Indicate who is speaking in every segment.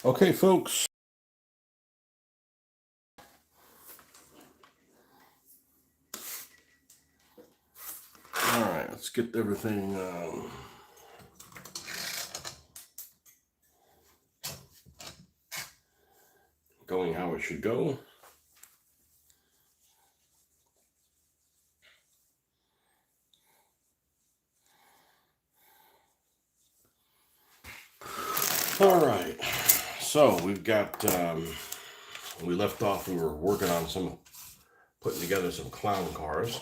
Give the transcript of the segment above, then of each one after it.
Speaker 1: Okay, folks. All right, let's get everything going how it should go. All right, so we've got, we left off, we were working on putting together some clown cars.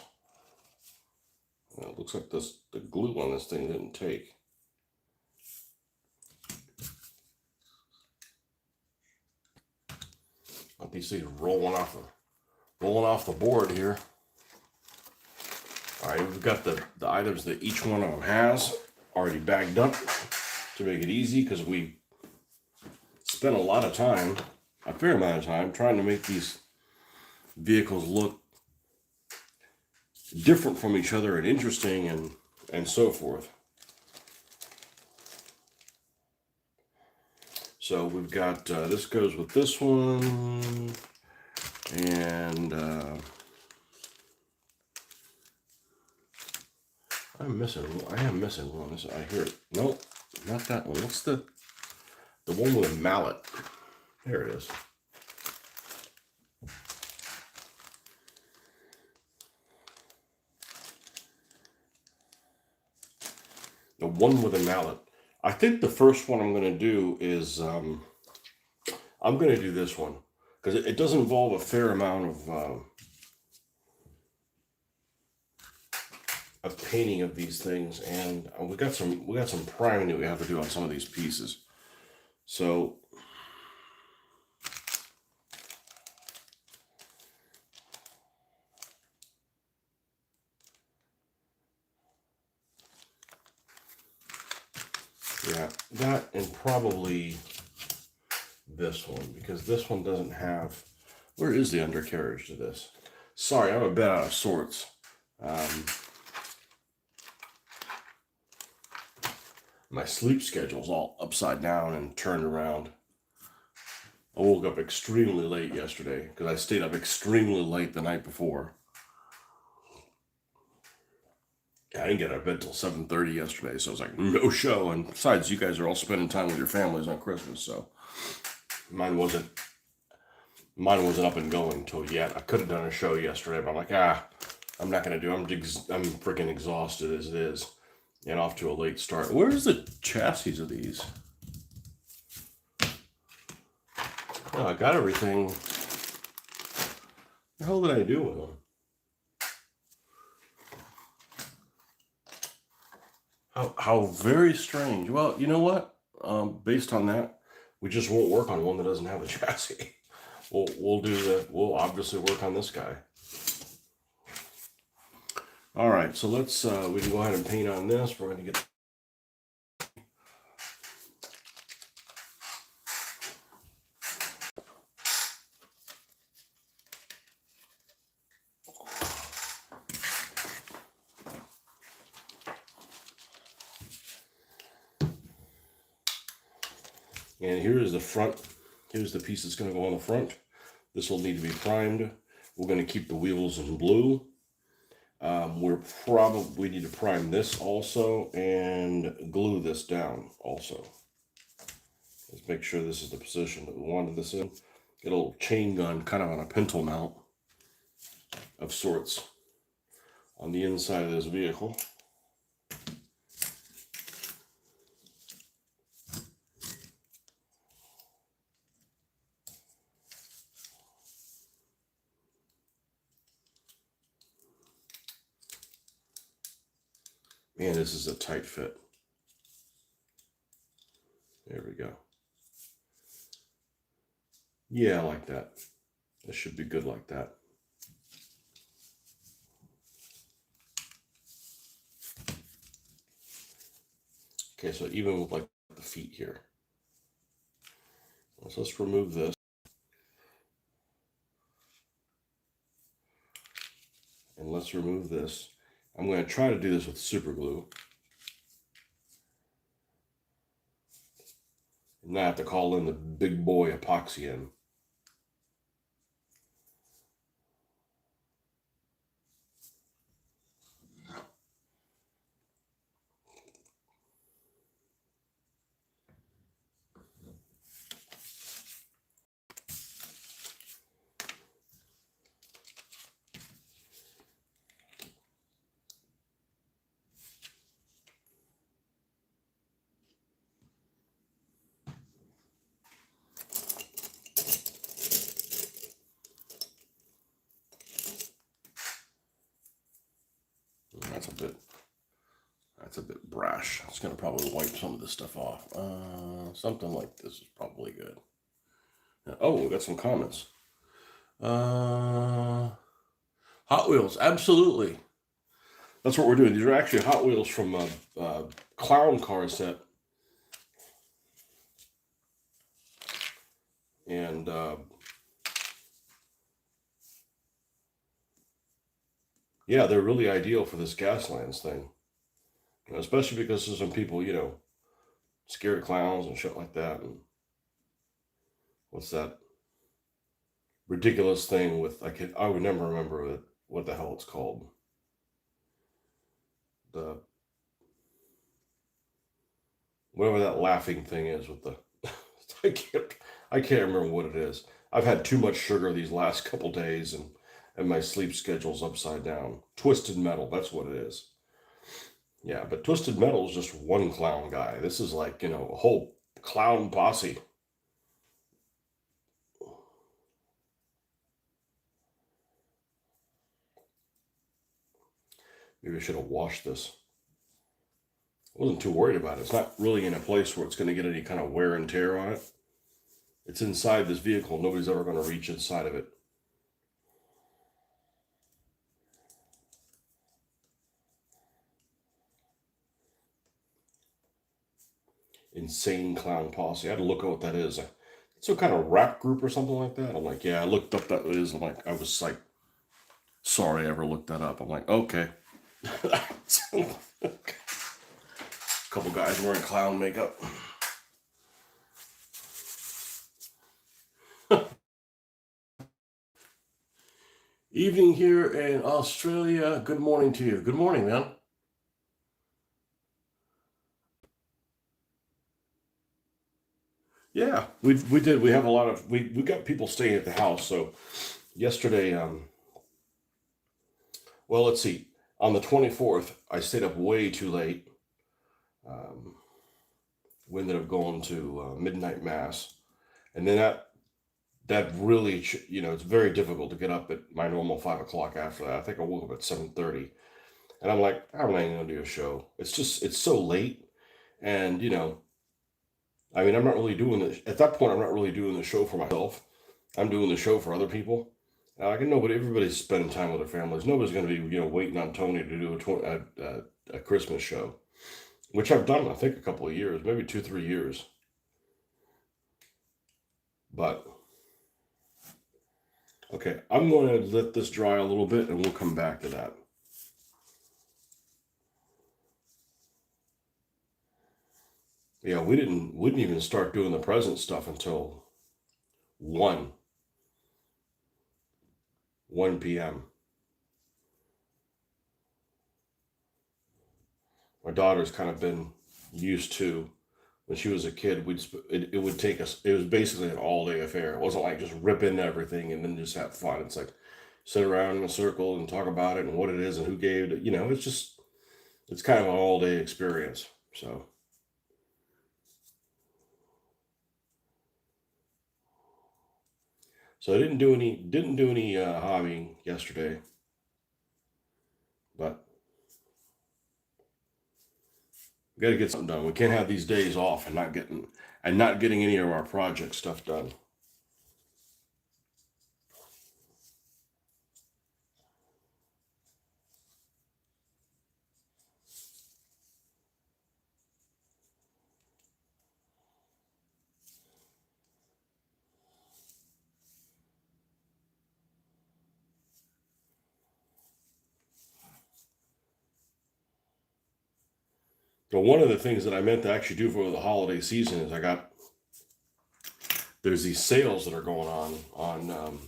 Speaker 1: Well, it looks like the glue on this thing didn't take. Let these things rolling off the board here. All right, we've got the items that each one of them has already bagged up to make it easy, because we spent a fair amount of time, trying to make these vehicles look different from each other and interesting and so forth. So we've got this goes with this one, and I am missing one. I hear it. Nope, not that one. What's the one with a mallet? There it is. The one with a mallet. I think the first one I'm going to do is I'm going to do this one, because it does involve a fair amount of painting of these things, and we got some priming that we have to do on some of these pieces. So yeah, that, and probably this one, because this one doesn't have. Where is the undercarriage to this? Sorry, I'm a bit out of sorts. My sleep schedule's all upside down and turned around. I woke up extremely late yesterday because I stayed up extremely late the night before. I didn't get out of bed till 7:30 yesterday, so it was like no show. And besides, you guys are all spending time with your families on Christmas, so mine wasn't up and going till yet. I could have done a show yesterday, but I'm like, I'm not gonna do. I'm freaking exhausted as it is, and off to a late start. Where's the chassis of these? Oh, I got everything. What the hell did I do with them? How very strange. Well, you know what? Based on that, we just won't work on one that doesn't have a chassis. We'll obviously work on this guy. All right, so let's we can go ahead and paint on this. We're going to get. And here's the front. Here's the piece that's going to go on the front. This will need to be primed. We're going to keep the wheels in blue. We need to prime this also and glue this down also. Let's make sure this is the position that we wanted this in. Get a little chain gun kind of on a pintle mount of sorts on the inside of this vehicle. Man, this is a tight fit. There we go. Yeah, I like that. This should be good like that. Okay, so even with like the feet here. So let's remove this. And let's remove this. I'm going to try to do this with super glue. And I have to call in the big boy epoxy in. That's a bit. That's a bit brash. It's gonna probably wipe some of this stuff off. Something like this is probably good. Oh, we got some comments. Hot Wheels, absolutely. That's what we're doing. These are actually Hot Wheels from a clown car set, and yeah, they're really ideal for this Gaslands thing, especially because there's some people, scared of clowns and shit like that. And what's that ridiculous thing with I would never remember it, what the hell it's called. The whatever that laughing thing is with the I can't I can't remember what it is. I've had too much sugar these last couple days, and my sleep schedule's upside down. Twisted Metal, that's what it is. Yeah, but Twisted Metal is just one clown guy. This is like, a whole clown posse. Maybe I should have washed this. I wasn't too worried about it. It's not really in a place where it's going to get any kind of wear and tear on it. It's inside this vehicle. Nobody's ever going to reach inside of it. Insane Clown Posse. I had to look at what that is. It's some kind of rap group or something like that. I'm like, yeah, I looked up that it is. I'm like, I was like, sorry I ever looked that up. I'm like, okay. A couple guys wearing clown makeup. Evening here in Australia. Good morning to you. Good morning, man. Yeah, we did. We have a lot of we got people staying at the house. So yesterday, well, let's see. On the 24th, I stayed up way too late. Um, we ended up going to midnight mass, and then that really it's very difficult to get up at my normal 5 o'clock after that. I think I woke up at 7:30, and I'm like, I'm not even gonna do a show. It's so late, and I mean, I'm not really doing this at that point. I'm not really doing the show for myself. I'm doing the show for other people. I can nobody. Everybody's spending time with their families. Nobody's going to be waiting on Tony to do a Christmas show, which I've done. I think a couple of years, maybe 2 3 years. But okay, I'm going to let this dry a little bit, and we'll come back to that. Yeah, we didn't even start doing the present stuff until 1 1 p.m. My daughter's kind of been used to when she was a kid. It would take us. It was basically an all day affair. It wasn't like just rip into everything and then just have fun. It's like sit around in a circle and talk about it and what it is and who gave it. It's kind of an all day experience. So I didn't do any hobbying yesterday, but we got to get something done. We can't have these days off and not getting any of our project stuff done. But one of the things that I meant to actually do for the holiday season is I got there's these sales that are going on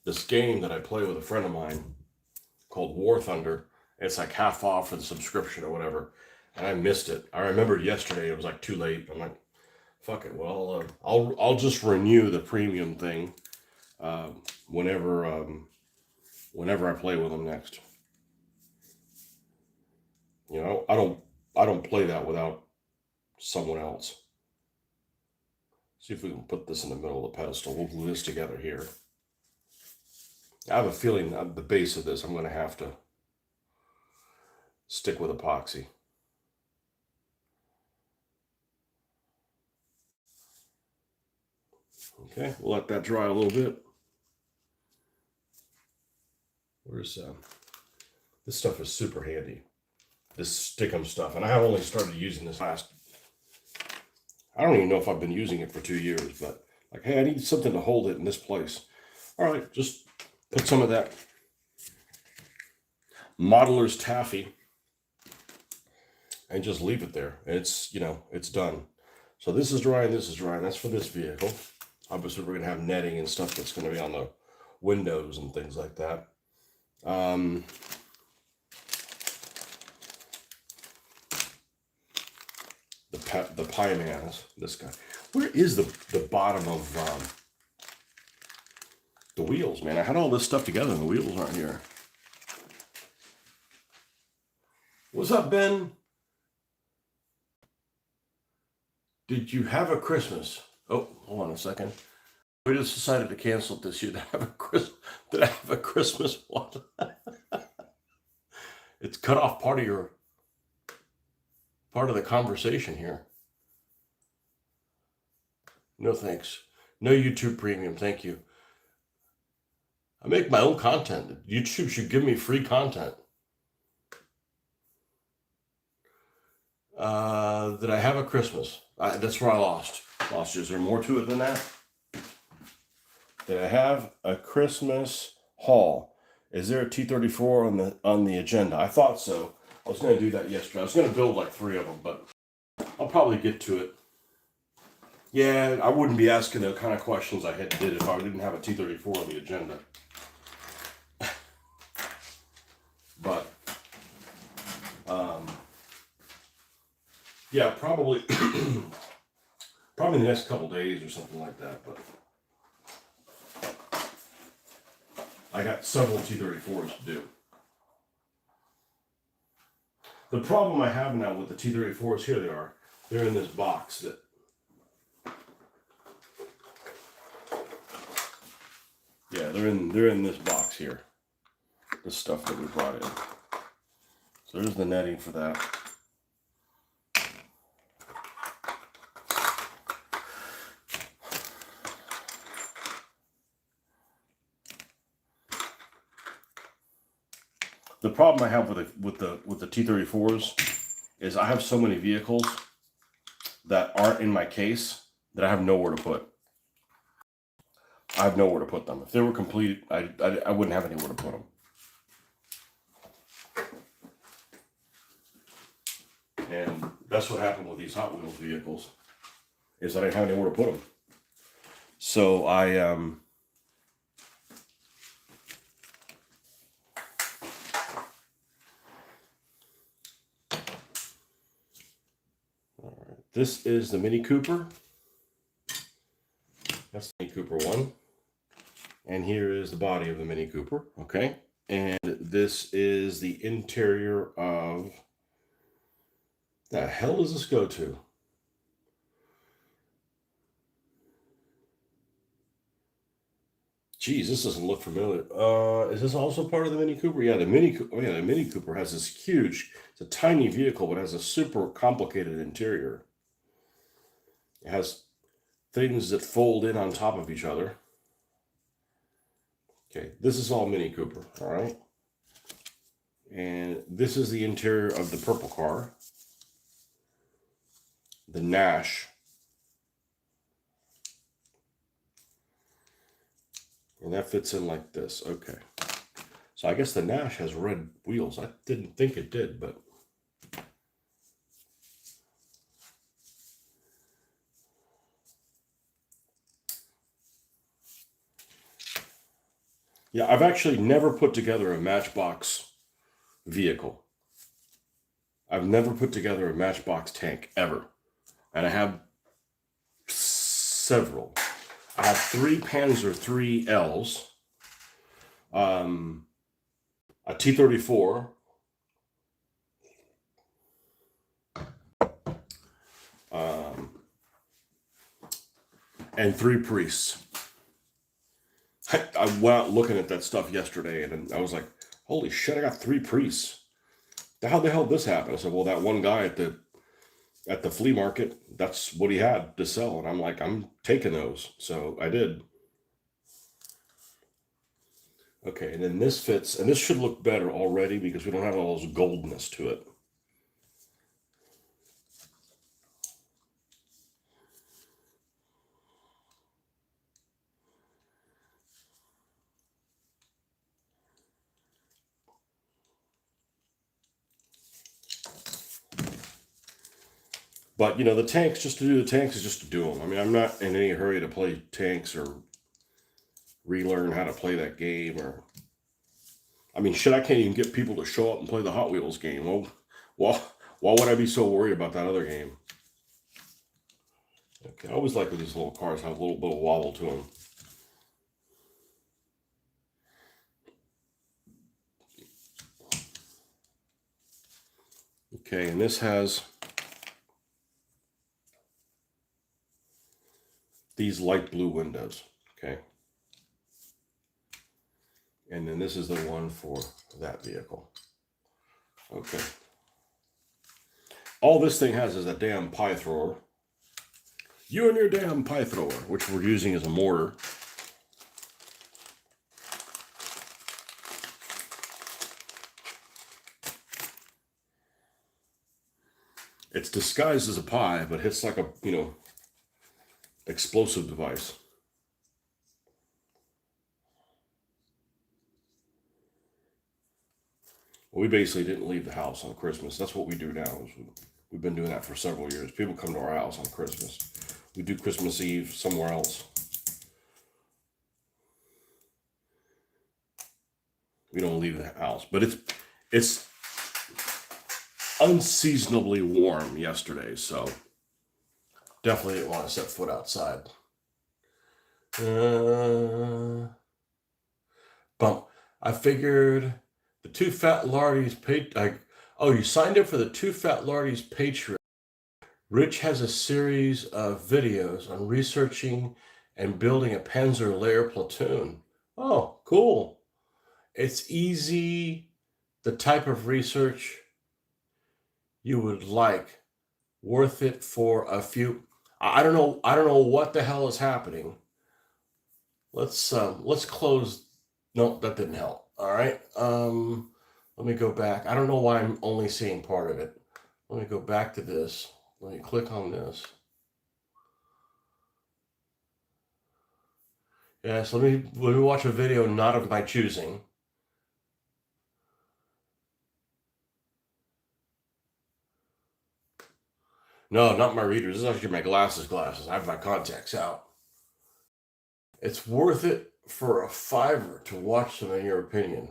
Speaker 1: this game that I play with a friend of mine called War Thunder. It's like half off for the subscription or whatever, and I missed it. I remembered yesterday. It was like too late. I'm like, fuck it. Well, I'll just renew the premium thing whenever whenever I play with them next. You know, I don't play that without someone else. See if we can put this in the middle of the pedestal. We'll glue this together here. I have a feeling at the base of this I'm going to have to stick with epoxy. Okay, we'll let that dry a little bit. Where's this stuff is super handy. This stickum stuff, and I have only started using this last. I don't even know if I've been using it for 2 years, but like, hey, I need something to hold it in this place. All right, just put some of that modeler's taffy and just leave it there. It's, you know, it's done. So this is dry and this is dry, and that's for this vehicle. Obviously, we're going to have netting and stuff that's going to be on the windows and things like that. The Pie Man is this guy. Where is the bottom of the wheels, man? I had all this stuff together and the wheels aren't here. What's up, Ben? Did you have a Christmas? Oh, hold on a second. We just decided to cancel it this year. Did I have a Christmas one? It's cut off part of the conversation here. No thanks. No YouTube Premium, thank you. I make my own content. YouTube should give me free content. Did I have a Christmas? That's where I lost. Is there more to it than that? Did I have a Christmas haul? Is there a T-34 on the agenda? I thought so. I was going to do that yesterday. I was going to build like 3 of them, but I'll probably get to it. Yeah, I wouldn't be asking the kind of questions I did if I didn't have a T-34 on the agenda. But, yeah, probably in the next couple days or something like that. But I got several T-34s to do. The problem I have now with the T-34s, here they are. They're in this box that. Yeah, they're in this box here. The stuff that we brought in. So there's the netting for that. The problem I have with the T-34s is I have so many vehicles that aren't in my case that I have nowhere to put. I have nowhere to put them. If they were complete, I wouldn't have anywhere to put them. And that's what happened with these Hot Wheels vehicles, is that I didn't have anywhere to put them. So all right. This is the Mini Cooper. That's the Mini Cooper 1. And here is the body of the Mini Cooper, okay? And this is the interior of... The hell does this go to? Geez, this doesn't look familiar. Is this also part of the Mini Cooper? Yeah, the Mini Cooper has this huge... It's a tiny vehicle, but has a super complicated interior. It has things that fold in on top of each other. Okay, this is all Mini Cooper, all right? And this is the interior of the purple car. The Nash. And that fits in like this, okay. So I guess the Nash has red wheels. I didn't think it did, but... Yeah, I've actually never put together a Matchbox vehicle. I've never put together a Matchbox tank ever. And I have several. I have three Panzer 3Ls, um, a T-34, um, and three priests. I went out looking at that stuff yesterday, and I was like, "Holy shit! I got three priests. How the hell did this happen?" I said, "Well, that one guy at the flea market, that's what he had to sell," and I'm like, "I'm taking those." So I did. Okay, and then this fits, and this should look better already because we don't have all those goldness to it. But you know, the tanks, just to do the tanks is just to do them. I mean, I'm not in any hurry to play tanks or relearn how to play that game. Or I mean, shit, I can't even get people to show up and play the Hot Wheels game. Well, why would I be so worried about that other game? Okay, I always like when these little cars have a little bit of wobble to them. Okay, and this has these light blue windows. Okay, and then this is the one for that vehicle. Okay. All this thing has is a damn pie thrower. You and your damn pie thrower, which we're using as a mortar. It's disguised as a pie, but hits like a, explosive device. Well, we basically didn't leave the house on Christmas. That's what we do now. We've been doing that for several years. People come to our house on Christmas. We do Christmas Eve somewhere else. We don't leave the house, but it's unseasonably warm yesterday, so definitely didn't want to set foot outside. Bump. I figured the two fat lardies paid. Oh, you signed up for the two fat lardies Patreon. Rich has a series of videos on researching and building a Panzer layer platoon. Oh, cool. It's easy, the type of research you would like, worth it for a few. I don't know what the hell is happening. Let's close. No, that didn't help. All right. Let me go back. I don't know why I'm only seeing part of it. Let me go back to this. Let me click on this. Yes, let me watch a video not of my choosing. No, not my readers. This is actually my glasses. I have my contacts out. It's worth it for a $5 to watch them, in your opinion.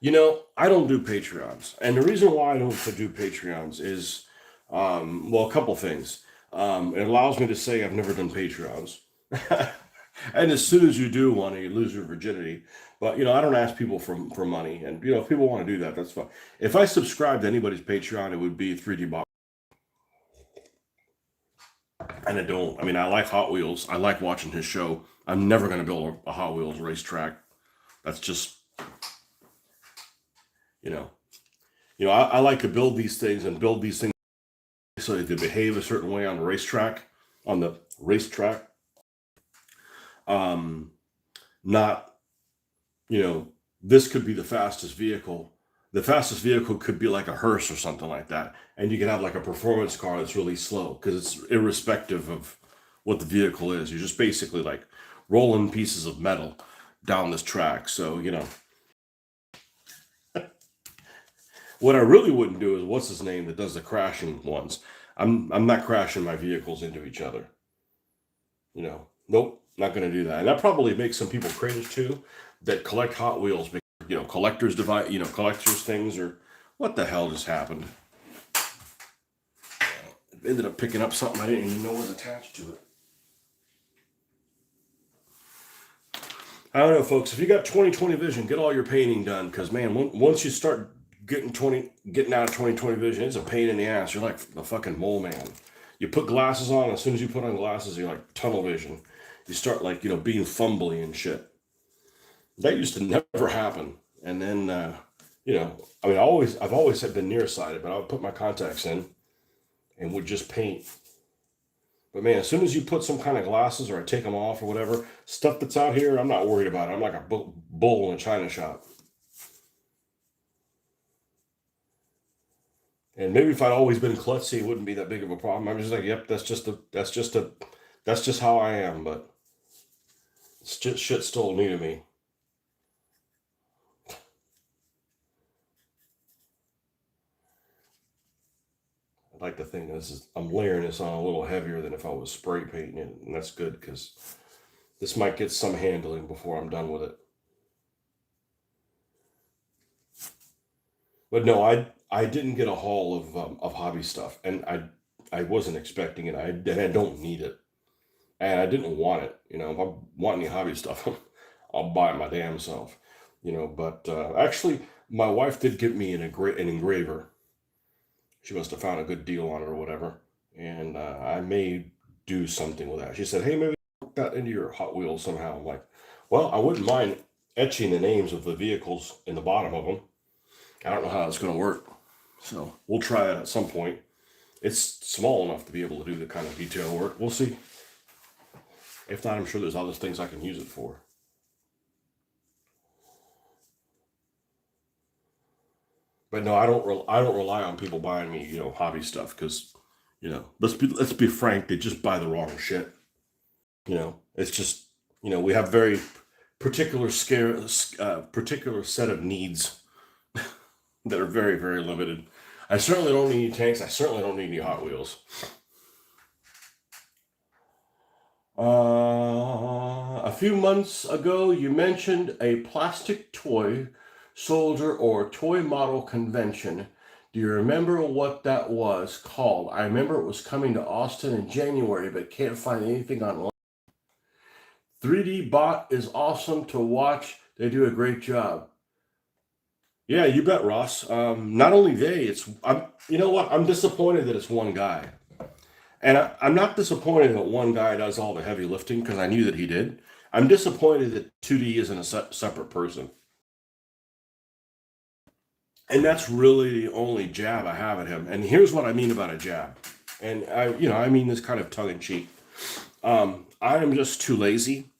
Speaker 1: You know, I don't do Patreons. And the reason why I don't do Patreons is, well, a couple things. It allows me to say I've never done Patreons. And as soon as you do one, you lose your virginity. But, I don't ask people for money. And, if people want to do that, that's fine. If I subscribe to anybody's Patreon, it would be 3D Box. And I don't. I mean, I like Hot Wheels. I like watching his show. I'm never going to build a Hot Wheels racetrack. That's just, you know. I like to build these things so they behave a certain way on the racetrack. On the racetrack, not, this could be the fastest vehicle. The fastest vehicle could be like a hearse or something like that, and you can have like a performance car that's really slow because it's irrespective of what the vehicle is. You're just basically like rolling pieces of metal down this track. So what I really wouldn't do is what's his name that does the crashing ones. I'm not crashing my vehicles into each other. Nope, not going to do that. And that probably makes some people cringe too. that collect Hot Wheels, collectors device, collectors things, or what the hell just happened? Ended up picking up something I didn't even know was attached to it. I don't know, folks. If you got 20/20 vision, get all your painting done. Because man, once you start getting out of 20/20 vision, it's a pain in the ass. You're like the fucking mole man. You put glasses on. As soon as you put on glasses, you're like tunnel vision. You start like being fumbly and shit. That used to never happen. And then I mean, I've always been nearsighted, but I would put my contacts in and would just paint. But man, as soon as you put some kind of glasses or I take them off or whatever, stuff that's out here, I'm not worried about it. I'm like a bull in a china shop. And maybe if I'd always been klutzy, it wouldn't be that big of a problem. I'm just like, yep, that's just how I am. But it's just shit still new to me. I'd like to think I'm layering this on a little heavier than if I was spray painting it, and that's good because this might get some handling before I'm done with it. But no, I didn't get a haul of hobby stuff, and I wasn't expecting it. I don't need it, and I didn't want it. If I want any hobby stuff, I'll buy it my damn self. But actually, my wife did give me an engraver. She must have found a good deal on it or whatever, and I may do something with that. She said, "Hey, maybe work that into your Hot Wheels somehow." I'm like, "Well, I wouldn't mind etching the names of the vehicles in the bottom of them. I don't know how it's going to work, so we'll try it at some point. It's small enough to be able to do the kind of detail work. We'll see. If not, I'm sure there's other things I can use it for." But no, I don't rely on people buying me, hobby stuff because, let's be frank, they just buy the wrong shit. It's just, we have very particular set of needs that are very, very limited. I certainly don't need any tanks. I certainly don't need any Hot Wheels. A few months ago, you mentioned a plastic toy soldier or toy model convention. Do you remember what that was called? I remember it was coming to Austin in January, but can't find anything online. 3D Bot is awesome to watch. They do a great job. Yeah, you bet, Ross. Not only you know what? I'm disappointed that it's one guy. And I'm not disappointed that one guy does all the heavy lifting because I knew that he did. I'm disappointed that 2D isn't a separate person. And that's really the only jab I have at him. And here's what I mean about a jab. And I mean this kind of tongue in cheek. I am just too lazy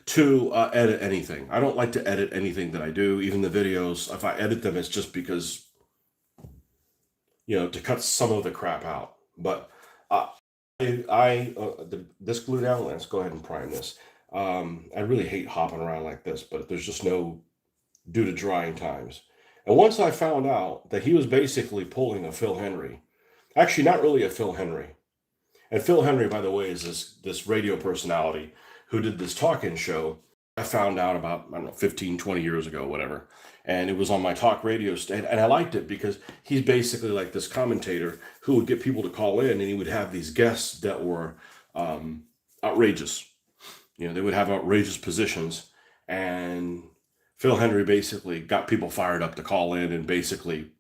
Speaker 1: to edit anything. I don't like to edit anything that I do, even the videos. If I edit them, it's just because, to cut some of the crap out. But this glue down, let's go ahead and prime this. I really hate hopping around like this, but there's just no, due to drying times. And once I found out that he was basically pulling a Phil Henry, actually not really a Phil Henry. And Phil Henry, by the way, is this radio personality who did this talk-in show. I found out about, I don't know, 15, 20 years ago, whatever. And it was on my talk radio station. And I liked it because he's basically like this commentator who would get people to call in, and he would have these guests that were outrageous. They would have outrageous positions. And Phil Henry basically got people fired up to call in and basically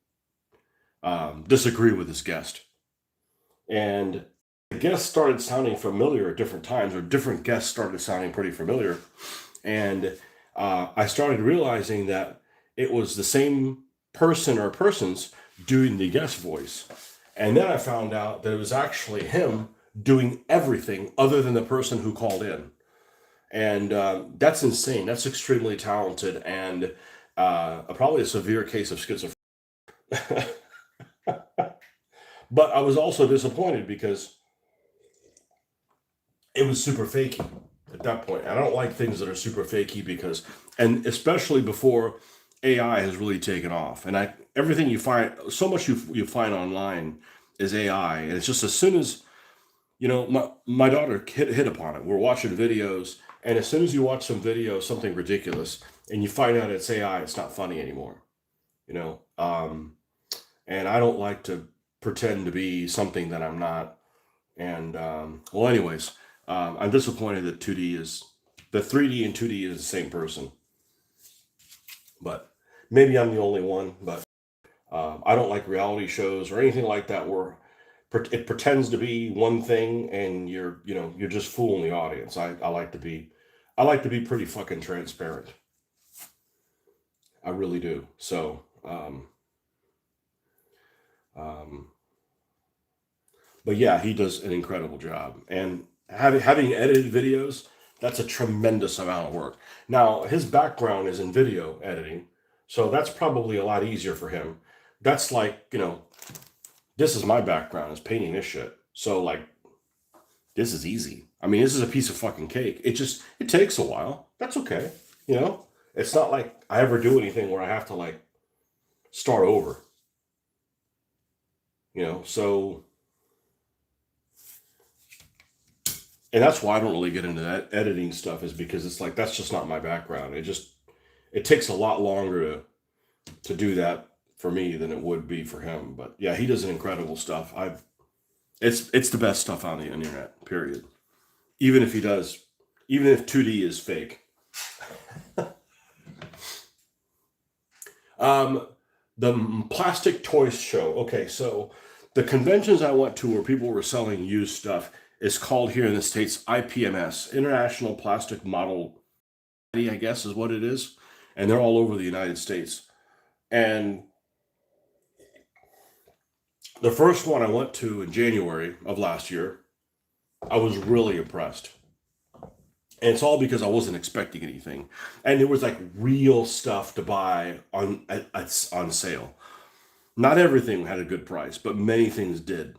Speaker 1: disagree with his guest. And the guests started sounding familiar at different times, or different guests started sounding pretty familiar. And I started realizing that it was the same person or persons doing the guest voice. And then I found out that it was actually him doing everything other than the person who called in. And that's insane. That's extremely talented and probably a severe case of schizophrenia. But I was also disappointed because it was super fakey at that point. I don't like things that are super fakey because, and especially before AI has really taken off. And everything you find, so much you find online is AI. And it's just as soon as, my daughter hit upon it. We're watching videos And as soon as you watch some video, something ridiculous, and you find out it's AI, it's not funny anymore. You know, and I don't like to pretend to be something that I'm not. And well, anyways, I'm disappointed that 2D is the 3D and 2D is the same person. But maybe I'm the only one. But I don't like reality shows or anything like that where it pretends to be one thing and you're just fooling the audience. I like to be pretty fucking transparent. I really do. So, um, but yeah, he does an incredible job. And having edited videos, that's a tremendous amount of work. Now, his background is in video editing, so that's probably a lot easier for him. That's like, this is my background is painting this shit. So like, this is easy. I mean, this is a piece of fucking cake. It takes a while. That's okay. It's not like I ever do anything where I have to like start over, so, and that's why I don't really get into that editing stuff is because it's like, that's just not my background. It takes a lot longer to do that for me than it would be for him. But yeah, he does an incredible stuff. It's the best stuff on the internet, period. Even if 2D is fake. The plastic toys show. Okay, so the conventions I went to where people were selling used stuff is called here in the States IPMS, International Plastic Model, I guess is what it is. And they're all over the United States. And the first one I went to in January of last year, I was really impressed. And it's all because I wasn't expecting anything. And there was like real stuff to buy on sale. Not everything had a good price, but many things did.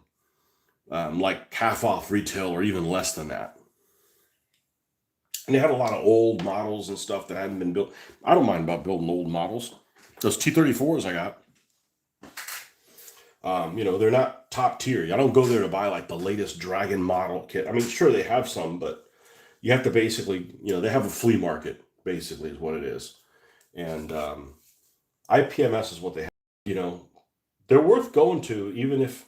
Speaker 1: Like half off retail or even less than that. And they had a lot of old models and stuff that hadn't been built. I don't mind about building old models. Those T-34s I got, they're not top tier. I don't go there to buy like the latest Dragon model kit. I mean, sure, they have some, but you have to basically, they have a flea market, basically, is what it is. And IPMS is what they have. They're worth going to, even if,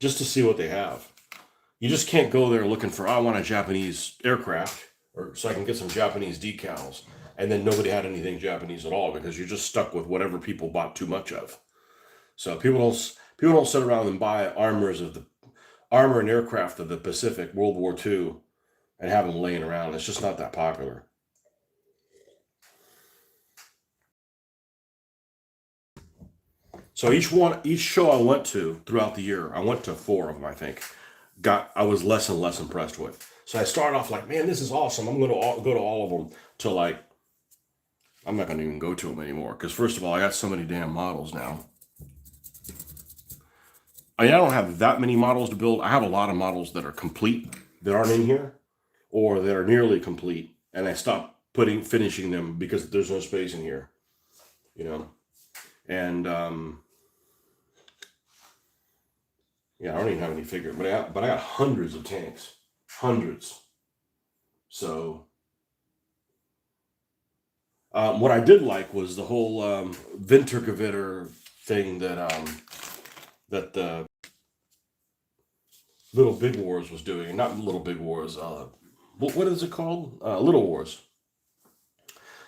Speaker 1: just to see what they have. You just can't go there looking for, I want a Japanese aircraft, or so I can get some Japanese decals. And then nobody had anything Japanese at all because you're just stuck with whatever people bought too much of. So people don't sit around and buy armor and aircraft of the Pacific World War II and have them laying around. It's just not that popular. So each show I went to throughout the year, I went to 4 of them, I think. I was less and less impressed with. So I started off like, man, this is awesome. I'm going to go to all of them. To like, I'm not going to even go to them anymore because first of all, I got so many damn models now. I don't have that many models to build. I have a lot of models that are complete that aren't in here, or that are nearly complete, and I stopped finishing them because there's no space in here, and yeah, I don't even have any figures, but I got hundreds of tanks, hundreds. So what I did like was the whole Wintergewitter thing that the Little Big Wars was doing. Not Little Big Wars. What is it called? Little Wars.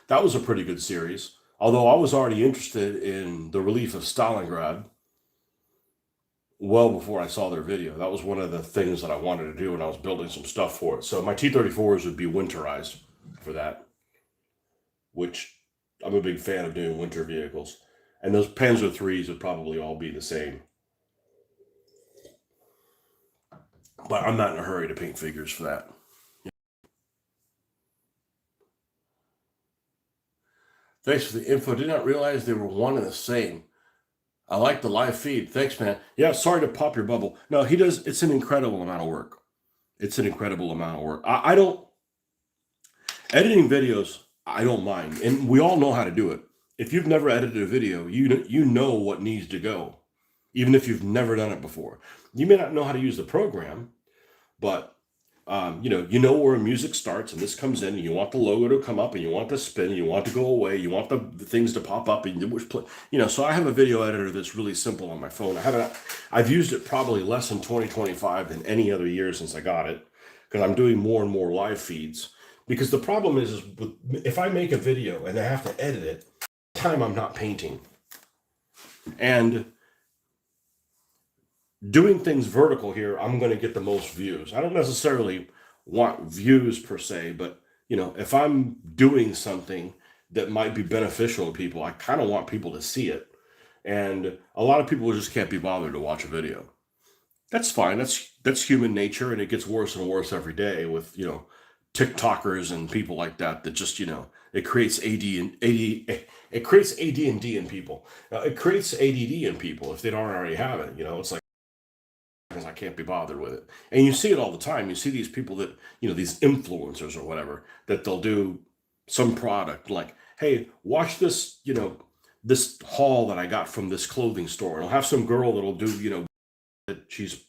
Speaker 1: That was a pretty good series. Although I was already interested in the relief of Stalingrad well before I saw their video. That was one of the things that I wanted to do when I was building some stuff for it. So my T-34s would be winterized for that, which I'm a big fan of doing winter vehicles. And those Panzer IIIs would probably all be the same. But I'm not in a hurry to paint figures for that. Thanks for the info. Did not realize they were one and the same. I like the live feed. Thanks, man. Yeah, sorry to pop your bubble. No, he does. It's an incredible amount of work. It's an incredible amount of work. I don't, editing videos, I don't mind. And we all know how to do it. If you've never edited a video, you know what needs to go, even if you've never done it before. You may not know how to use the program, but you know where music starts and this comes in, and you want the logo to come up, and you want to spin, and you want to go away, you want the things to pop up, and so I have a video editor that's really simple on my phone. I've used it probably less in 2025 than any other year since I got it, because I'm doing more and more live feeds. Because the problem is if I make a video and I have to edit it, time I'm not painting. And doing things vertical here, I'm going to get the most views. I don't necessarily want views per se, but if I'm doing something that might be beneficial to people, I kind of want people to see it. And a lot of people just can't be bothered to watch a video. That's fine. That's human nature, and it gets worse and worse every day with TikTokers and people like that just it creates it creates AD&D in people. It creates ADD in people if they don't already have it. It's like, because I can't be bothered with it. And you see it all the time. You see these people that, these influencers or whatever, that they'll do some product like, hey, watch this, this haul that I got from this clothing store. And I'll have some girl that'll do, that she's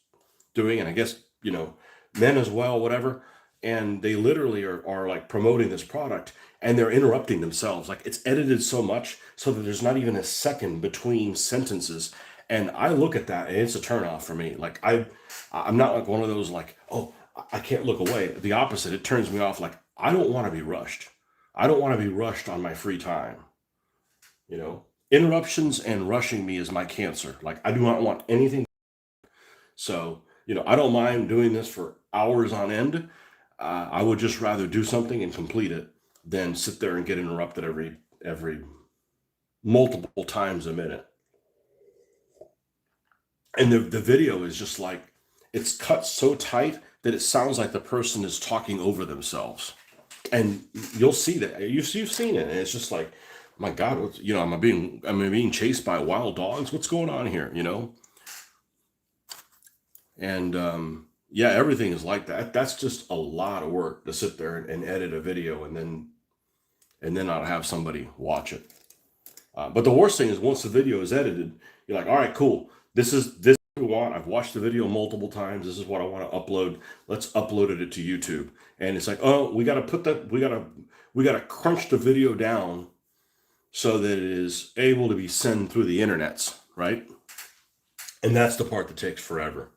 Speaker 1: doing, and I guess, men as well, whatever. And they literally are like promoting this product, and they're interrupting themselves. Like, it's edited so much so that there's not even a second between sentences. And I look at that and it's a turnoff for me. Like, I'm not like one of those like, oh, I can't look away. The opposite, it turns me off. Like, I don't want to be rushed. I don't want to be rushed on my free time. Interruptions and rushing me is my cancer. Like, I do not want anything. So, I don't mind doing this for hours on end. I would just rather do something and complete it than sit there and get interrupted every multiple times a minute. And the video is just like, it's cut so tight that it sounds like the person is talking over themselves. And you'll see that. You've seen it. And it's just like, my God, am I being chased by wild dogs? What's going on here? And yeah, everything is like that. That's just a lot of work to sit there and edit a video and then not have somebody watch it. But the worst thing is, once the video is edited, you're like, all right, cool. This we want. I've watched the video multiple times. This is what I want to upload. Let's upload it to YouTube. And it's like, oh, we got to crunch the video down so that it is able to be sent through the internets, right? And that's the part that takes forever.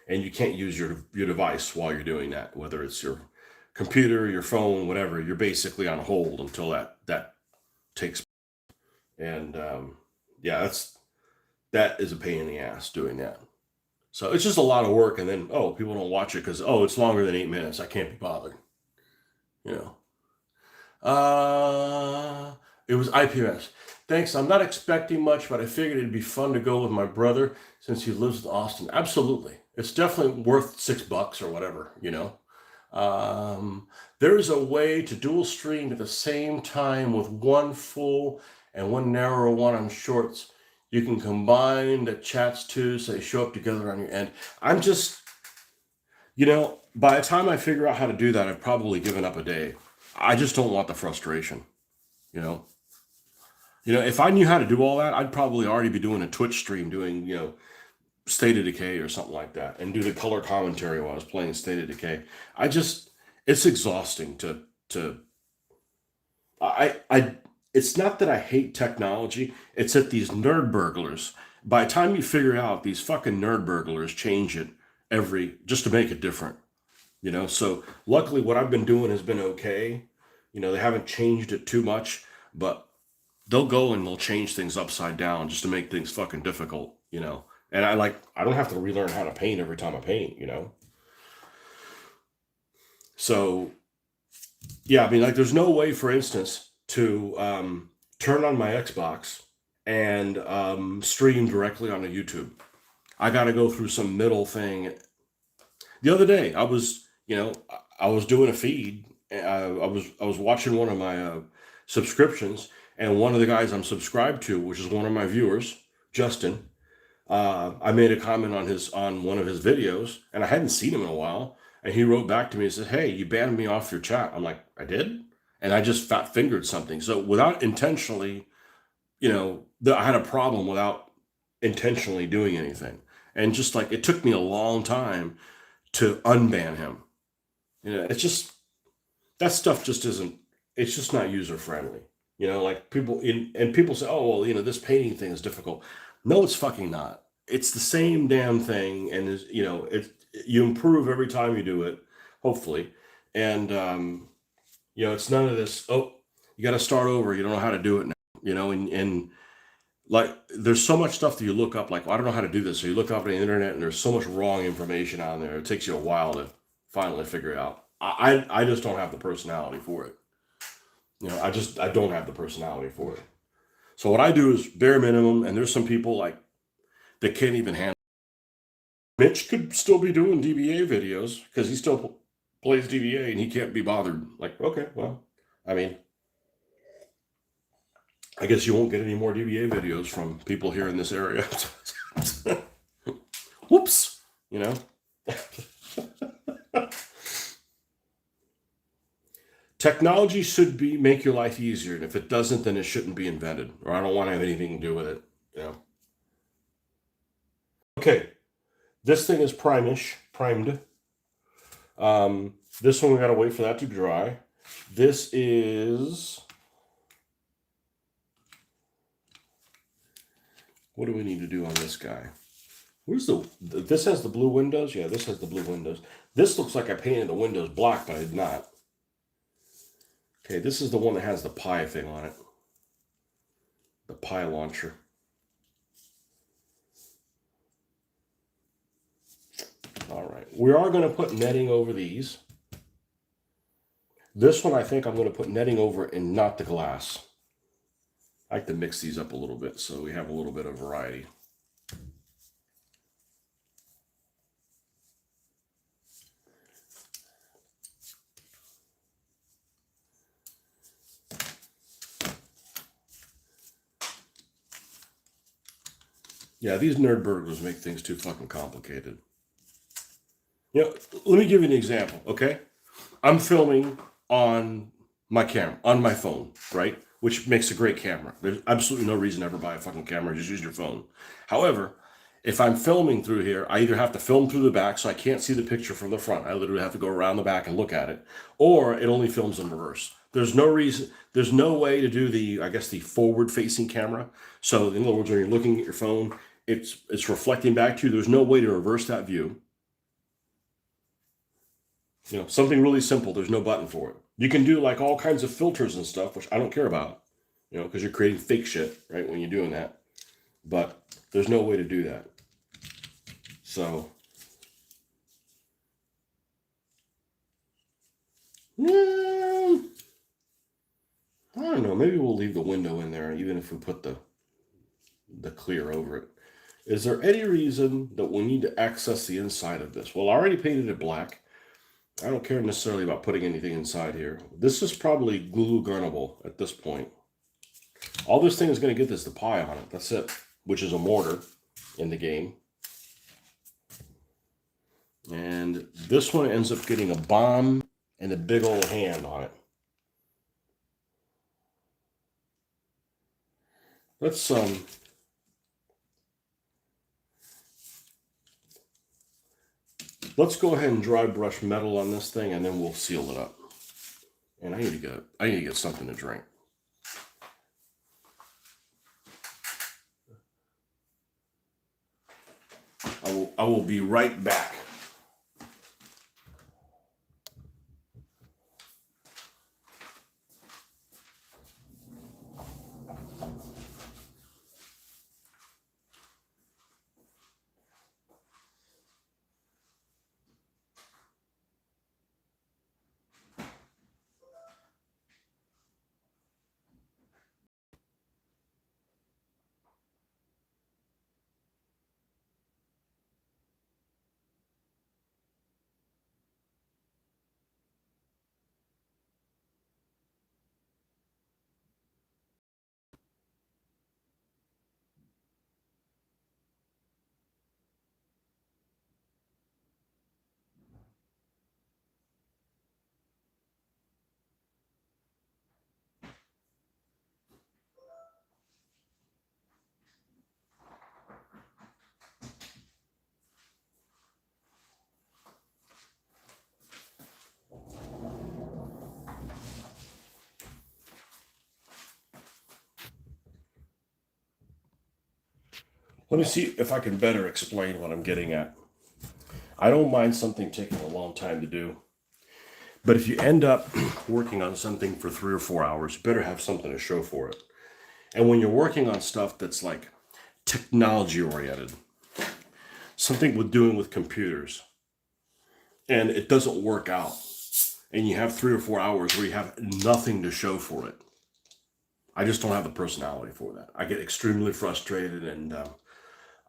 Speaker 1: And you can't use your device while you're doing that, whether it's your computer, your phone, whatever. You're basically on hold until that takes. And yeah, that is a pain in the ass doing that. So it's just a lot of work, and then people don't watch it because it's longer than 8 minutes. I can't be bothered. It was IPMS. Thanks. I'm not expecting much, but I figured it'd be fun to go with my brother since he lives in Austin. Absolutely. It's definitely worth $6 or whatever, There's a way to dual stream at the same time with one full and one narrower one on shorts. You can combine the chats too, so they show up together on your end. I'm just, by the time I figure out how to do that, I've probably given up a day. I just don't want the frustration, if I knew how to do all that, I'd probably already be doing a Twitch stream doing, State of Decay or something like that, and do the color commentary while I was playing State of Decay. It's exhausting it's not that I hate technology. It's that these nerd burglars, by the time you figure out, these fucking nerd burglars change it just to make it different, So luckily what I've been doing has been okay. They haven't changed it too much, but they'll go and they'll change things upside down just to make things fucking difficult, And I don't have to relearn how to paint every time I paint, So yeah, there's no way, for instance, to turn on my Xbox and stream directly onto YouTube. I got to go through some middle thing. The other day, I was doing a feed. I was watching one of my subscriptions, and one of the guys I'm subscribed to, which is one of my viewers, Justin, I made a comment on one of his videos, and I hadn't seen him in a while, and he wrote back to me and said, "Hey, you banned me off your chat." I'm like, "I did?" And I just fat fingered something. So without intentionally, I had a problem without intentionally doing anything. And just like, it took me a long time to unban him. It's just that stuff just isn't. It's just not user friendly. Like people say, oh well, this painting thing is difficult. No, it's fucking not. It's the same damn thing, and you improve every time you do it, hopefully, and it's none of this. Oh, you got to start over. You don't know how to do it now. And like there's so much stuff that you look up. Like, well, I don't know how to do this, so you look up on the internet, and there's so much wrong information on there. It takes you a while to finally figure it out. I just don't have the personality for it. I don't have the personality for it. So what I do is bare minimum, and there's some people like that can't even handle. Mitch could still be doing DBA videos because he still plays DBA and he can't be bothered. Like, okay, well, I mean, I guess you won't get any more DBA videos from people here in this area. Whoops, you know. Technology should be make your life easier, and if it doesn't, then it shouldn't be invented. Or I don't want to have anything to do with it. Okay, this thing is primed. This one we gotta wait for that to dry. This is. What do we need to do on this guy? Where's this has the blue windows? Yeah, this has the blue windows. This looks like I painted the windows black, but I did not. Okay, this is the one that has the pie thing on it. The pie launcher. All right, we are going to put netting over these. This one I think I'm going to put netting over and not the glass. I like to mix these up a little bit so we have a little bit of variety. Yeah, these nerd burglars make things too fucking complicated. Let me give you an example, okay? I'm filming on my camera, on my phone, right? Which makes a great camera. There's absolutely no reason to ever buy a fucking camera, just use your phone. However, if I'm filming through here, I either have to film through the back so I can't see the picture from the front. I literally have to go around the back and look at it. Or it only films in reverse. There's no reason, there's no way to do the forward facing camera. So in other words, when you're looking at your phone, it's reflecting back to you. There's no way to reverse that view. Something really simple. There's no button for it. You can do like all kinds of filters and stuff, which I don't care about, because you're creating fake shit, right, when you're doing that. But there's no way to do that. So, yeah, I don't know. Maybe we'll leave the window in there, even if we put the clear over it. Is there any reason that we need to access the inside of this? Well, I already painted it black. I don't care necessarily about putting anything inside here. This is probably glue gunnable at this point. All this thing is going to get is the pie on it. That's it, which is a mortar in the game. And this one ends up getting a bomb and a big old hand on it. Let's go ahead and dry brush metal on this thing, and then we'll seal it up. And I need to get something to drink. I will be right back. Let me see if I can better explain what I'm getting at. I don't mind something taking a long time to do, but if you end up working on something for 3 or 4 hours, you better have something to show for it. And when you're working on stuff that's like technology oriented, something with doing with computers, and it doesn't work out, and you have 3 or 4 hours where you have nothing to show for it, I just don't have the personality for that. I get extremely frustrated and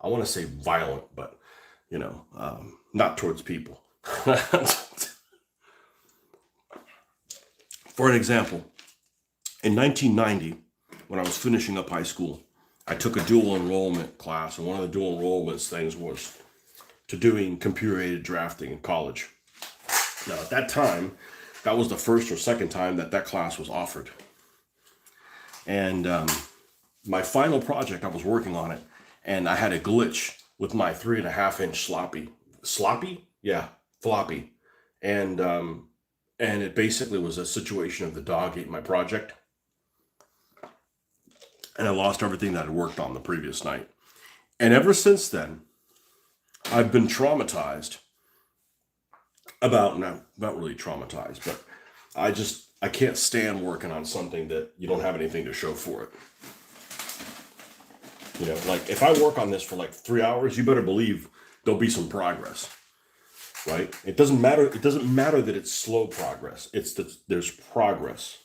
Speaker 1: I want to say violent, but not towards people. For an example, in 1990, when I was finishing up high school, I took a dual enrollment class, and one of the dual enrollments things was to doing computer-aided drafting in college. Now, at that time, that was the first or second time that class was offered. And my final project, I was working on it, and I had a glitch with my 3.5-inch floppy, and it basically was a situation of the dog ate my project, and I lost everything that I worked on the previous night. And ever since then, I've been traumatized about, not really traumatized, but I can't stand working on something that you don't have anything to show for it. Like if I work on this for like 3 hours, you better believe there'll be some progress, right? It doesn't matter. It doesn't matter that it's slow progress. It's that there's progress.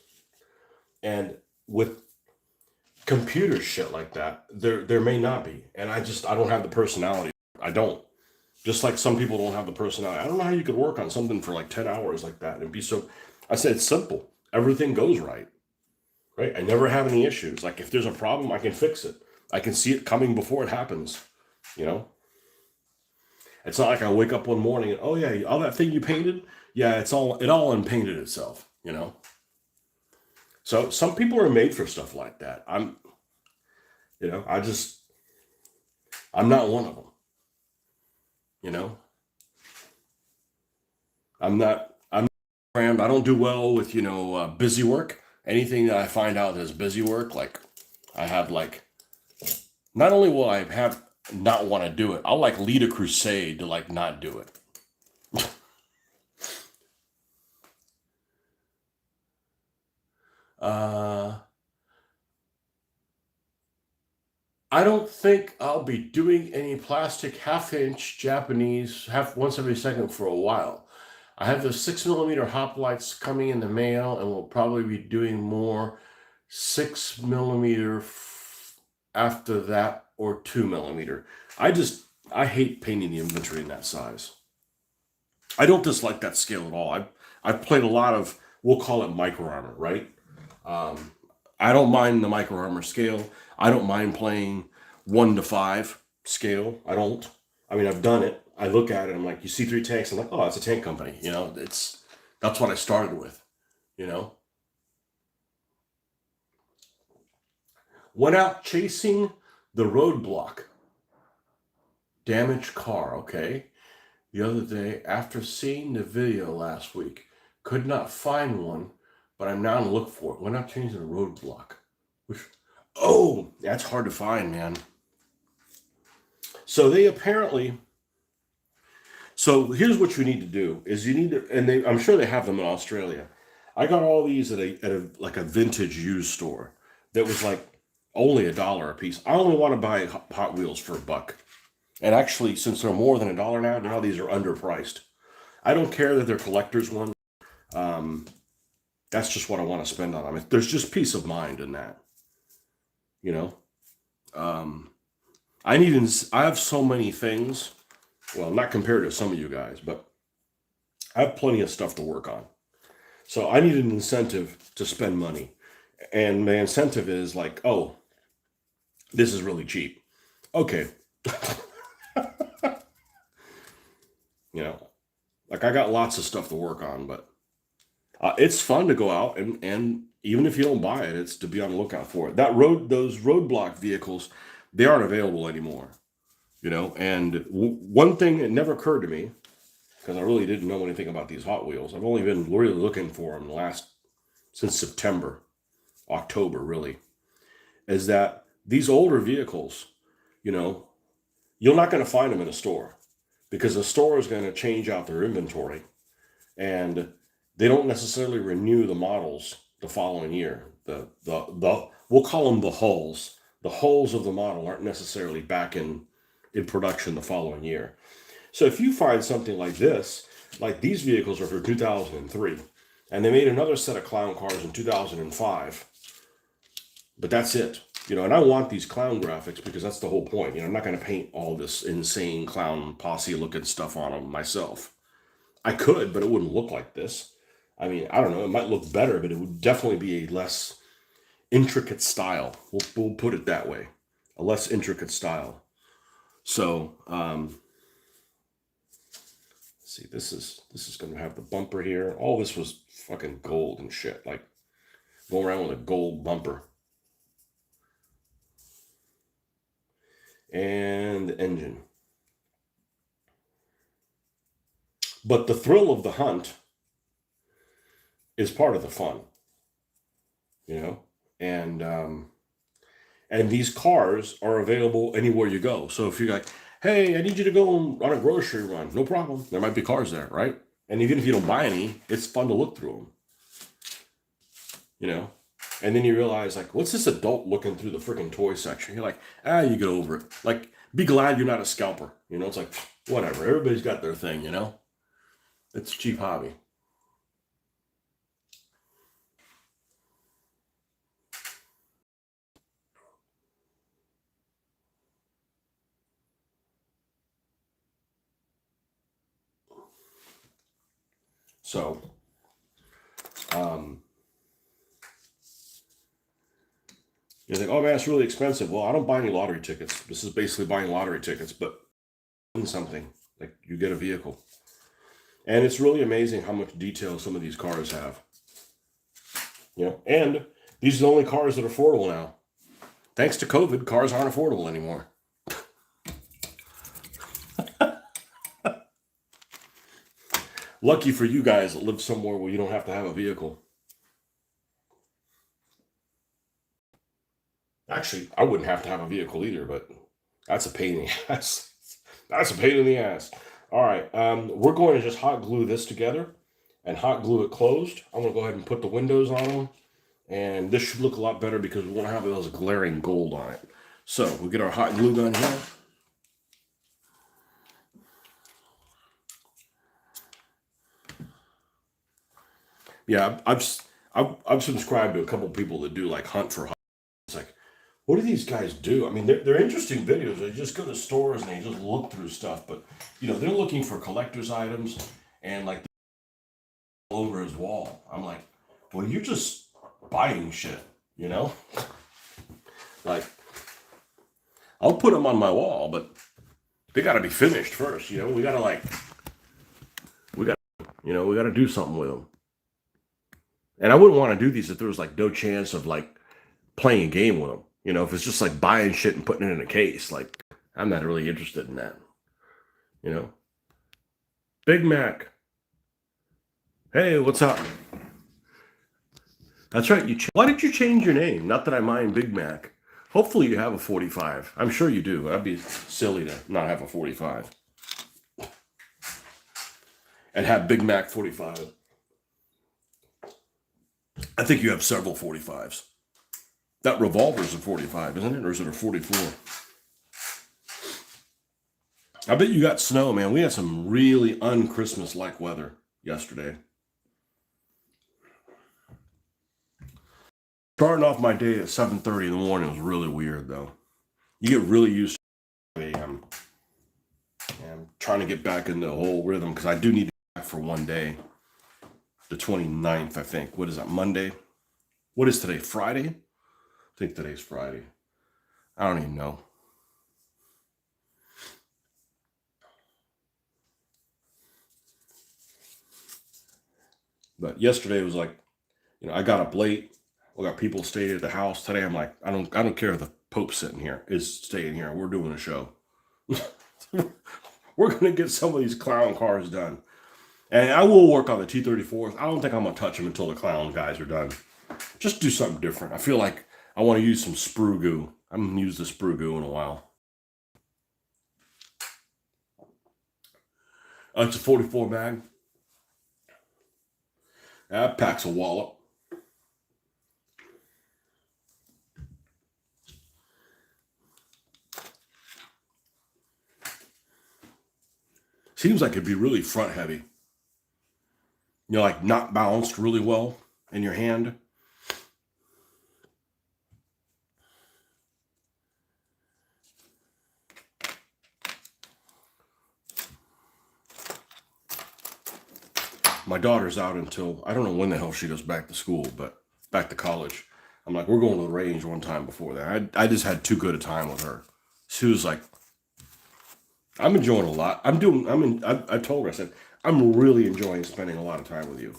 Speaker 1: And with computer shit like that, there may not be. And I don't have the personality. I don't. Just like some people don't have the personality. I don't know how you could work on something for like 10 hours like that and be so. I said it's simple. Everything goes right. Right? I never have any issues. Like if there's a problem, I can fix it. I can see it coming before it happens. It's not like I wake up one morning and, oh yeah, all that thing you painted, yeah, it all unpainted itself. So some people are made for stuff like that. I'm not one of them. I'm programmed. I don't do well with busy work. Anything that I find out is busy work, like I have like, not only will I have not want to do it, I'll like lead a crusade to like not do it. uh I don't think I'll be doing any plastic half-inch Japanese half once every second for a while. I have the 6mm hoplites coming in the mail, and we'll probably be doing more 6mm after that, or 2mm. I hate painting the inventory in that size. I don't dislike that scale at all. I've played a lot of, we'll call it micro armor, right? Um, I don't mind the micro armor scale. I don't mind playing 1 to 5 scale. I don't. I mean, I've done it. I look at it. I'm like, you see 3 tanks. I'm like, oh, it's a tank company. That's what I started with. You know, Went out chasing the roadblock. Damaged car. Okay. The other day, after seeing the video last week, could not find one, but I'm now on the look for it. Went out chasing the roadblock. Which, oh, that's hard to find, man. So they apparently. So here's what you need to do: is you need to, and I'm sure they have them in Australia. I got all these at a like a vintage used store that was like only $1 a piece. I only want to buy Hot Wheels for $1. And actually, since they're more than $1 now these are underpriced. I don't care that they're collector's ones. Um, that's just what I want to spend on them. There's just peace of mind in that, you know. Um, I have so many things. Well, not compared to some of you guys, but I have plenty of stuff to work on. So I need an incentive to spend money. And the incentive is like, oh, this is really cheap. Okay. Like I got lots of stuff to work on, but it's fun to go out and even if you don't buy it, it's to be on the lookout for it. Those roadblock vehicles, they aren't available anymore. And one thing that never occurred to me, because I really didn't know anything about these Hot Wheels. I've only been really looking for them since September, October, really, is that these older vehicles, you know, you're not going to find them in a store because the store is going to change out their inventory, and they don't necessarily renew the models the following year. The we'll call them the hulls. The hulls of the model aren't necessarily back in production the following year. So if you find something like this, like these vehicles are for 2003, and they made another set of clown cars in 2005, but that's it. And I want these clown graphics because that's the whole point. I'm not going to paint all this insane clown posse looking stuff on them myself. I could, but it wouldn't look like this. I mean, I don't know. It might look better, but it would definitely be a less intricate style. We'll put it that way. A less intricate style. So, see, this is going to have the bumper here. All this was fucking gold and shit. Like, going around with a gold bumper. And the engine. But the thrill of the hunt is part of the fun, and these cars are available anywhere you go. So if you're like, hey, I need you to go on a grocery run, no problem. There might be cars there, right? And even if you don't buy any, it's fun to look through them, And then you realize, like, what's this adult looking through the freaking toy section? You're like, you get over it. Like, be glad you're not a scalper. It's like, whatever. Everybody's got their thing, It's a cheap hobby. So, you think, oh man, it's really expensive. Well, I don't buy any lottery tickets. This is basically buying lottery tickets, but something like you get a vehicle. And it's really amazing how much detail some of these cars have. And these are the only cars that are affordable now. Thanks to COVID, cars aren't affordable anymore. Lucky for you guys that live somewhere where you don't have to have a vehicle. Actually, I wouldn't have to have a vehicle either, but that's a pain in the ass. That's a pain in the ass. All right, we're going to just hot glue this together and hot glue it closed. I'm going to go ahead and put the windows on them, and this should look a lot better because we won't have those glaring gold on it. So we'll get our hot glue gun here. Yeah, I've subscribed to a couple people that do like hunt for. It's like, what do these guys do? I mean, they're interesting videos. They just go to stores and they just look through stuff, but they're looking for collector's items and like all over his wall. I'm like, well, you're just buying shit, Like, I'll put them on my wall, but they got to be finished first. We got to we got to do something with them. And I wouldn't want to do these if there was like no chance of like playing a game with them. If it's just like buying shit and putting it in a case, like I'm not really interested in that. Big Mac. Hey, what's up? That's right. Why did you change your name? Not that I mind Big Mac. Hopefully you have a 45. I'm sure you do. That'd be silly to not have a 45. And have Big Mac 45. I think you have several 45s. That revolver's a 45, isn't it? Or is it a 44? I bet you got snow, man. We had some really un-Christmas-like weather yesterday. Starting off my day at 7:30 in the morning was really weird, though. You get really used to 5 a.m. And I'm trying to get back in the whole rhythm because I do need to be back for one day. The 29th, I think. What is that, Monday? What is today, Friday? I think today's Friday. I don't even know. But yesterday was like, I got up late. We got people staying at the house. Today I'm like, I don't care if the Pope's sitting here, is staying here. We're doing a show. We're gonna get some of these clown cars done. And I will work on the T-34s. I don't think I'm gonna touch them until the clown guys are done. Just do something different. I feel like I want to use some sprue goo. I haven't used the sprue goo in a while. It's a 44 mag. That packs a wallop. Seems like it'd be really front heavy. You know, like not balanced really well in your hand. My daughter's out until, I don't know when the hell she goes back to school, but back to college. I'm like, we're going to the range one time before that. I just had too good a time with her. She was like, I'm enjoying a lot. I told her, I said, I'm really enjoying spending a lot of time with you.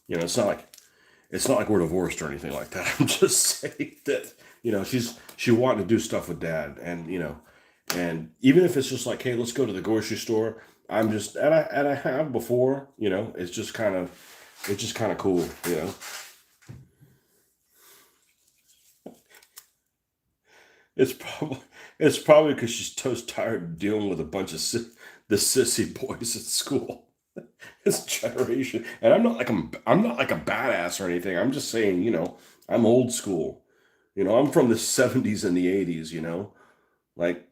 Speaker 1: You know, it's not like we're divorced or anything like that. I'm just saying that, you know, she wanted to do stuff with dad, and you know, and even if it's just like, hey, let's go to the grocery store. I'm just, and I have before, you know, it's just kind of cool, you know. It's probably it's probably because she's toast tired of dealing with a bunch of the sissy boys at school. This generation, and I'm not like a badass or anything. I'm just saying, you know, I'm old school. You know, I'm from the '70s and the '80s. You know, like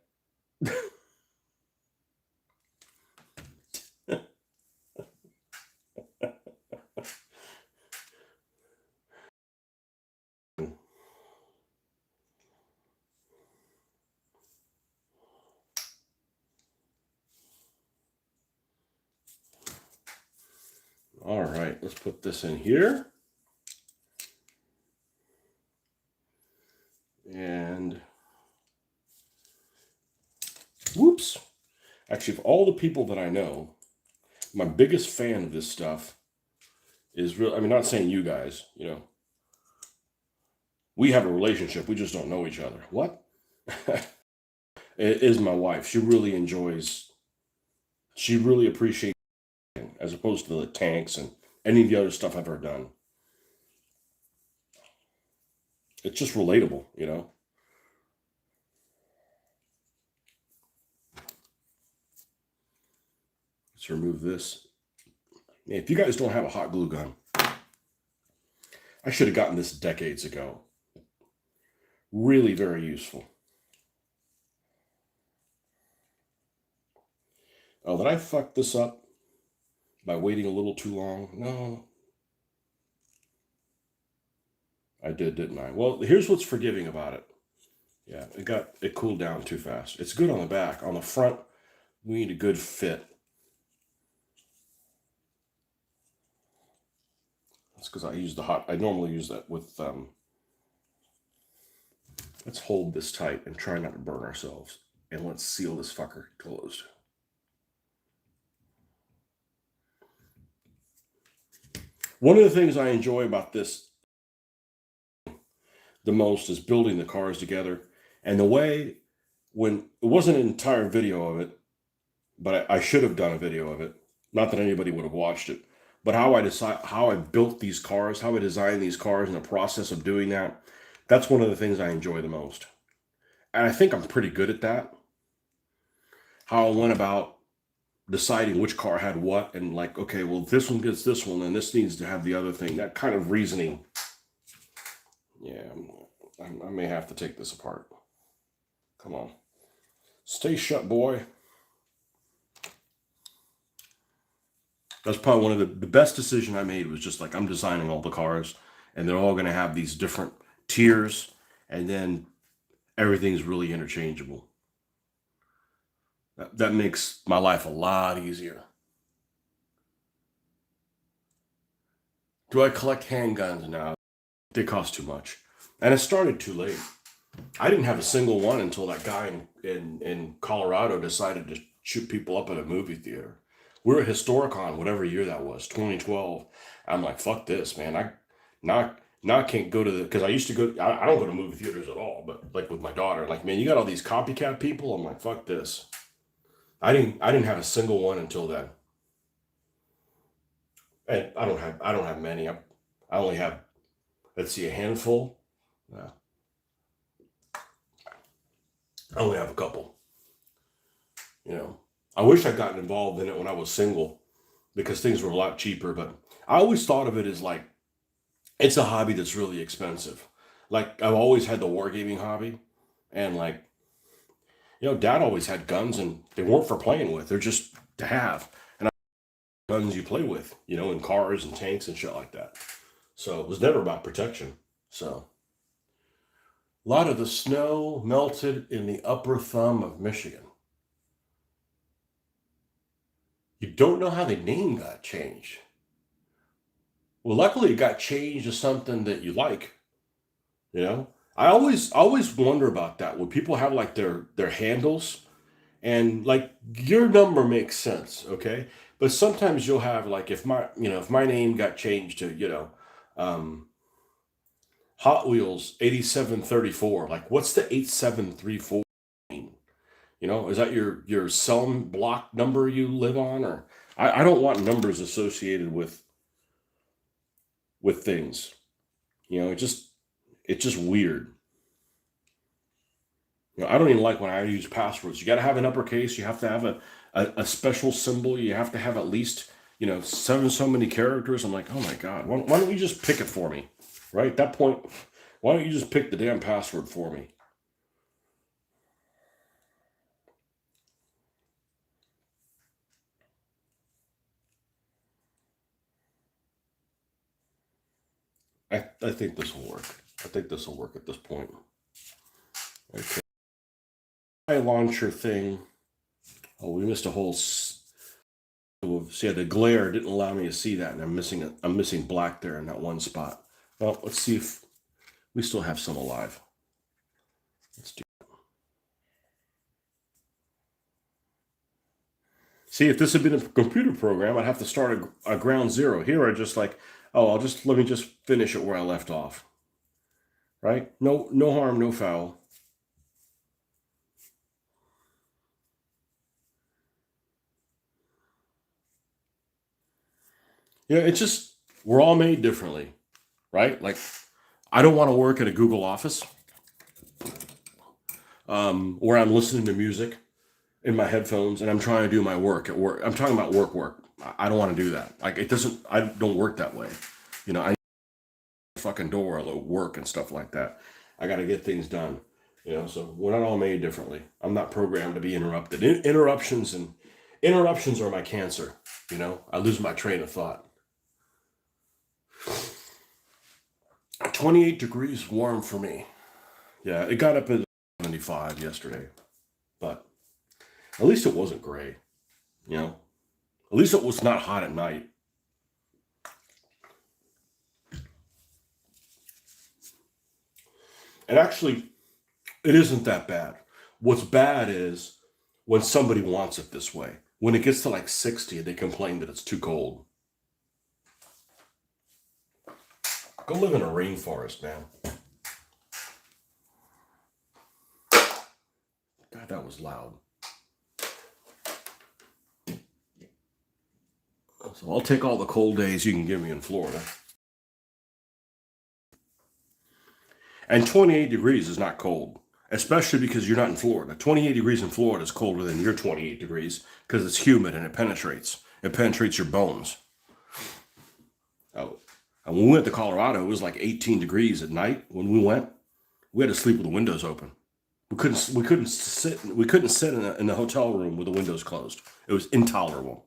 Speaker 1: all right. Let's put this in here, and whoops. Actually, of all the people that I know, my biggest fan of this stuff is real. I mean, not saying you guys. You know, we have a relationship. We just don't know each other. What? It is my wife. She really enjoys. She really appreciates it, as opposed to the tanks and any of the other stuff I've ever done. It's just relatable, you know. Let's remove this. If you guys don't have a hot glue gun, I should have gotten this decades ago. Really very useful. Oh, did I fuck this up by waiting a little too long? No, I did, didn't I? Well, here's what's forgiving about it. Yeah, it cooled down too fast. It's good on the back. On the front, we need a good fit. That's because I use the hot. I normally use that with. Let's hold this tight and try not to burn ourselves, and let's seal this fucker closed. One of the things I enjoy about this the most is building the cars together, and the way when it wasn't an entire video of it, but I should have done a video of it. Not that anybody would have watched it, but how I built these cars, how I designed these cars, and the process of doing that. That's one of the things I enjoy the most, and I think I'm pretty good at that. How I went about deciding which car had what, and like, okay, well, this one gets this one, and this needs to have the other thing. That kind of reasoning. Yeah, I may have to take this apart. Come on, stay shut, boy. That's probably one of the best decision I made. Was just like, I'm designing all the cars, and they're all going to have these different tiers, and then everything's really interchangeable. That makes my life a lot easier. Do I collect handguns now? They cost too much, and it started too late. I didn't have a single one until that guy in Colorado decided to shoot people up at a movie theater. We're at Historicon, whatever year that was, 2012. I'm like, fuck this, man. Now I can't go to the, because I used to go. I don't go to movie theaters at all, but like with my daughter, like, man, you got all these copycat people. I'm like, fuck this. I didn't have a single one until then, and I don't have many. I only have, let's see, a handful. Uh, I only have a couple. You know, I wish I'd gotten involved in it when I was single because things were a lot cheaper. But I always thought of it as like it's a hobby that's really expensive. Like I've always had the wargaming hobby, and like Dad always had guns, and they weren't for playing with; they're just to have. And guns you play with, in cars and tanks and shit like that. So it was never about protection. So a lot of the snow melted in the upper thumb of Michigan. You don't know how the name got changed. Well, luckily it got changed to something that you like. I always wonder about that when people have like their handles, and like your number makes sense, okay? But sometimes you'll have like if my name got changed to um, Hot Wheels 8734, like what's the 8734 mean? Is that your cell block number you live on, or I don't want numbers associated with things. It's just weird. I don't even like when I use passwords. You got to have an uppercase. You have to have a special symbol. You have to have at least, seven so many characters. I'm like, oh my God, why don't you just pick it for me? Right? At that point, why don't you just pick the damn password for me? I think this will work. I think this will work at this point. Okay. My launcher thing. Oh, we missed a whole. See, the glare didn't allow me to see that, and I'm missing black there in that one spot. Well, let's see if we still have some alive. Let's do. See, if this had been a computer program, I'd have to start a ground zero. Here, I just like, oh, let me just finish it where I left off. Right? No harm, no foul. It's just we're all made differently, right? Like, I don't want to work at a Google office, where I'm listening to music in my headphones and I'm trying to do my work at work. I'm talking about work. I don't want to do that. Like it doesn't. I don't work that way. I fucking door, I work and stuff like that. I got to get things done. So we're not all made differently. I'm not programmed to be interrupted. Interruptions are my cancer. I lose my train of thought. 28 degrees warm for me. Yeah, it got up at 75 yesterday, but at least it wasn't gray. At least it was not hot at night. And actually, it isn't that bad. What's bad is when somebody wants it this way. When it gets to like 60, they complain that it's too cold. Go live in a rainforest, man. God, that was loud. So I'll take all the cold days you can give me in Florida. And 28 degrees is not cold, especially because you're not in Florida. 28 degrees in Florida is colder than your 28 degrees because it's humid and it penetrates. It penetrates your bones. Oh, and when we went to Colorado, it was like 18 degrees at night. When we went, we had to sleep with the windows open. We couldn't sit in the hotel room with the windows closed. It was intolerable.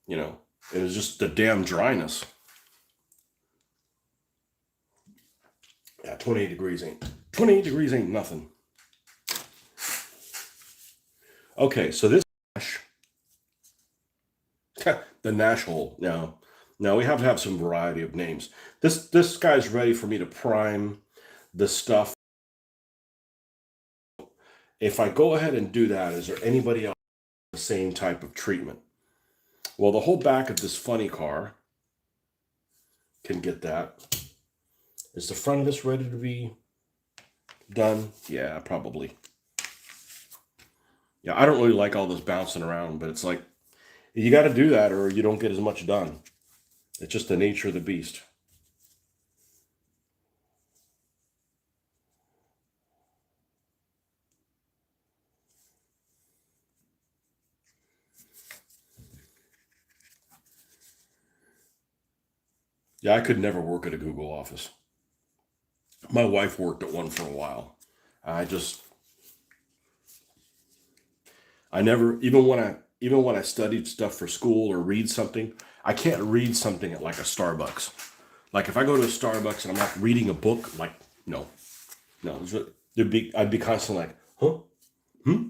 Speaker 1: It was just the damn dryness. Yeah, 28 degrees ain't nothing. Okay, so this the Nash hole. Now we have to have some variety of names. This guy's ready for me to prime the stuff. If I go ahead and do that, is there anybody else with the same type of treatment? Well, the whole back of this funny car can get that. Is the front of this ready to be done? Yeah, probably. Yeah, I don't really like all this bouncing around, but it's like you got to do that or you don't get as much done. It's just the nature of the beast. Yeah, I could never work at a Google office. My wife worked at one for a while. I just, I never, even when I studied stuff for school or read something, I can't read something at like a Starbucks. Like if I go to a Starbucks and I'm not reading a book, like no, no, I'd be constantly like, huh, hmm,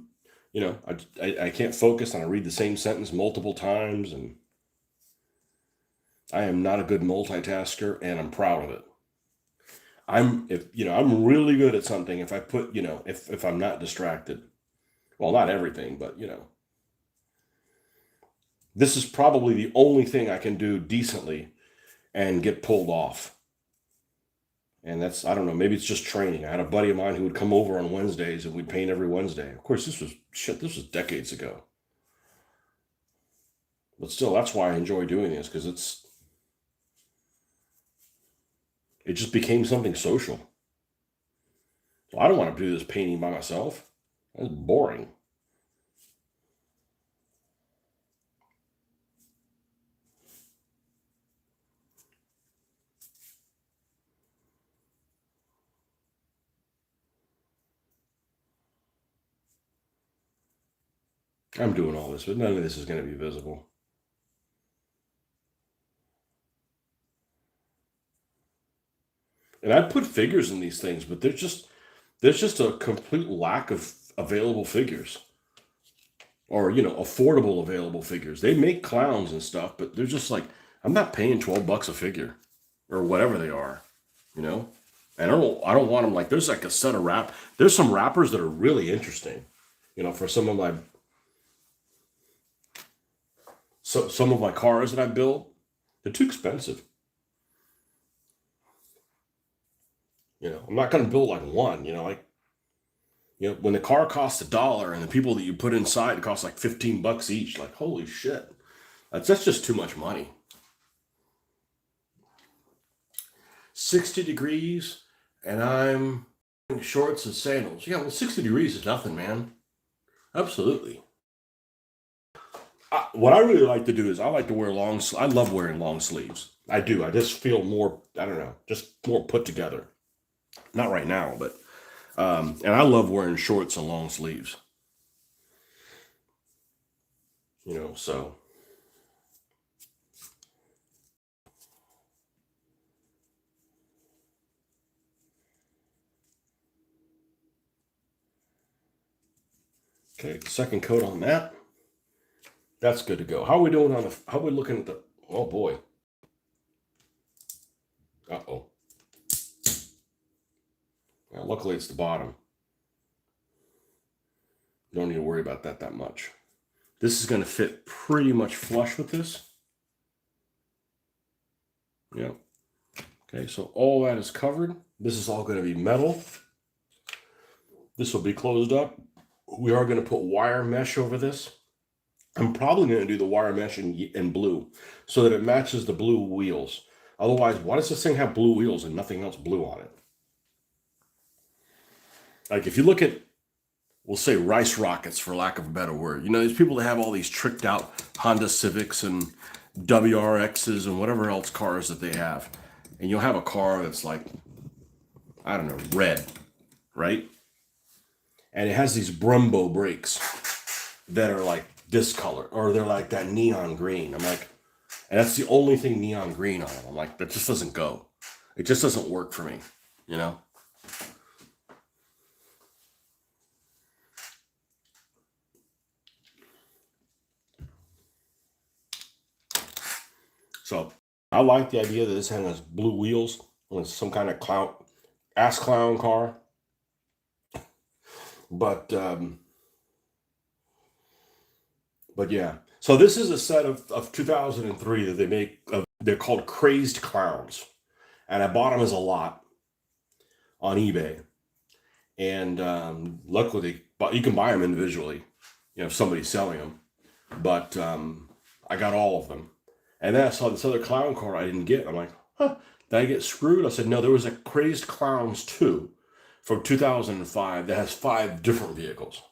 Speaker 1: I can't focus and I read the same sentence multiple times, and I am not a good multitasker, and I'm proud of it. I'm really good at something if I put, if I'm not distracted. Well, not everything, but this is probably the only thing I can do decently and get pulled off. And that's, I don't know, maybe it's just training. I had a buddy of mine who would come over on Wednesdays and we'd paint every Wednesday. Of course, this was decades ago. But still, that's why I enjoy doing this, because it just became something social. So I don't want to do this painting by myself. That's boring. I'm doing all this, but none of this is going to be visible. And I put figures in these things, but there's just a complete lack of available figures, or affordable available figures. They make clowns and stuff, but they're just like, I'm not paying $12 a figure or whatever they are, you know. And I don't want them like, there's like a set of there's some wrappers that are really interesting, for some of my cars that I build. They're too expensive. I'm not going to build like one, like, when the car costs $1 and the people that you put inside cost like $15 each, like, holy shit. That's just too much money. 60 degrees and I'm in shorts and sandals. Yeah, well, 60 degrees is nothing, man. Absolutely. What I really like to do is I like to wear I love wearing long sleeves. I do. I just feel more, I don't know, just more put together. Not right now, but, and I love wearing shorts and long sleeves, so. Okay, second coat on that. That's good to go. How are we doing how are we looking at oh boy. Uh-oh. Well, luckily it's the bottom. Don't need to worry about that much. This is going to fit pretty much flush with this. Yeah. Okay, so all that is covered. This is all going to be metal. This will be closed up. We are going to put wire mesh over this. I'm probably going to do the wire mesh in blue so that it matches the blue wheels. Otherwise, why does this thing have blue wheels and nothing else blue on it? Like if you look at, we'll say rice rockets for lack of a better word. There's people that have all these tricked out Honda Civics and WRXs and whatever else cars that they have. And you'll have a car that's like, I don't know, red, right? And it has these Brembo brakes that are like this color, or they're like that neon green. I'm like, and that's the only thing neon green on them. I'm like, that just doesn't go. It just doesn't work for me, you know? So I like the idea that this has blue wheels with some kind of ass clown car. But yeah. So this is a set of 2003 that they make. They're called Crazed Clowns, and I bought them as a lot on eBay. And luckily, but you can buy them individually, if somebody's selling them. But I got all of them, and then I saw this other clown car I didn't get. I'm like, huh? Did I get screwed? I said no. There was a Crazed Clowns 2 from 2005 that has 5 different vehicles.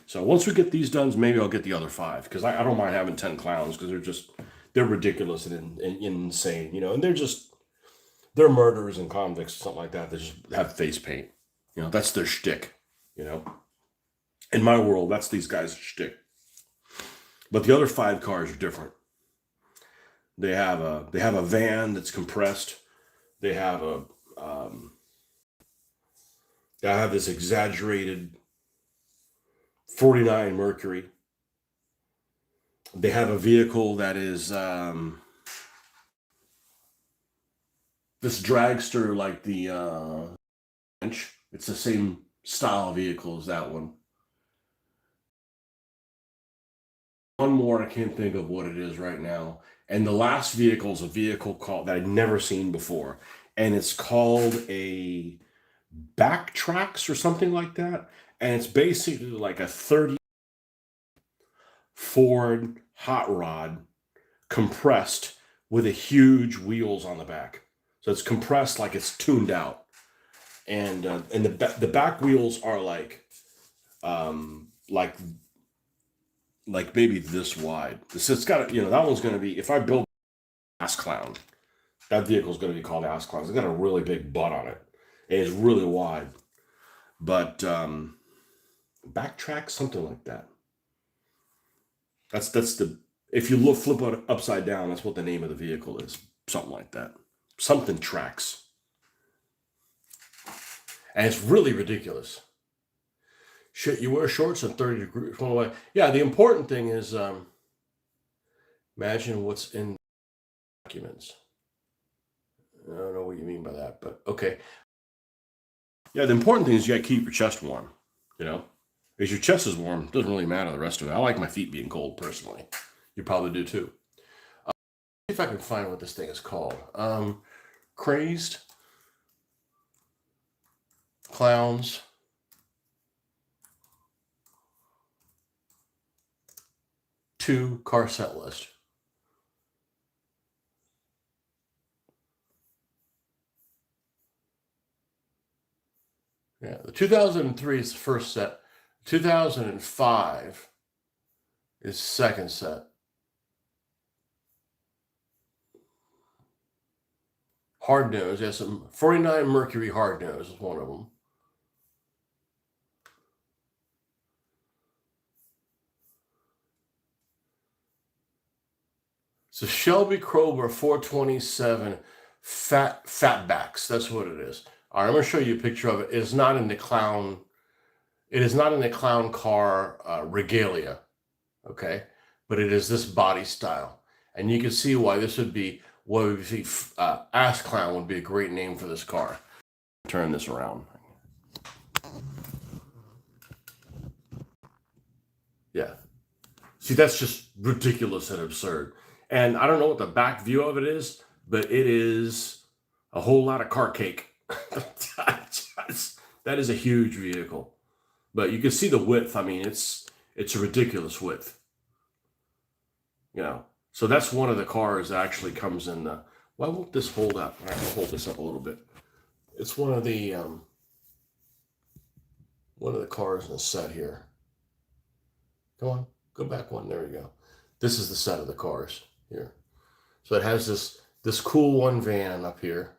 Speaker 1: So once we get these done, maybe I'll get the other 5, because I don't mind having 10 clowns, because they're ridiculous and insane, you know, and they're murderers and convicts or something like that. They just have face paint, you know, that's their shtick, you know. In my world, that's these guys' shtick. But the other 5 cars are different. They have a van that's compressed. They have they have this exaggerated 49 Mercury. They have a vehicle that is this dragster, like the it's the same style vehicle as that one. One more, I can't think of what it is right now. And the last vehicle is a vehicle called that I'd never seen before, and it's called a Backtracks or something like that. And it's basically like a 30 Ford hot rod compressed with a huge wheels on the back. So it's compressed like it's tuned out, and the back wheels are um like like maybe this wide. It's got, you know, that one's going to be, if I build Ass Clown, that vehicle is going to be called Ass Clown. It's got a really big butt on it. And it's really wide. But Backtrack, something like that. That's the, if you flip it upside down, that's what the name of the vehicle is. Something like that. Something tracks. And it's really ridiculous. Shit, you wear shorts in 30 degrees. Yeah, the important thing is imagine what's in documents. I don't know what you mean by that, but okay. Yeah, the important thing is you got to keep your chest warm, you know? If your chest is warm, it doesn't really matter the rest of it. I like my feet being cold, personally. You probably do, too. See if I can find what this thing is called. Crazed Clowns 2 car set list. Yeah, the 2003 is the first set. 2005 is second set. Hard nose, yeah, some 49 Mercury hard nose is one of them. It's a Shelby Cobra 427 fatbacks. That's what it is. All right, I'm going to show you a picture of it. It is not in the clown. It is not in the clown car regalia, okay? But it is this body style, and you can see why this would be what we see. Ass Clown would be a great name for this car. Turn this around. Yeah. See, that's just ridiculous and absurd. And I don't know what the back view of it is, but it is a whole lot of car cake. That is a huge vehicle. But you can see the width. I mean, it's a ridiculous width. You know. So that's one of the cars that actually comes in the, why won't this hold up? All right, I'll hold this up a little bit. It's one of the cars in the set here. Come on, go back one. There we go. This is the set of the cars here. So it has this cool one van up here,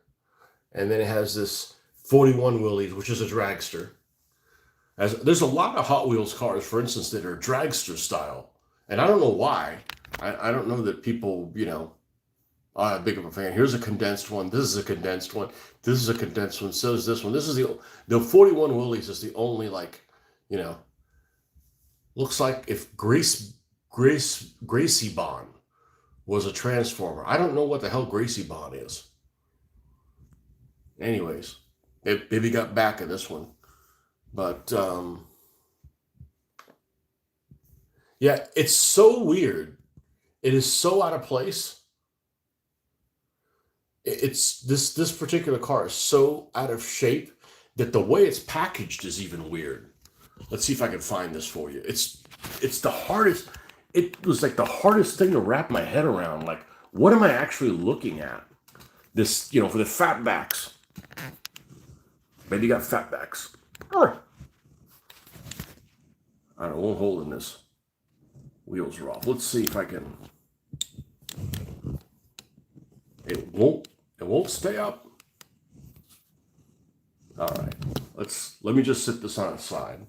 Speaker 1: and then it has this 41 Willys, which is a dragster. There's a lot of Hot Wheels cars, for instance, that are dragster style, and I don't know why. I don't know that people, you know, I'm a big of a fan. Here's a condensed one. This is a condensed one. This is a condensed one. So is this one. This is the 41 Willys is the only, like, you know, looks like if Gracie Bond was a Transformer. I don't know what the hell Gracie Bond is. Anyways, it maybe got back in this one. But yeah, it's so weird. It is so out of place. It's this particular car is so out of shape that the way it's packaged is even weird. Let's see if I can find this for you. It's the hardest. It was like the hardest thing to wrap my head around. Like, what am I actually looking at? This, you know, for the fatbacks. Maybe you got fatbacks. Oh. I don't know, won't hold in this. Wheels are off. Let's see if I can. It won't stay up. All right. Let me just sit this on its side.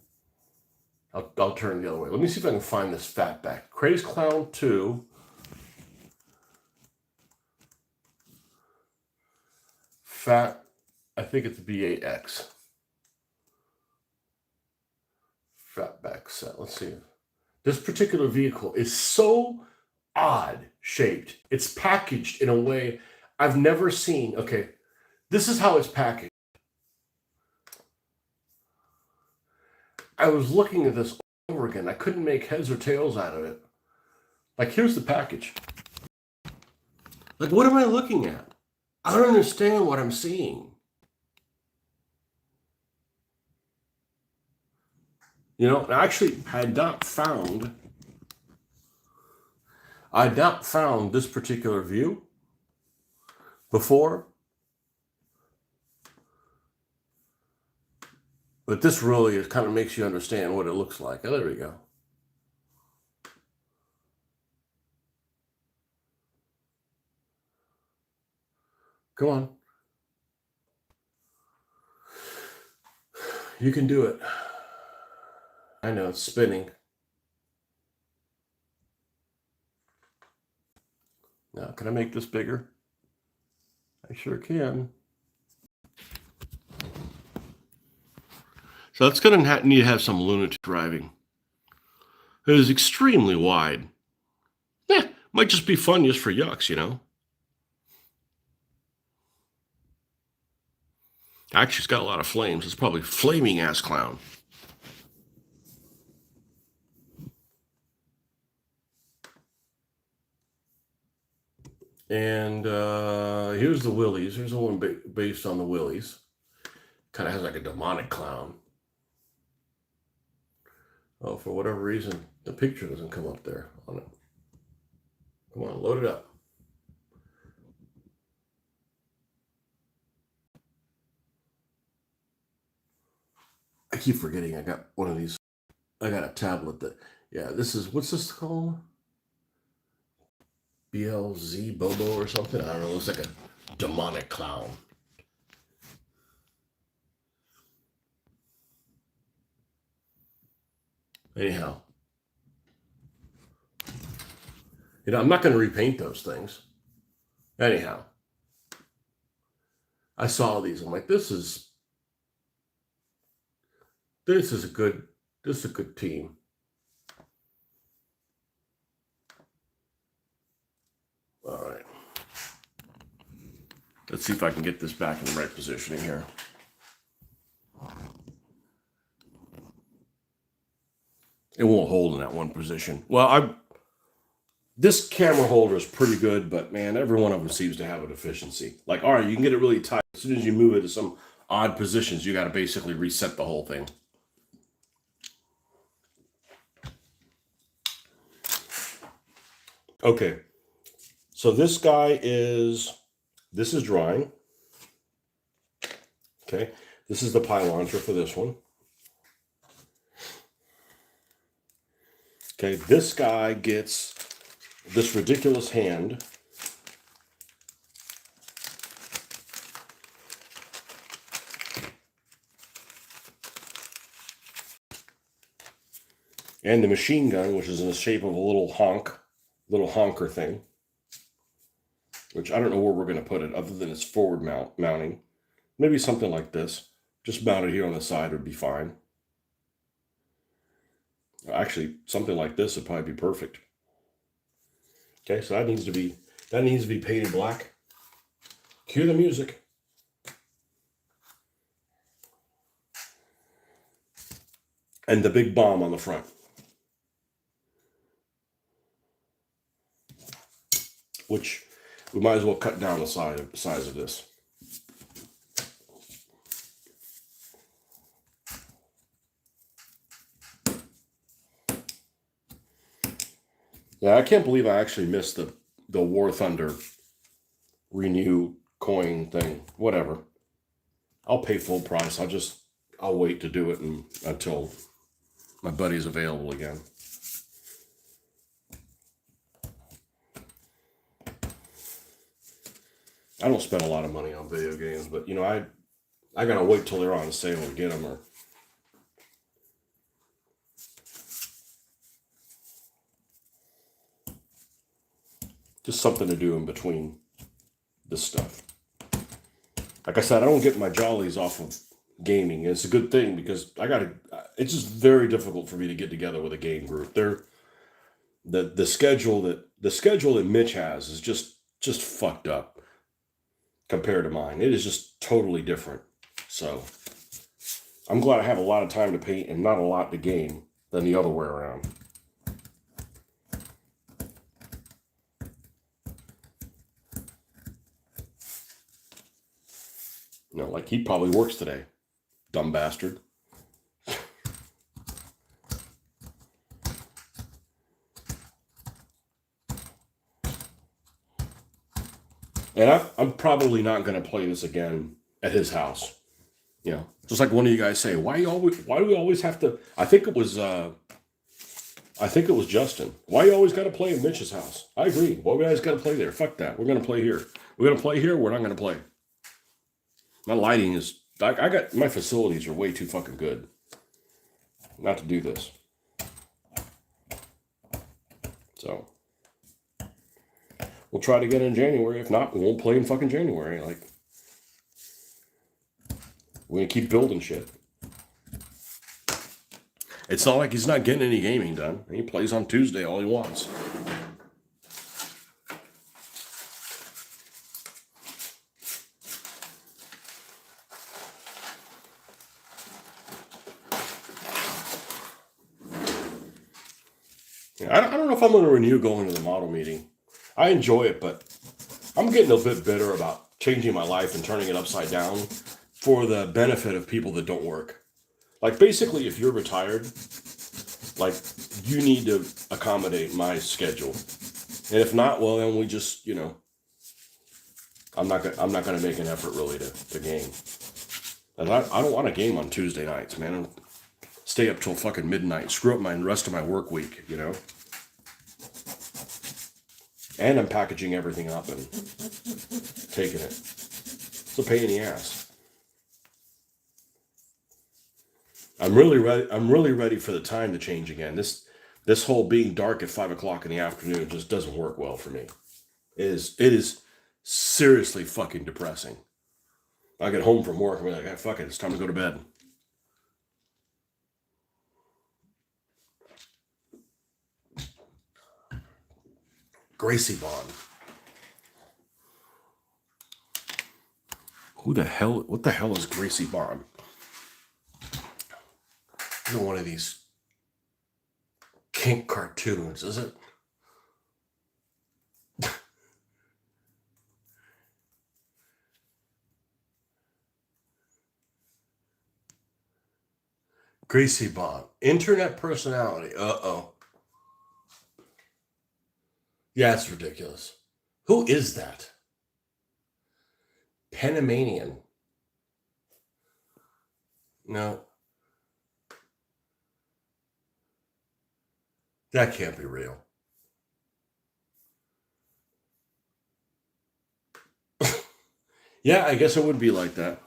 Speaker 1: I'll turn the other way. Let me see if I can find this fatback. Craze Clown 2. Fat, I think it's BAX. Fatback set. Let's see. This particular vehicle is so odd shaped. It's packaged in a way I've never seen. Okay, this is how it's packaged. I was looking at this over again. I couldn't make heads or tails out of it. Like, here's the package. Like, what am I looking at? I don't understand what I'm seeing. You know, I had not found this particular view before. But this really kind of makes you understand what it looks like. Oh, there we go. Come on. You can do it. I know, it's spinning. Now, can I make this bigger? I sure can. So that's going to need to have some lunatic driving. It is extremely wide. Might just be fun just for yucks, you know? Actually, it's got a lot of flames. It's probably flaming ass clown. And here's the Willies. Here's the one based on the Willies. Kind of has like a demonic clown. Oh, for whatever reason, the picture doesn't come up there on it. Come on, load it up. I keep forgetting I got one of these. I got a tablet that, this is, what's this called? BLZ Bobo or something? I don't know. It looks like a demonic clown. Anyhow, I'm not going to repaint those things. Anyhow, I saw these. I'm like, this is a good team. All right. Let's see if I can get this back in the right positioning here. It won't hold in that one position. Well, this camera holder is pretty good, but man, every one of them seems to have a deficiency. Like, all right, you can get it really tight. As soon as you move it to some odd positions, you got to basically reset the whole thing. Okay, so this is drying. Okay, this is the pie launcher for this one. Okay, this guy gets this ridiculous hand. And the machine gun, which is in the shape of a little honker thing. Which I don't know where we're going to put it, other than its forward mounting. Maybe something like this. Just mount it here on the side would be fine. Actually, something like this would probably be perfect. Okay, so that needs to be painted black. Cue the music. And the big bomb on the front. Which we might as well cut down the size of this. Yeah, I can't believe I actually missed the War Thunder renew coin thing. Whatever. I'll pay full price. I'll wait to do it until my buddy's available again. I don't spend a lot of money on video games, but you know, I gotta wait till they're on sale to get them, or just something to do in between this stuff. Like I said, I don't get my jollies off of gaming. It's a good thing because it's just very difficult for me to get together with a game group. The schedule that Mitch has is just fucked up compared to mine. It is just totally different. So I'm glad I have a lot of time to paint and not a lot to game than the other way around. You know, like he probably works today. Dumb bastard. And I'm probably not going to play this again at his house. You know, just like one of you guys say, why do we always have to? I think it was Justin. Why you always got to play in Mitch's house? I agree. Why we always got to play there? Fuck that. We're going to play here. We're going to play here. We're not going to play. My lighting is. I got my facilities are way too fucking good not to do this. So we'll try to get in January. If not, we won't play in fucking January. Like we're gonna keep building shit. It's not like he's not getting any gaming done. He plays on Tuesday all he wants. I don't know if I'm going to renew going to the model meeting. I enjoy it, but I'm getting a bit bitter about changing my life and turning it upside down for the benefit of people that don't work. Like basically, if you're retired, like you need to accommodate my schedule, and if not, well then we just, you know, I'm not gonna make an effort really to game. And I don't want to game on Tuesday nights, man. Stay up till fucking midnight, screw up my rest of my work week, you know. And I'm packaging everything up and taking it. It's a pain in the ass. I'm really ready for the time to change again. This whole being dark at 5 o'clock in the afternoon just doesn't work well for me. It is seriously fucking depressing. I get home from work and I'm like, ah, fuck it, it's time to go to bed. Gracie Bond. What the hell is Gracie Bond? You know, one of these kink cartoons, is it? Gracie Bond. Internet personality. Uh-oh. Yeah, it's ridiculous. Who is that? Panamanian. No. That can't be real. Yeah, I guess it would be like that.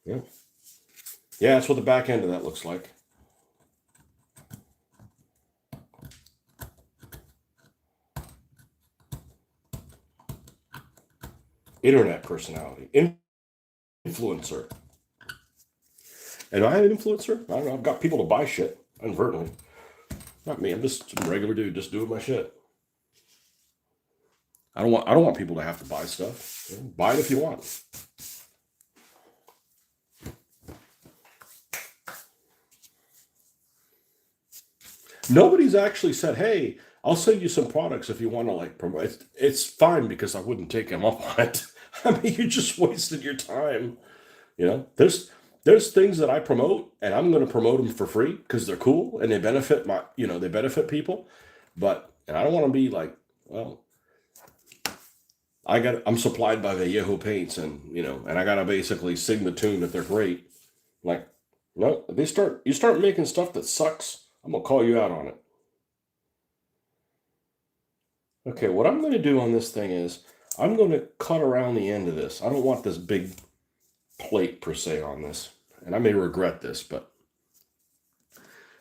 Speaker 1: Yeah. Yeah, that's what the back end of that looks like. Internet personality. Influencer. And I am an influencer? I don't know. I've got people to buy shit inadvertently. Not me. I'm just some regular dude just doing my shit. I don't want people to have to buy stuff. You know, buy it if you want. Nobody's actually said, "Hey, I'll send you some products if you want to like promote." It's fine because I wouldn't take them up on it. I mean, you just wasted your time. You know, there's things that I promote, and I'm going to promote them for free because they're cool and they benefit they benefit people. But and I don't want to be like, well, I'm supplied by Vallejo Paints, and and I gotta basically sing the tune that they're great. Like, no, you start making stuff that sucks, I'm gonna call you out on it. Okay, what I'm going to do on this thing is I'm going to cut around the end of this. I don't want this big plate per se on this. And I may regret this, but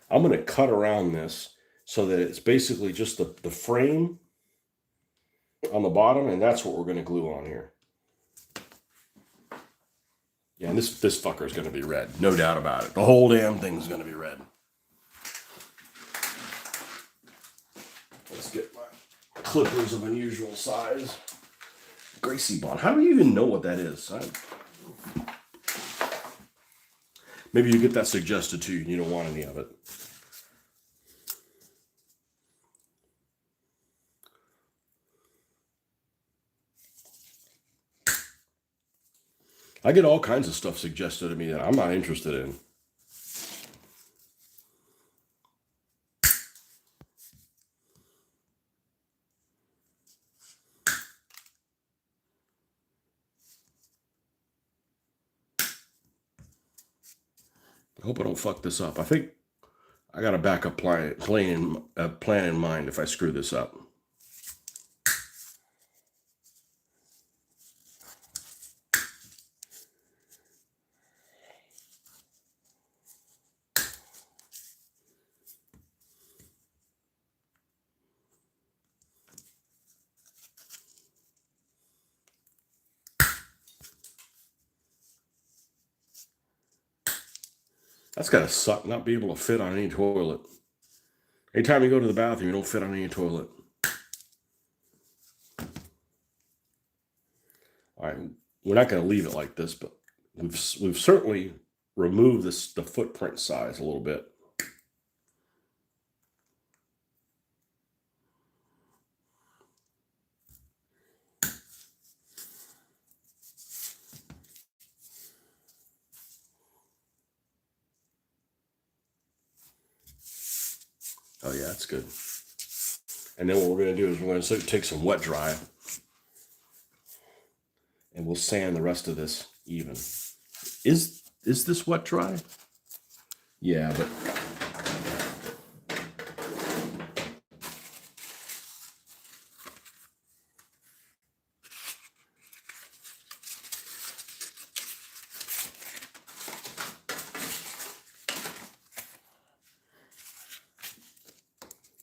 Speaker 1: I'm going to cut around this so that it's basically just the frame on the bottom, and that's what we're going to glue on here. Yeah, and this fucker is going to be red. No doubt about it. The whole damn thing's going to be red. Let's get my clippers of unusual size. Gracie bond. How do you even know what that is? Maybe you get that suggested to you and you don't want any of it. I get all kinds of stuff suggested to me that I'm not interested in. I hope I don't fuck this up. I think I got a backup plan in mind if I screw this up. That's gotta suck, not be able to fit on any toilet. Anytime you go to the bathroom, you don't fit on any toilet. All right, we're not gonna leave it like this, but we've certainly removed the footprint size a little bit. Oh yeah, that's good. And then what we're going to do is we're going to take some wet dry and we'll sand the rest of this even. Is this wet dry? Yeah, but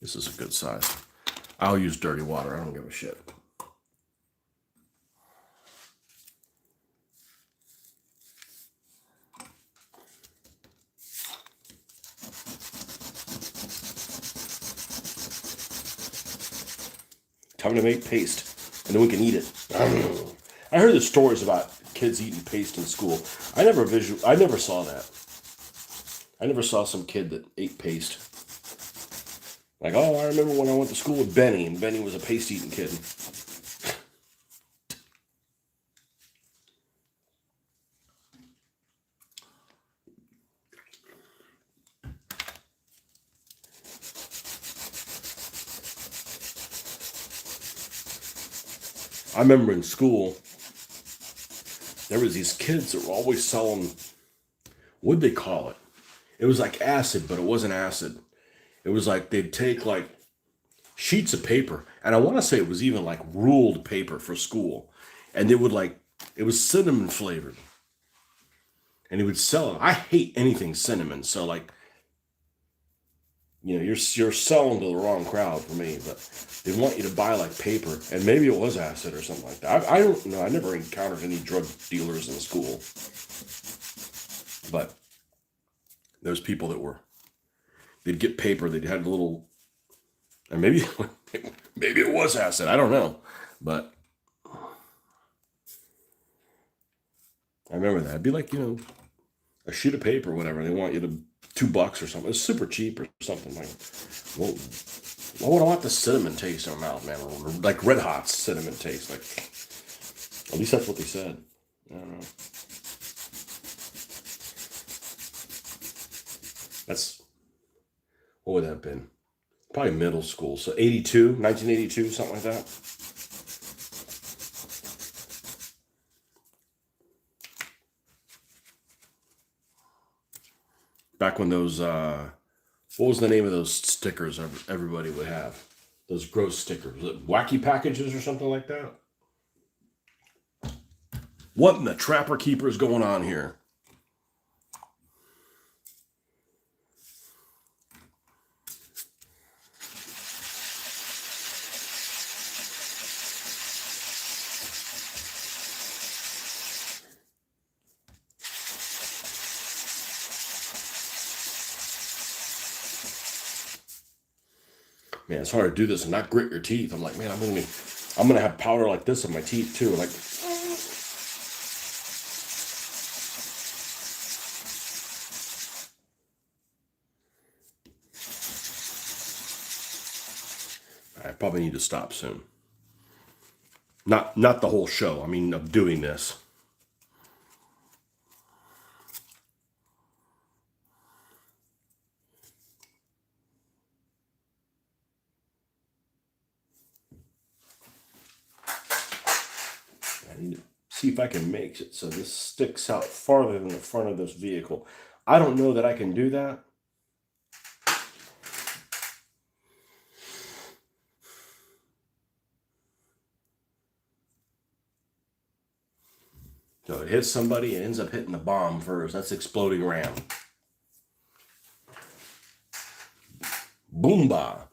Speaker 1: this is a good size. I'll use dirty water. I don't give a shit. Time to make paste, and then we can eat it. I heard the stories about kids eating paste in school. I never saw that. I never saw some kid that ate paste. Like, oh, I remember when I went to school with Benny, and Benny was a paste-eating kid. I remember in school, there was these kids that were always selling, what'd they call it? It was like acid, but it wasn't acid. It was like they'd take like sheets of paper, and I want to say it was even like ruled paper for school, and they would like, it was cinnamon flavored, and he would sell it. I hate anything cinnamon, so like, you're selling to the wrong crowd for me, but they want you to buy like paper, and maybe it was acid or something like that. I don't know. I never encountered any drug dealers in school, but there's people that they'd get paper. They'd have a little, and maybe maybe it was acid. I don't know, but I remember that. It'd be like a sheet of paper, or whatever. They want you to $2 or something. It's super cheap or something like. Well, why would I want the cinnamon taste in my mouth, man? Or like Red Hot cinnamon taste. Like, at least that's what they said. I don't know. What would that have been? Probably middle school. So 1982, something like that. Back when those, what was the name of those stickers everybody would have? Those gross stickers. Was it wacky packages or something like that? What in the Trapper Keeper is going on here? Man, it's hard to do this and not grit your teeth. I'm like, man, I'm gonna have powder like this on my teeth too. Like, I probably need to stop soon. Not the whole show. I mean, of doing this. I need to see if I can make it so this sticks out farther than the front of this vehicle. I don't know that I can do that. So it hits somebody and ends up hitting the bomb first. That's exploding ram. Boomba.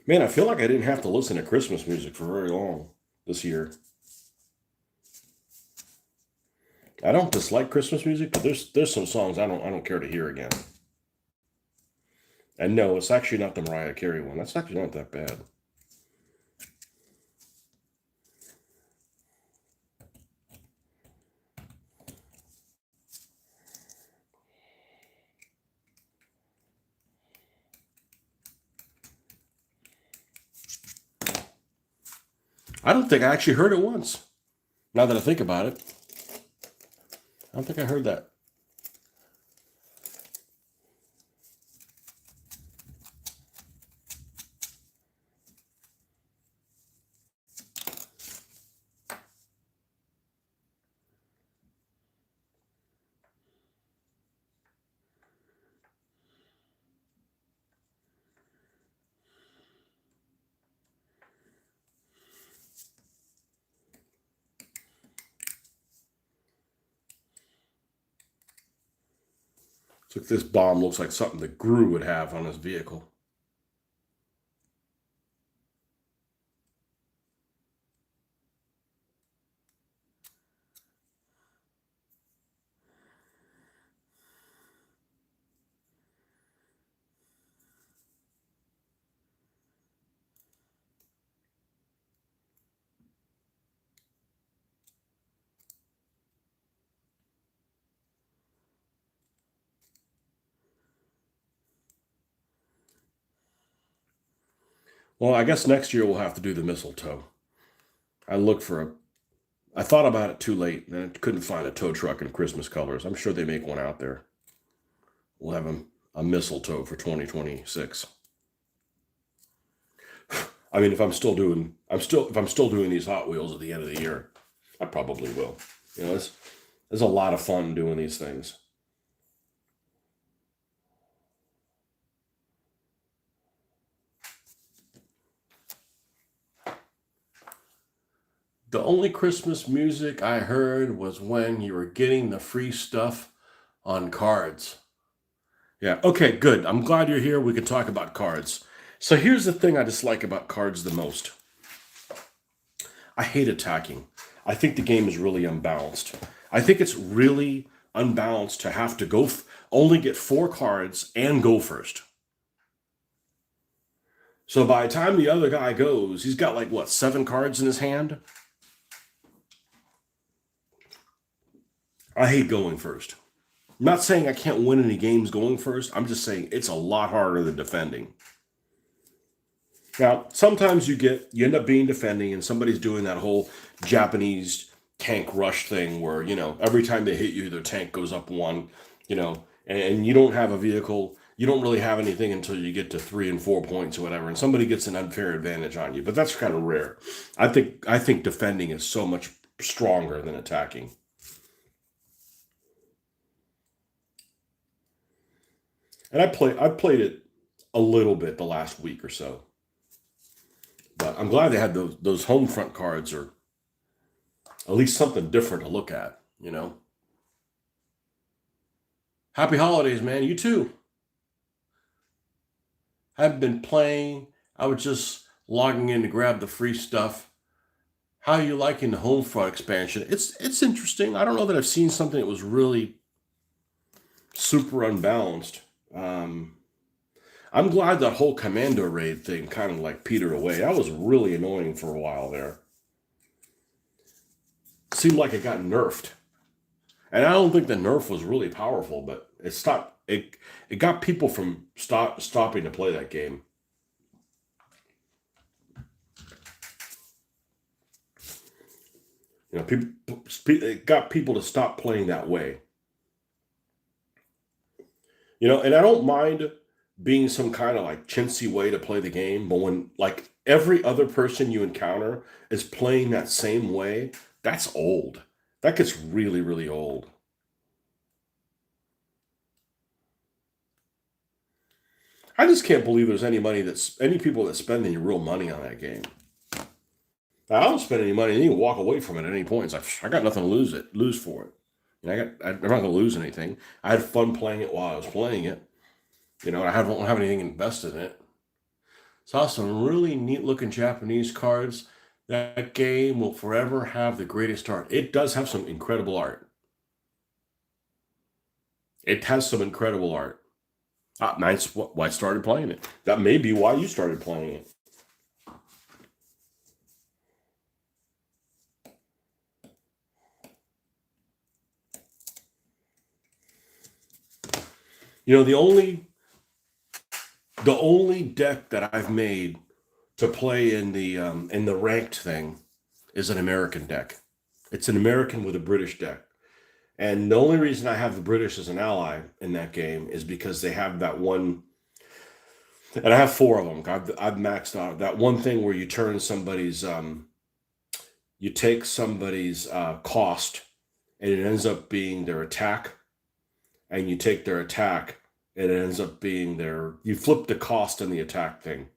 Speaker 1: Man, I feel like I didn't have to listen to Christmas music for very long this year. I don't dislike Christmas music, but there's some songs I don't care to hear again. And no, it's actually not the Mariah Carey one. That's actually not that bad. I don't think I actually heard it once. Now that I think about it, I don't think I heard that. So this bomb looks like something that Gru would have on his vehicle. Well, I guess next year we'll have to do the mistletoe. I looked for a. I thought about it too late, and I couldn't find a tow truck in Christmas colors. I'm sure they make one out there. We'll have a mistletoe for 2026. I mean, if I'm still doing these Hot Wheels at the end of the year, I probably will. You know, it's a lot of fun doing these things. The only Christmas music I heard was when you were getting the free stuff on cards. Yeah, okay, good. I'm glad you're here. We can talk about cards. So here's the thing I dislike about cards the most. I hate attacking. I think the game is really unbalanced. I think it's really unbalanced to have to only get 4 cards and go first. So by the time the other guy goes, he's got like what, 7 cards in his hand? I hate going first. I'm not saying I can't win any games going first. I'm just saying it's a lot harder than defending. Now, sometimes you end up being defending and somebody's doing that whole Japanese tank rush thing where, every time they hit you, their tank goes up one, and you don't have a vehicle. You don't really have anything until you get to 3 and 4 points or whatever, and somebody gets an unfair advantage on you. But that's kind of rare. I think defending is so much stronger than attacking. And I've played it a little bit the last week or so. But I'm glad they had those home front cards, or at least something different to look at. Happy holidays, man. You too. Haven't been playing. I was just logging in to grab the free stuff. How are you liking the home front expansion? It's interesting. I don't know that I've seen something that was really super unbalanced. Um, I'm glad that whole commando raid thing kind of like petered away. That was really annoying for a while there. Seemed like it got nerfed. And I don't think the nerf was really powerful, but it got people from stopping to play that game. People, it got people to stop playing that way. And I don't mind being some kind of like chintzy way to play the game, but when like every other person you encounter is playing that same way, that's old. That gets really, really old. I just can't believe there's any people that spend any real money on that game. I don't spend any money, and you can walk away from it at any point. It's like I got nothing to lose for it. I'm not going to lose anything. I had fun playing it while I was playing it. Don't have anything invested in it. Saw some really neat looking Japanese cards. That game will forever have the greatest art. It does have some incredible art. It has some incredible art. That's why I started playing it. That may be why you started playing it. You know, the only deck that I've made to play in the ranked thing is an American deck. It's an American with a British deck. And the only reason I have the British as an ally in that game is because they have that one, and I have four of them. I've maxed out that one thing where you take somebody's cost, and it ends up being their attack, and you take their attack, and it ends up being you flip the cost and the attack thing.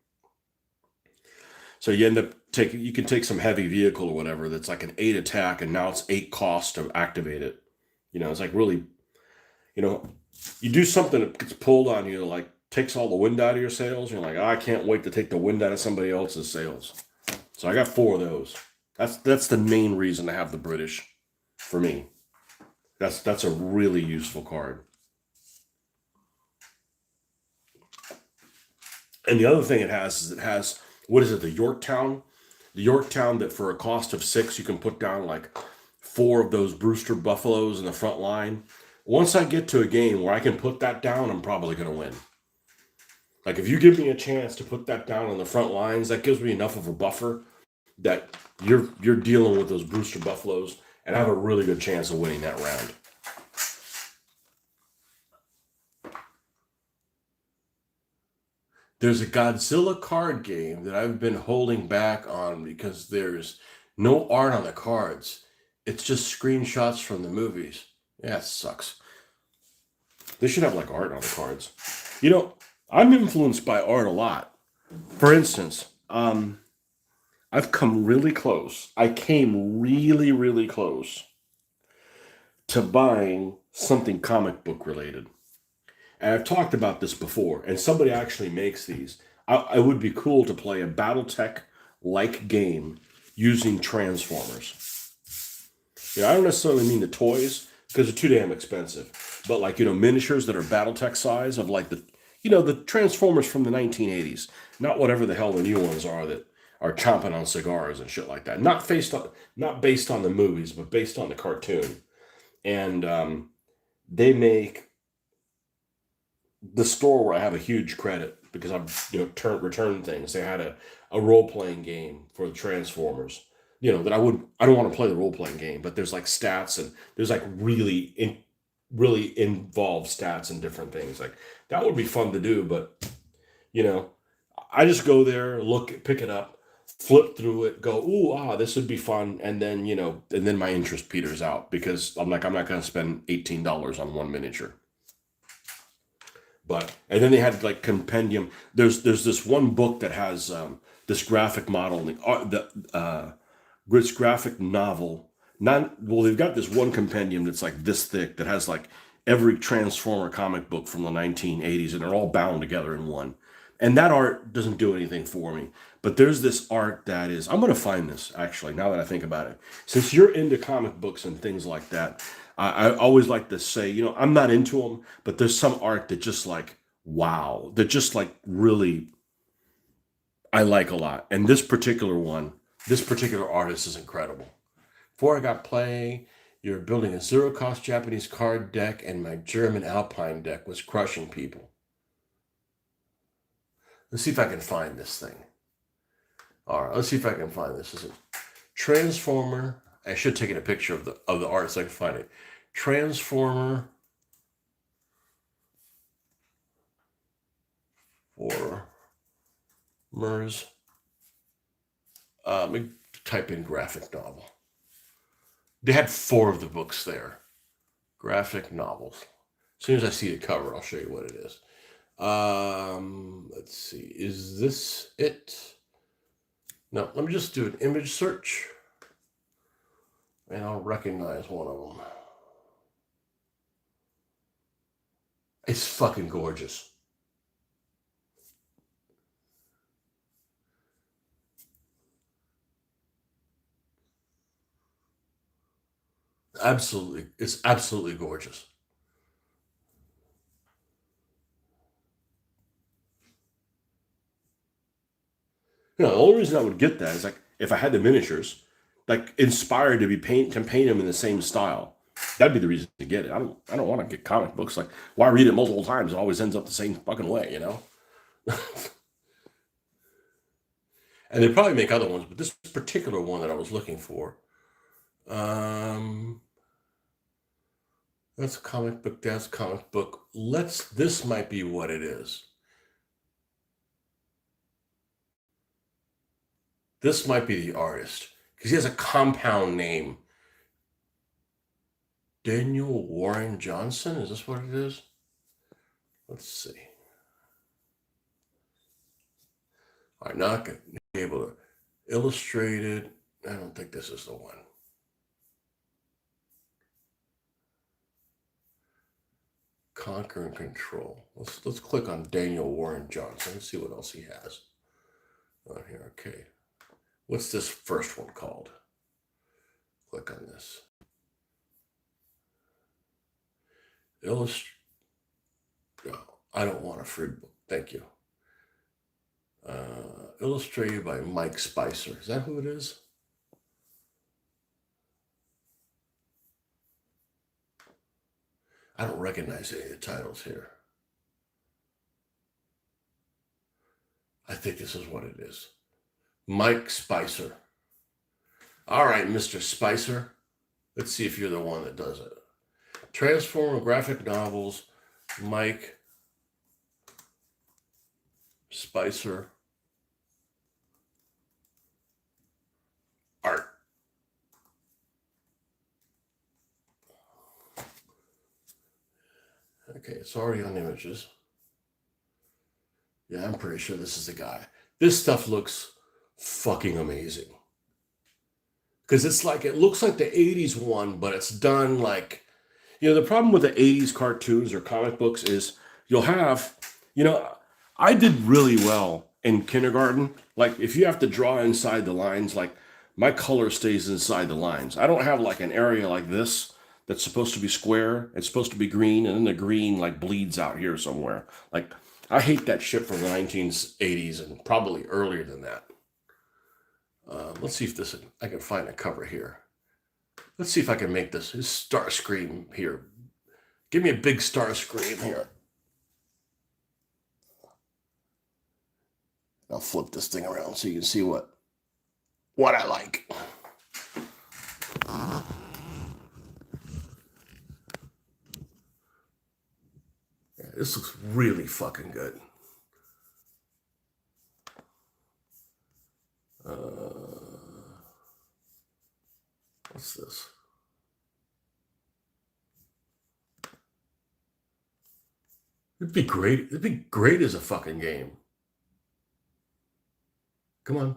Speaker 1: So you end up you can take some heavy vehicle or whatever that's like an 8 attack, and now it's 8 cost to activate it. It's like really, you know, you do something that gets pulled on you, like takes all the wind out of your sails. You're like, "Oh, I can't wait to take the wind out of somebody else's sails." So I got 4 of those. That's the main reason to have the British for me. That's a really useful card. And the other thing it has what is it, the Yorktown? The Yorktown that for a cost of 6 you can put down like 4 of those Brewster Buffaloes in the front line. Once I get to a game where I can put that down, I'm probably going to win. Like if you give me a chance to put that down on the front lines, that gives me enough of a buffer that you're dealing with those Brewster Buffaloes, and I have a really good chance of winning that round. There's a Godzilla card game that I've been holding back on because there's no art on the cards. It's just screenshots from the movies. Yeah, it sucks. They should have like art on the cards. You know, I'm influenced by art a lot. For instance, I've come really close. I came really, really close to buying something comic book related. And I've talked about this before, and somebody actually makes these. I would be cool to play a Battletech like game using Transformers. I don't necessarily mean the toys because they're too damn expensive, but like miniatures that are Battletech size of like the Transformers from the 1980s, not whatever the hell the new ones are that are chomping on cigars and shit like that. Not based on the movies, but based on the cartoon. And they make the store where I have a huge credit because I've returned things. They had a role playing game for the Transformers. that I don't want to play the role playing game, but there's like stats and there's like really involved stats and different things. Like that would be fun to do, but you know, I just go there, look, pick it up, flip through it, go, ooh, this would be fun, and then and then my interest peters out because I'm like, I'm not going to spend $18 on one miniature. But and then they had like compendium. There's this one book that has this graphic model, this graphic novel. Not well, they've got this one compendium that's like this thick that has like every Transformer comic book from the 1980s, and they're all bound together in one. And that art doesn't do anything for me. But there's this art that is. I'm going to find this actually. Now that I think about it, since you're into comic books and things like that, I always like to say, I'm not into them, but there's some art that just like wow, that just like really I like a lot. And this particular one, this particular artist is incredible. Before I got play, you're building a zero-cost Japanese card deck, and my German Alpine deck was crushing people. Let's see if I can find this thing. All right, let's see if I can find this. Is it Transformer? I should have taken a picture of the art so I can find it. Transformer for MERS. Let me type in graphic novel. They had 4 of the books there. Graphic novels. As soon as I see the cover, I'll show you what it is. Let's see. Is this it? No, let me just do an image search. And I'll recognize one of them. It's fucking gorgeous. Absolutely. It's absolutely gorgeous. The only reason I would get that is like if I had the miniatures, like inspired to paint them in the same style. That'd be the reason to get it. I don't want to get comic books. Like, why read it multiple times? It always ends up the same fucking way, And they probably make other ones, but this particular one that I was looking for, that's a comic book. That's a comic book. This might be what it is. This might be the artist because he has a compound name. Daniel Warren Johnson. Is this what it is? Let's see. I'm not going to be able to illustrate it. I don't think this is the one. Conquer and Control. Let's click on Daniel Warren Johnson and see what else he has on here. Okay. What's this first one called? Click on this. No, I don't want a free book. Thank you. Illustrated by Mike Spicer. Is that who it is? I don't recognize any of the titles here. I think this is what it is. Mike Spicer. All right, Mr. Spicer. Let's see if you're the one that does it. Transformer graphic novels, Mike Spicer art. Okay, it's already on images. Yeah, I'm pretty sure this is the guy. This stuff looks fucking amazing. Because it looks like the 80s one, but it's done like, the problem with the 80s cartoons or comic books is you'll have, I did really well in kindergarten. Like, if you have to draw inside the lines, like, my color stays inside the lines. I don't have like an area like this that's supposed to be square. It's supposed to be green, and then the green like bleeds out here somewhere. Like, I hate that shit from the 1980s and probably earlier than that. Let's see if I can find a cover here. Let's see if I can make this star scream here. Give me a big star scream here. I'll flip this thing around so you can see what I like. This looks really fucking good. What's this? It'd be great. It'd be great as a fucking game. Come on.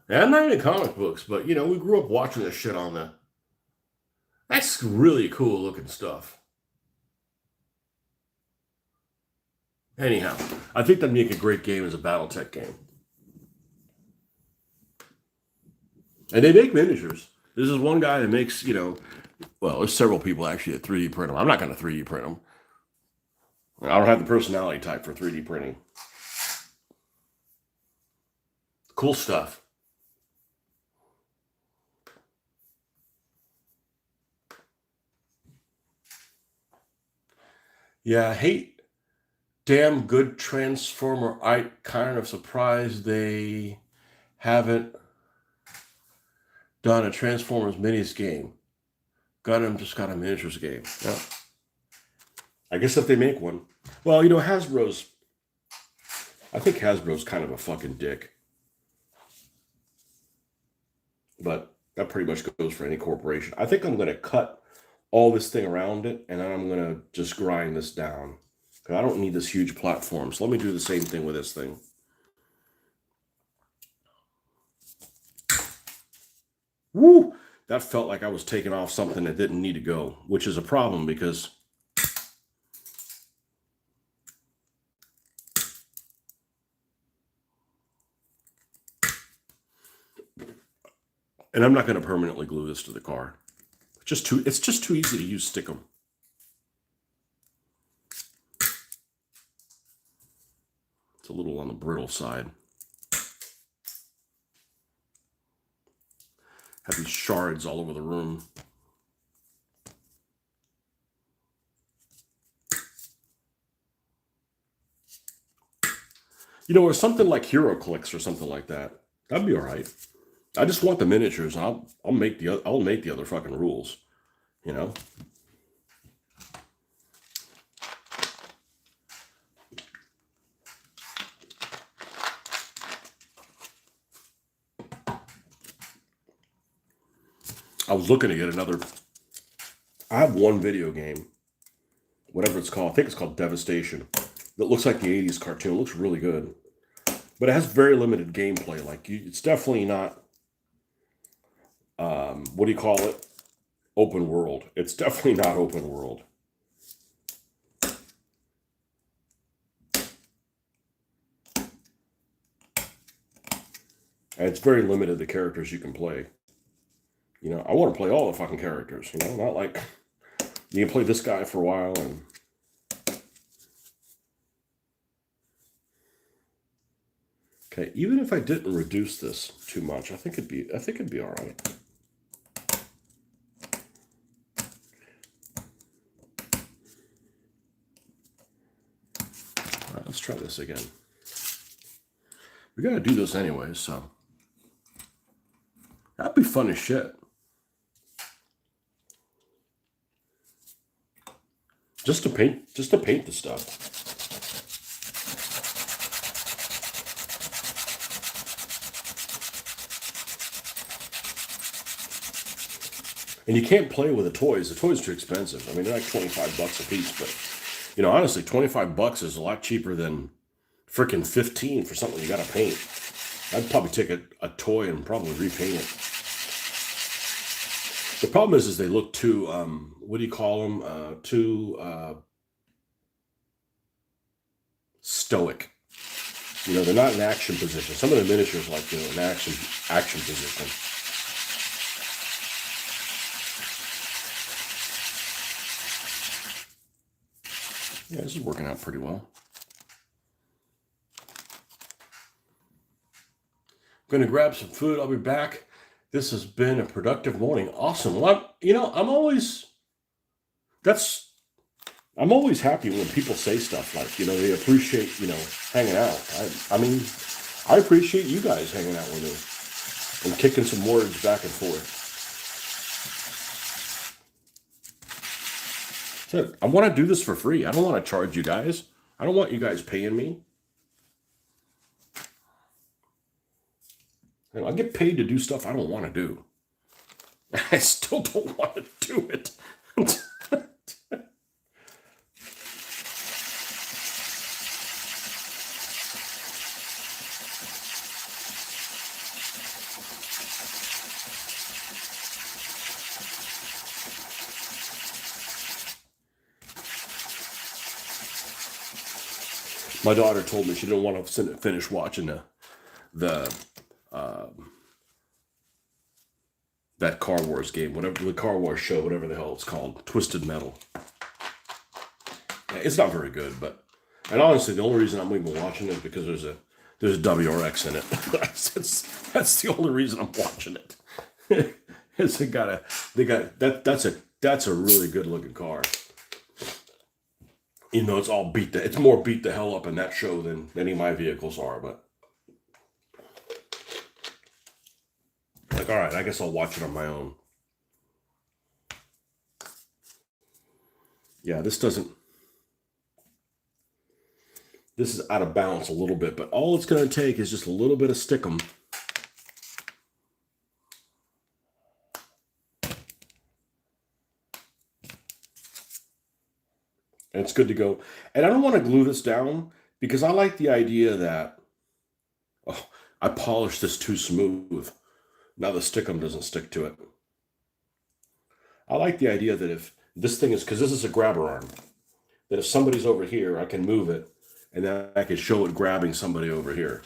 Speaker 1: Yeah, I'm not into comic books, but, you know, we grew up watching this shit on the... That's really cool looking stuff. Anyhow, I think that'd make a great game as a Battletech game. And they make miniatures. This is one guy that makes, you know... Well, there's several people actually that 3D print them. I'm not going to 3D print them. I don't have the personality type for 3D printing. Cool stuff. Yeah, I hate damn good Transformer. I kind of surprised they haven't done a Transformers minis game. Gundam just got a miniatures game. Yeah. I guess if they make one. Well, you know, Hasbro's... I think Hasbro's kind of a fucking dick. But that pretty much goes for any corporation. I think I'm going to cut all this thing around it, and then I'm going to just grind this down. Because I don't need this huge platform. So let me do the same thing with this thing. Woo! That felt like I was taking off something that didn't need to go, which is a problem because... And I'm not going to permanently glue this to the car. It's just too easy to use Stickum. It's a little on the brittle side. Have these shards all over the room. You know, or something like HeroClix or something like that. That'd be all right. I just want the miniatures, and I'll make the other fucking rules, you know. I was looking to get another. I have one video game, whatever it's called. I think it's called Devastation. That looks like the '80s cartoon. It looks really good, but it has very limited gameplay. Like it's definitely not. What do you call it? Open world. It's definitely not open world. And it's very limited the characters you can play. You know, I want to play all the fucking characters. You know, not like you can play this guy for a while and. Okay, even if I didn't reduce this too much, I think it'd be all right. All right, let's try this again. We gotta do this anyway, so that'd be fun as shit. Just to paint the stuff. And you can't play with the toys. The toys are too expensive. I mean, they're like $25 a piece, but you know, honestly, $25 is a lot cheaper than freaking $15 for something you got to paint. I'd probably take a toy and probably repaint it. The problem is they look too, what do you call them? Too stoic. You know, they're not in action position. Some of the miniatures like, you know, in action position. Yeah, this is working out pretty well. I'm going to grab some food. I'll be back. This has been a productive morning. Awesome. Well, I'm always, that's I'm always happy when people say stuff like, they appreciate, hanging out. I mean, I appreciate you guys hanging out with me and kicking some words back and forth. So I want to do this for free. I don't want to charge you guys. I don't want you guys paying me. I get paid to do stuff I don't want to do. I still don't want to do it. My daughter told me she didn't want to finish watching the that Car Wars game, whatever the Car Wars show, whatever the hell it's called, Twisted Metal. It's not very good, and honestly, the only reason I'm even watching it is because there's a WRX in it. that's the only reason I'm watching it. It's that's a really good looking car. It's all it's more beat the hell up in that show than any of my vehicles are, but like, all right, I guess I'll watch it on my own. Yeah, this is out of balance a little bit, but all it's going to take is just a little bit of stickum. And it's good to go. And I don't want to glue this down because I like the idea that, I polished this too smooth. Now the stickum doesn't stick to it. I like the idea that if this thing is, because this is a grabber arm, that if somebody's over here, I can move it, and then I can show it grabbing somebody over here.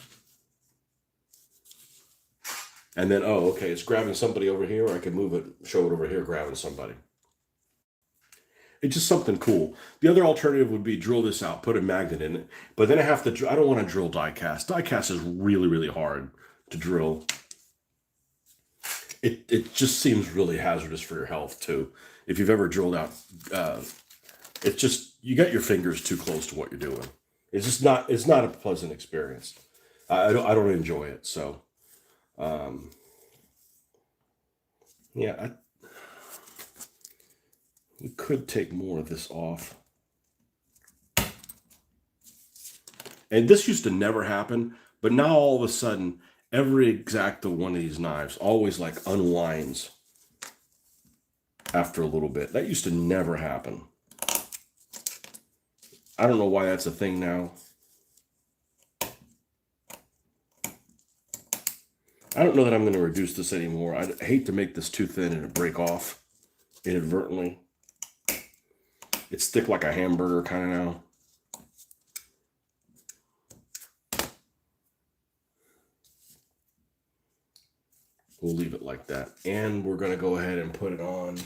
Speaker 1: And then, okay, it's grabbing somebody over here, or I can move it, show it over here grabbing somebody. It's just something cool. The other alternative would be drill this out, put a magnet in it, but then I don't want to drill die cast. Die cast is really, really hard to drill. It just seems really hazardous for your health too. If you've ever drilled out, it's just, you got your fingers too close to what you're doing. It's not a pleasant experience. I don't enjoy it. So, yeah, we could take more of this off. And this used to never happen, but now all of a sudden, every exact one of these knives always like unwinds after a little bit. That used to never happen. I don't know why that's a thing now. I don't know that I'm going to reduce this anymore. I hate to make this too thin and it break off inadvertently. It's thick like a hamburger kind of now. We'll leave it like that. And we're going to go ahead and put it on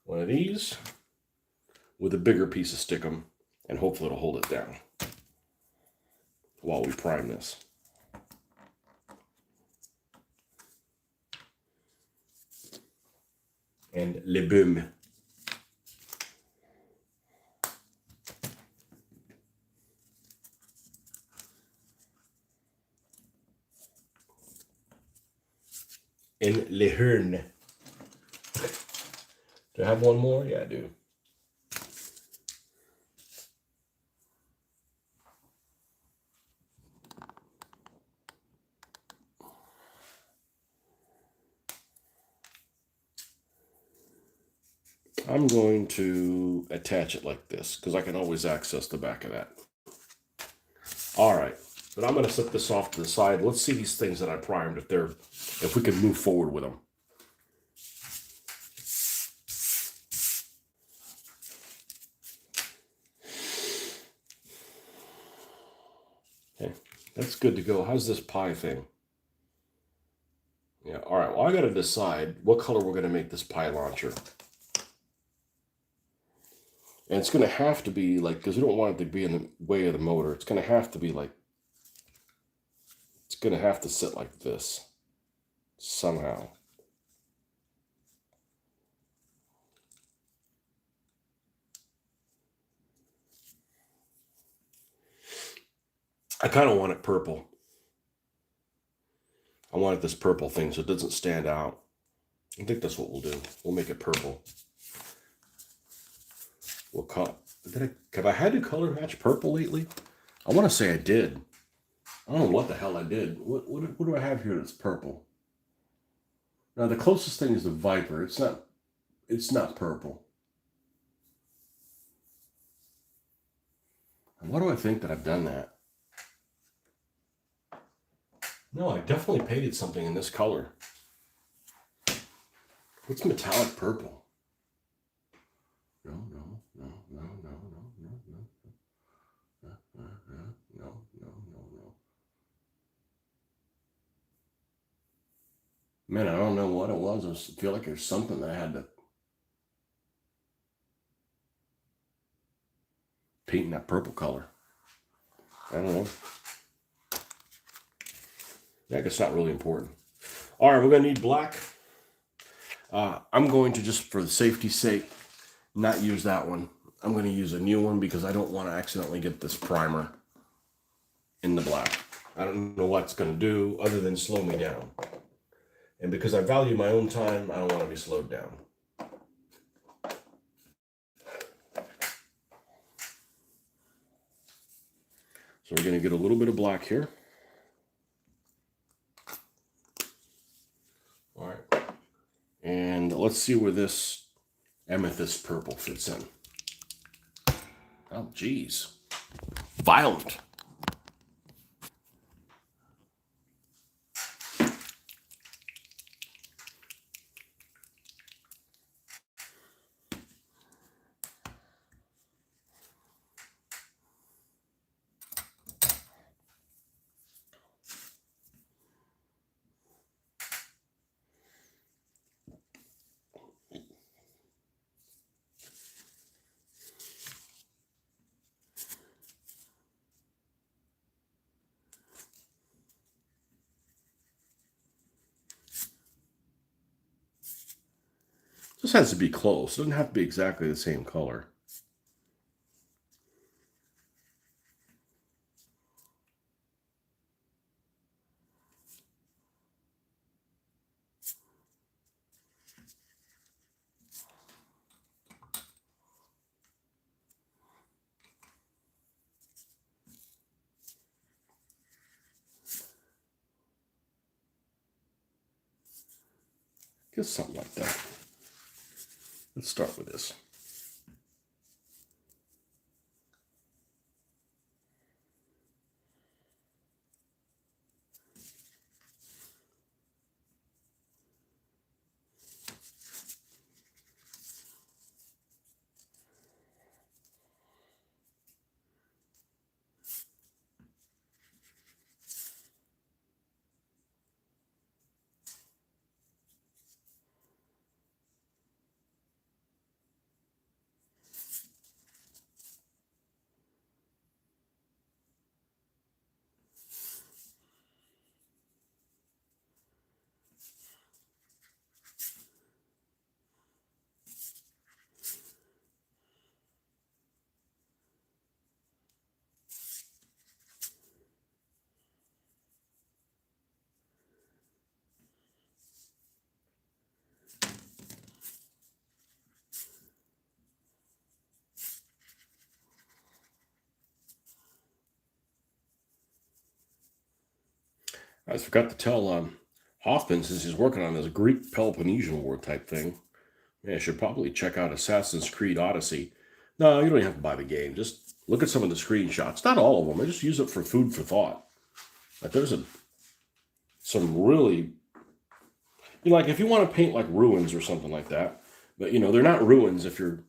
Speaker 1: one of these with a bigger piece of stickum, and hopefully it'll hold it down while we prime this. And le boom. And le hern. Do I have one more? Yeah, I do. I'm going to attach it like this because I can always access the back of that. All right, but I'm going to set this off to the side. Let's see these things that I primed, if we can move forward with them. Okay, that's good to go. How's this pie thing? Yeah, all right, well, I got to decide what color we're going to make this pie launcher. And it's going to have to be like, because we don't want it to be in the way of the motor. It's going to have to be like, it's going to have to sit like this somehow. I kind of want it purple. I want it this purple thing so it doesn't stand out. I think that's what we'll do. We'll make it purple. We'll cut. Have I had to color match purple lately? I want to say I did. I don't know what the hell I did. What do I have here that's purple? Now the closest thing is the Viper. It's not purple. And why do I think that I've done that? No, I definitely painted something in this color. What's metallic purple? No, no, no, no, no, no, no, no, no, no, no, no, no. Man, I don't know what it was. I feel like there's something that I had to paint in that purple color. I don't know. Yeah, I guess not really important. All right, we're going to need black. I'm going to, just for the safety's sake, not use that one. I'm going to use a new one because I don't want to accidentally get this primer in the black. I don't know what it's going to do other than slow me down. And because I value my own time, I don't want to be slowed down. So we're going to get a little bit of black here. All right. And let's see where this amethyst purple fits in. Oh, geez. Violent. This has to be close. It doesn't have to be exactly the same color. Just something like that. Let's start with this. I forgot to tell Hoffman, since he's working on this Greek Peloponnesian War type thing, yeah, I should probably check out Assassin's Creed Odyssey. No, you don't even have to buy the game. Just look at some of the screenshots. Not all of them. I just use it for food for thought. Like there's some really, like if you want to paint like ruins or something like that, but they're not ruins if you're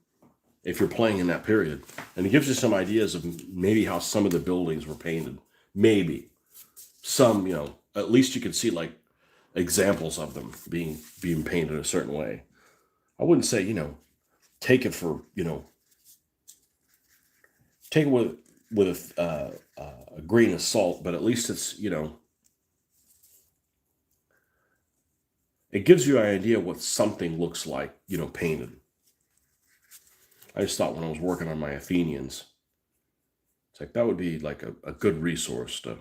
Speaker 1: playing in that period. And it gives you some ideas of maybe how some of the buildings were painted. Maybe some, at least you can see like examples of them being painted a certain way. I wouldn't say, take it for, take it with a grain of salt, but at least it's, it gives you an idea what something looks like, painted. I just thought when I was working on my Athenians, It's like that would be like a good resource to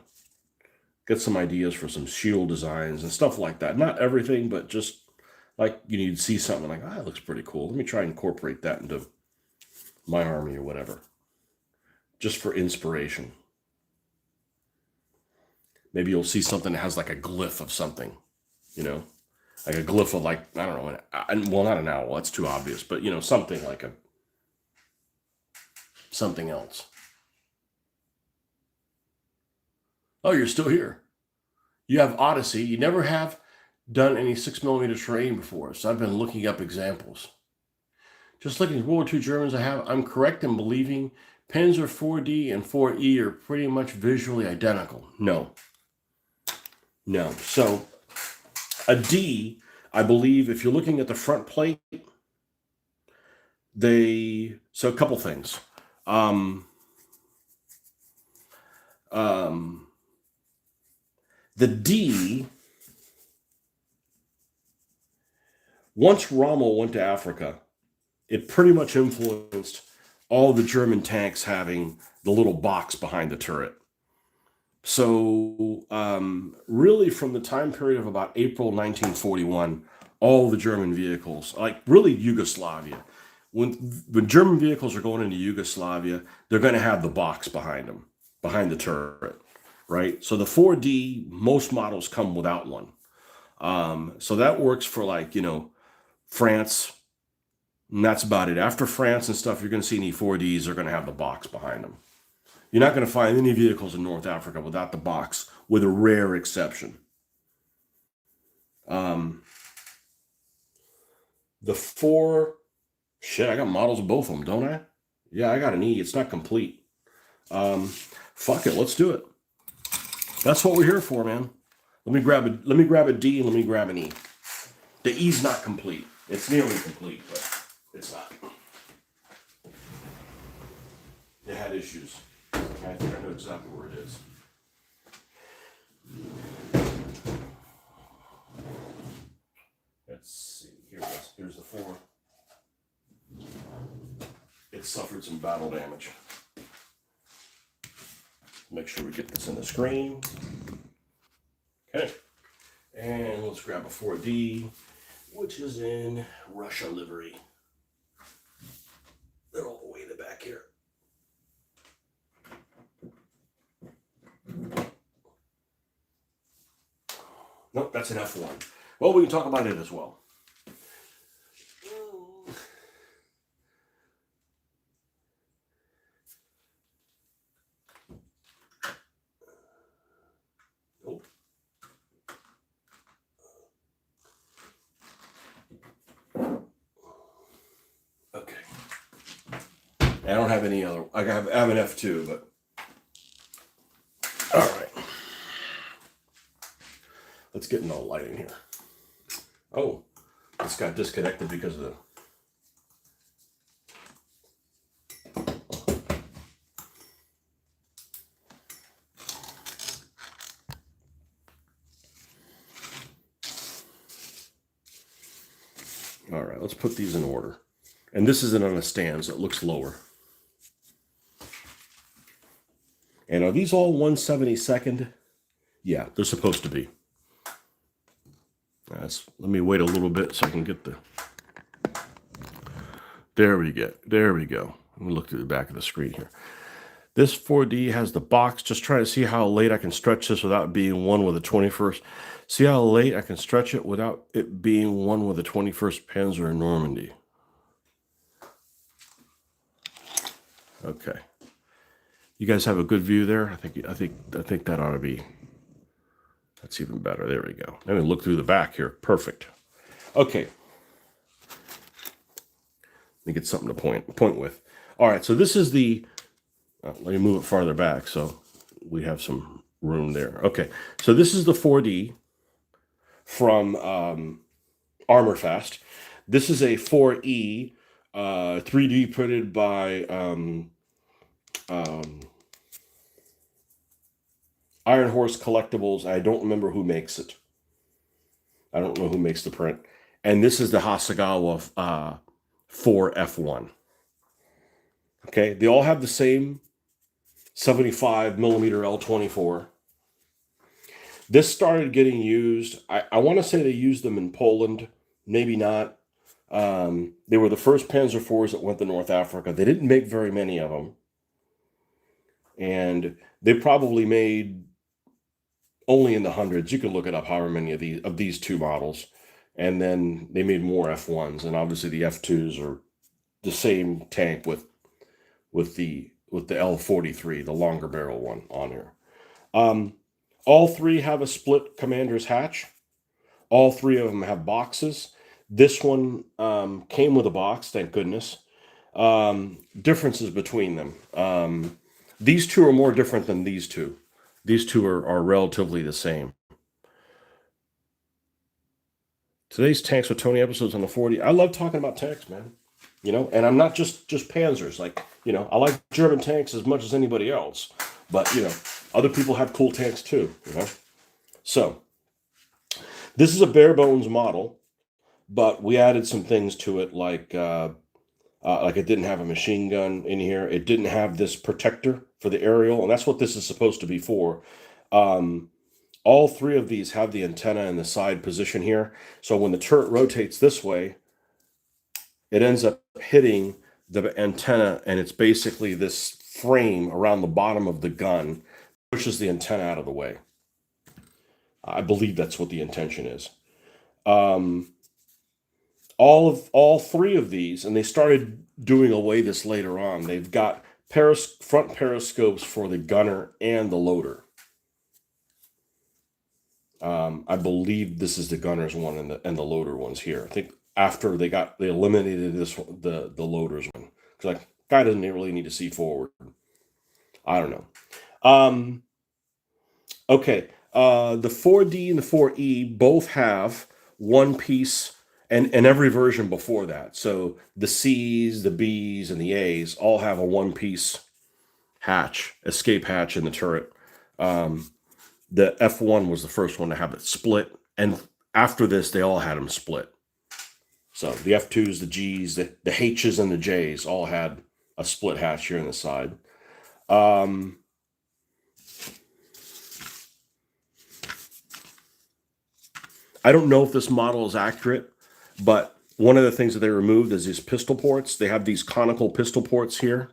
Speaker 1: get some ideas for some shield designs and stuff like that. Not everything, but just like you'd see something like, that looks pretty cool. Let me try and incorporate that into my army or whatever, just for inspiration. Maybe you'll see something that has like a glyph of something, like a glyph of, like, I don't know, well, not an owl, that's too obvious, but something like something else. Oh, you're still here. You have Odyssey. You never have done any 6mm terrain before, so I've been looking up examples. Just looking at World War II Germans, I'm correct in believing Panzer 4D and 4E are pretty much visually identical. No. So a D, I believe, if you're looking at the front plate, so a couple things. The D, once Rommel went to Africa, it pretty much influenced all the German tanks having the little box behind the turret. So really from the time period of about April 1941, all the German vehicles, like really Yugoslavia, when German vehicles are going into Yugoslavia, they're going to have the box behind them, behind the turret, right? So the 4D, most models come without one. So that works for, like, France, and that's about it. After France and stuff, you're going to see any 4Ds are going to have the box behind them. You're not going to find any vehicles in North Africa without the box, with a rare exception. The 4, shit, I got models of both of them, don't I? Yeah, I got an E. It's not complete. Fuck it, let's do it. That's what we're here for, man. Let me grab a D and let me grab an E. The E's not complete. It's nearly complete, but it's not. It had issues. I think I know exactly where it is. Let's see. Here it is. Here's the 4. It suffered some battle damage. Make sure we get this in the screen. Okay. And let's grab a 4D, which is in Russia livery. They're all the way in the back here. Nope, that's an F1. Well, we can talk about it as well. Nope. Okay. I don't have any other. I have an F2, but all right. Let's get no lighting here. Oh, this got disconnected because of the. All right, let's put these in order. And this isn't on a stand, so it looks lower. And are these all 1/72nd? Yeah, they're supposed to be. Let me wait a little bit so I can get the. There we go. Let me look through the back of the screen here. This 4D has the box. Just trying to see how late I can stretch this without being one with the 21st. See how late I can stretch it without it being one with the 21st Panzer in Normandy. Okay. You guys have a good view there? I think that ought to be. That's even better. There we go. Let me look through the back here. Perfect. Okay. Let me get something to point with. All right, so this is the. Let me move it farther back so we have some room there. Okay, so this is the 4D from Armorfast. This is a 4E, 3D printed by Iron Horse Collectibles. I don't remember who makes it. I don't know who makes the print. And this is the Hasegawa 4 F1. Okay, they all have the same 75 millimeter L24. This started getting used. I want to say they used them in Poland, maybe not. They were the first Panzer IVs that went to North Africa. They didn't make very many of them, and they probably made only in the hundreds. You can look it up. However many of these two models, and then they made more F1s, and obviously the F2s are the same tank with the L43, the longer barrel one on here. All three have a split commander's hatch. All three of them have boxes. This one came with a box, thank goodness. Differences between them. These two are more different than these two. These two are relatively the same. Today's Tanks with Tony episodes on the 40. I love talking about tanks, man. You know, and I'm not just Panzers. Like, you know, I like German tanks as much as anybody else. But, you know, other people have cool tanks too, you know. So, this is a bare bones model, but we added some things to it, like it didn't have a machine gun in here. It didn't have this protector for the aerial, and that's what this is supposed to be for. All three of these have the antenna in the side position here. So when the turret rotates this way, it ends up hitting the antenna, and it's basically this frame around the bottom of the gun pushes the antenna out of the way. I believe that's what the intention is. All three of these, and they started doing away this later on. They've got front periscopes for the gunner and the loader. I believe this is the gunner's one and the loader one's here. I think after they eliminated this one, the loader's one, because like guy doesn't really need to see forward. I don't know. Okay. The 4D and the 4E both have one piece, and every version before that. So the C's, the B's, and the A's all have a one-piece hatch, escape hatch in the turret. The F1 was the first one to have it split, and after this, they all had them split. So the F2s, the G's, the H's, and the J's all had a split hatch here on the side. I don't know if this model is accurate, but one of the things that they removed is these pistol ports. They have these conical pistol ports here,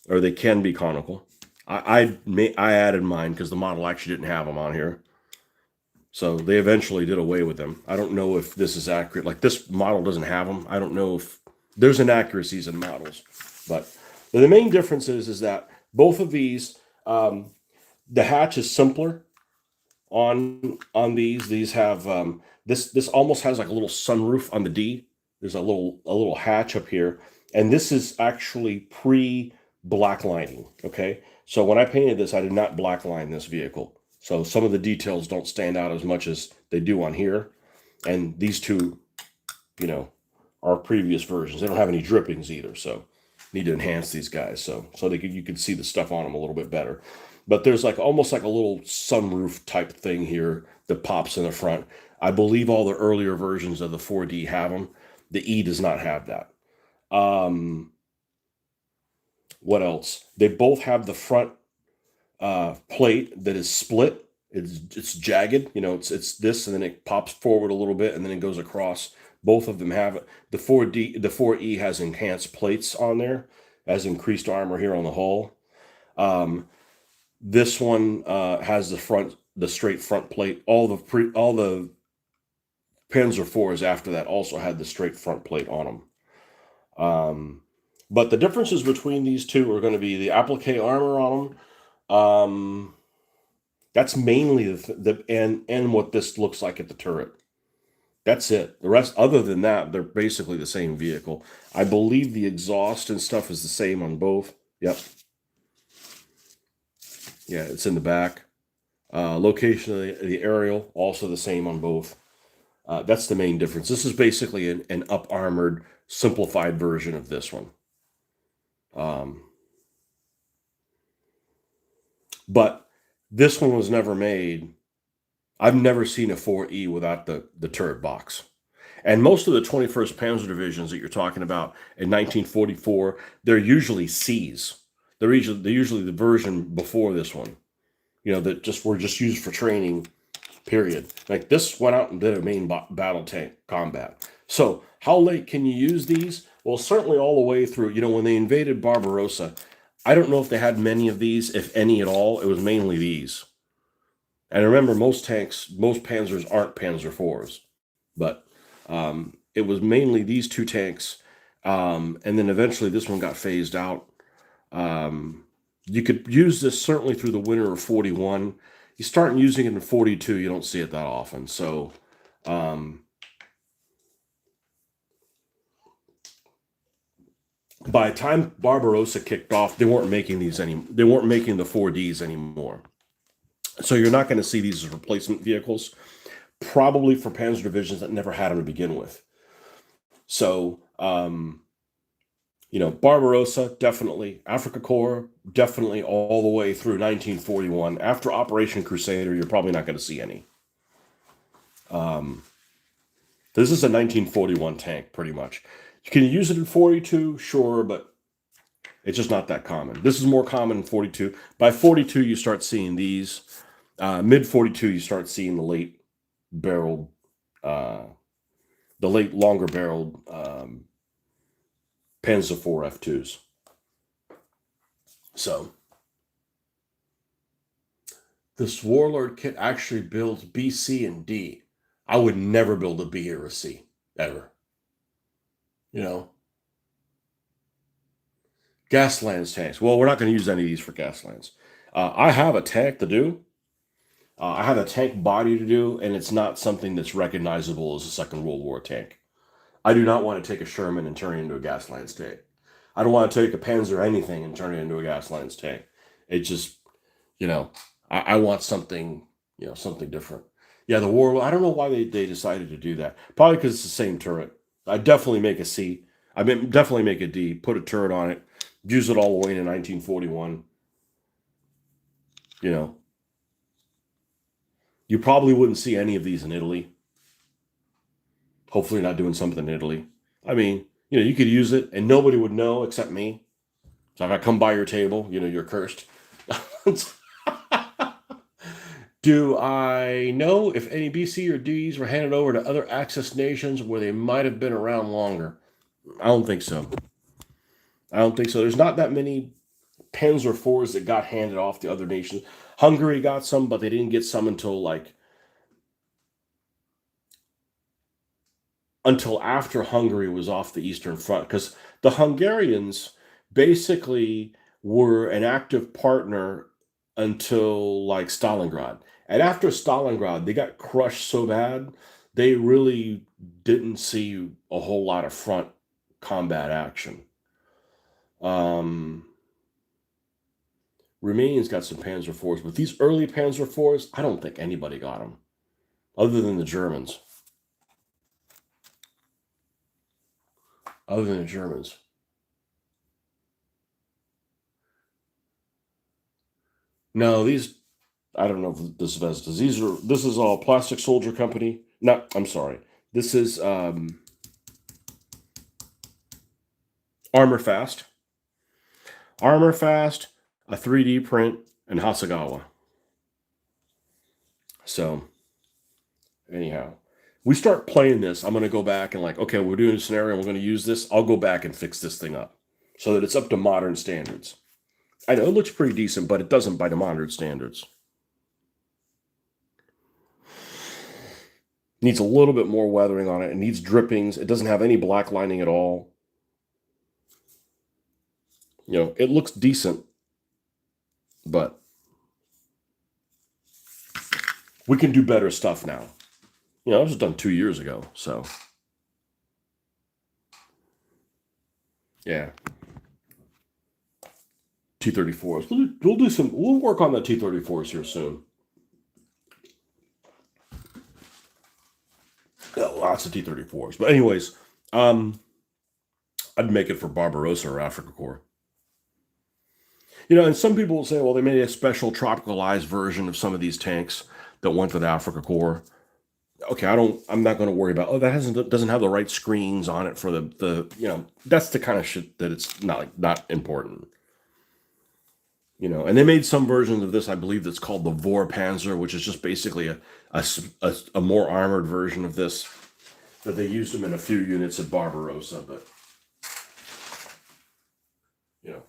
Speaker 1: or they can be conical. I added mine because the model actually didn't have them on here. So they eventually did away with them. I don't know if this is accurate. Like this model doesn't have them. I don't know if there's inaccuracies in models. But the main difference is that both of these, the hatch is simpler on these. These have this almost has like a little sunroof on the D. There's a little hatch up here, and this is actually pre-blacklining. Okay, so when I painted this, I did not blackline this vehicle. So some of the details don't stand out as much as they do on here. And these two, you know, are previous versions. They don't have any drippings either, so need to enhance these guys so you can see the stuff on them a little bit better. But there's like almost like a little sunroof type thing here that pops in the front. I believe all the earlier versions of the 4D have them. The E does not have that. What else? They both have the front plate that is split. It's jagged. You know, it's this, and then it pops forward a little bit, and then it goes across. Both of them have it. The 4E has enhanced plates on there, has increased armor here on the hull. This one has the straight front plate. All the Panzer IVs after that also had the straight front plate on them. But the differences between these two are going to be the applique armor on them. That's mainly and what this looks like at the turret. That's it. The rest, other than that, they're basically the same vehicle. I believe the exhaust and stuff is the same on both. Yep. Yeah, it's in the back. Location of the aerial, also the same on both. That's the main difference. This is basically an up-armored, simplified version of this one. But this one was never made. I've never seen a 4E without the turret box. And most of the 21st Panzer divisions that you're talking about in 1944, they're usually C's. They're usually the version before this one. That just were just used for training. Period. Like this went out and did a main battle tank combat. So how late can you use these? Well, certainly all the way through. When they invaded Barbarossa, I don't know if they had many of these, if any at all. It was mainly these. And remember, most Panzers aren't Panzer IVs, but it was mainly these two tanks. And then eventually this one got phased out. You could use this certainly through the winter of 41. You start using it in 42, you don't see it that often. So, by the time Barbarossa kicked off, they weren't making these They weren't making the 4Ds anymore. So you're not going to see these as replacement vehicles, probably for Panzer divisions that never had them to begin with. So, Barbarossa, definitely. Afrika Korps, definitely all the way through 1941. After Operation Crusader, you're probably not going to see any. This is a 1941 tank, pretty much. You can use it in 42, sure, but it's just not that common. This is more common in 42. By 42, you start seeing these. Mid 42, you start seeing the late barreled, the late longer barreled Panzer IV F2s. So, this Warlord kit actually builds B, C, and D. I would never build a B or a C, ever. Gaslands tanks. Well, we're not going to use any of these for Gaslands. I have a tank to do. I have a tank body to do, and it's not something that's recognizable as a Second World War tank. I do not want to take a Sherman and turn it into a Gaslands tank. I don't want to take a Panzer anything and turn it into a Gaslands tank. It just, I want something, something different. Yeah, the Warlord, I don't know why they decided to do that. Probably because it's the same turret. I'd definitely make a C. Definitely make a D, put a turret on it, use it all the way into 1941. You probably wouldn't see any of these in Italy. Hopefully not doing something in Italy. You could use it and nobody would know except me. So if I come by your table, you're cursed. Do I know if any BC or Ds were handed over to other Axis nations where they might have been around longer? I don't think so. There's not that many Panzer IVs that got handed off to other nations. Hungary got some, but they didn't get some until after Hungary was off the Eastern Front, because the Hungarians basically were an active partner until Stalingrad. And after Stalingrad, they got crushed so bad, they really didn't see a whole lot of front combat action. Romanians got some Panzer IVs, but these early Panzer IVs, I don't think anybody got them, other than the Germans. No, these, I don't know if this Vestas. This is all Plastic Soldier Company. No, I'm sorry. This is Armor Fast. Armor Fast, a 3D print, and Hasegawa. So, anyhow, we start playing this. I'm going to go back and okay, we're doing a scenario. We're going to use this. I'll go back and fix this thing up so that it's up to modern standards. I know it looks pretty decent, but it doesn't by the modern standards. Needs a little bit more weathering on it. It needs drippings. It doesn't have any black lining at all. It looks decent, but we can do better stuff now. It was done 2 years ago, so yeah. T-34s. We'll work on the T-34s here soon. Lots of T-34s. But anyways, I'd make it for Barbarossa or Afrika Korps. And some people will say, well, they made a special tropicalized version of some of these tanks that went to the Afrika Korps. Okay, I'm not going to worry about, that doesn't have the right screens on it for the that's the kind of shit that it's not important. And they made some versions of this, I believe, that's called the Vorpanzer, which is just basically a more armored version of this. But they used them in a few units at Barbarossa, but you know,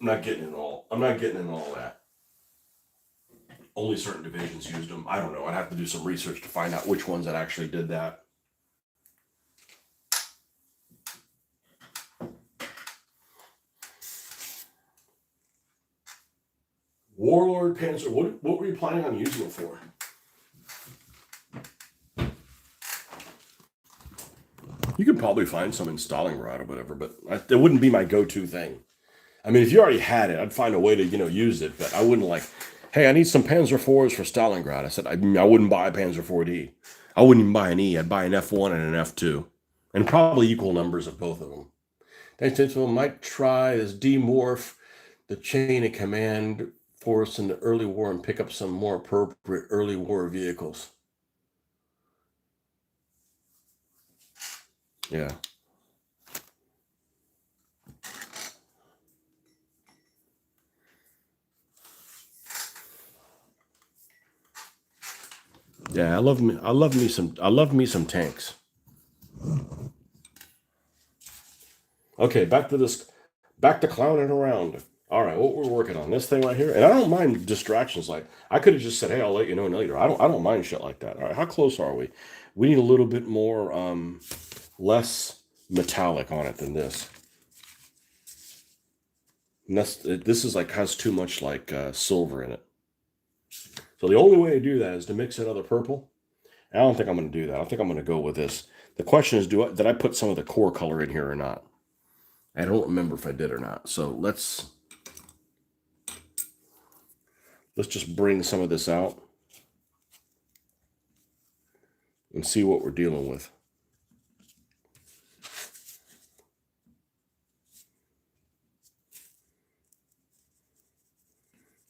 Speaker 1: I'm not getting in all that. Only certain divisions used them. I don't know. I'd have to do some research to find out which ones that actually did that. Warlord Panzer. What were you planning on using it for? You could probably find some in Stalingrad or whatever, but it wouldn't be my go-to thing. I mean, if you already had it, I'd find a way to use it, but I wouldn't like, hey, I need some Panzer IVs for Stalingrad. I said I wouldn't buy a Panzer IV-D. I wouldn't even buy an E. I'd buy an F1 and an F2, and probably equal numbers of both of them. They said, so might try as demorph the chain of command force in the early war and pick up some more appropriate early war vehicles. Yeah. Yeah, I love me some tanks. Okay, back to clowning around. All right, what we're working on this thing right here, and I don't mind distractions. Like I could have just said, "Hey, I'll let you know later." I don't mind shit like that. All right, how close are we? We need a little bit more, less metallic on it than this. And this is like has too much like silver in it. So the only way to do that is to mix another purple. I don't think I'm going to do that. I think I'm going to go with this. The question is, did I put some of the core color in here or not? I don't remember if I did or not. So let's just bring some of this out and see what we're dealing with.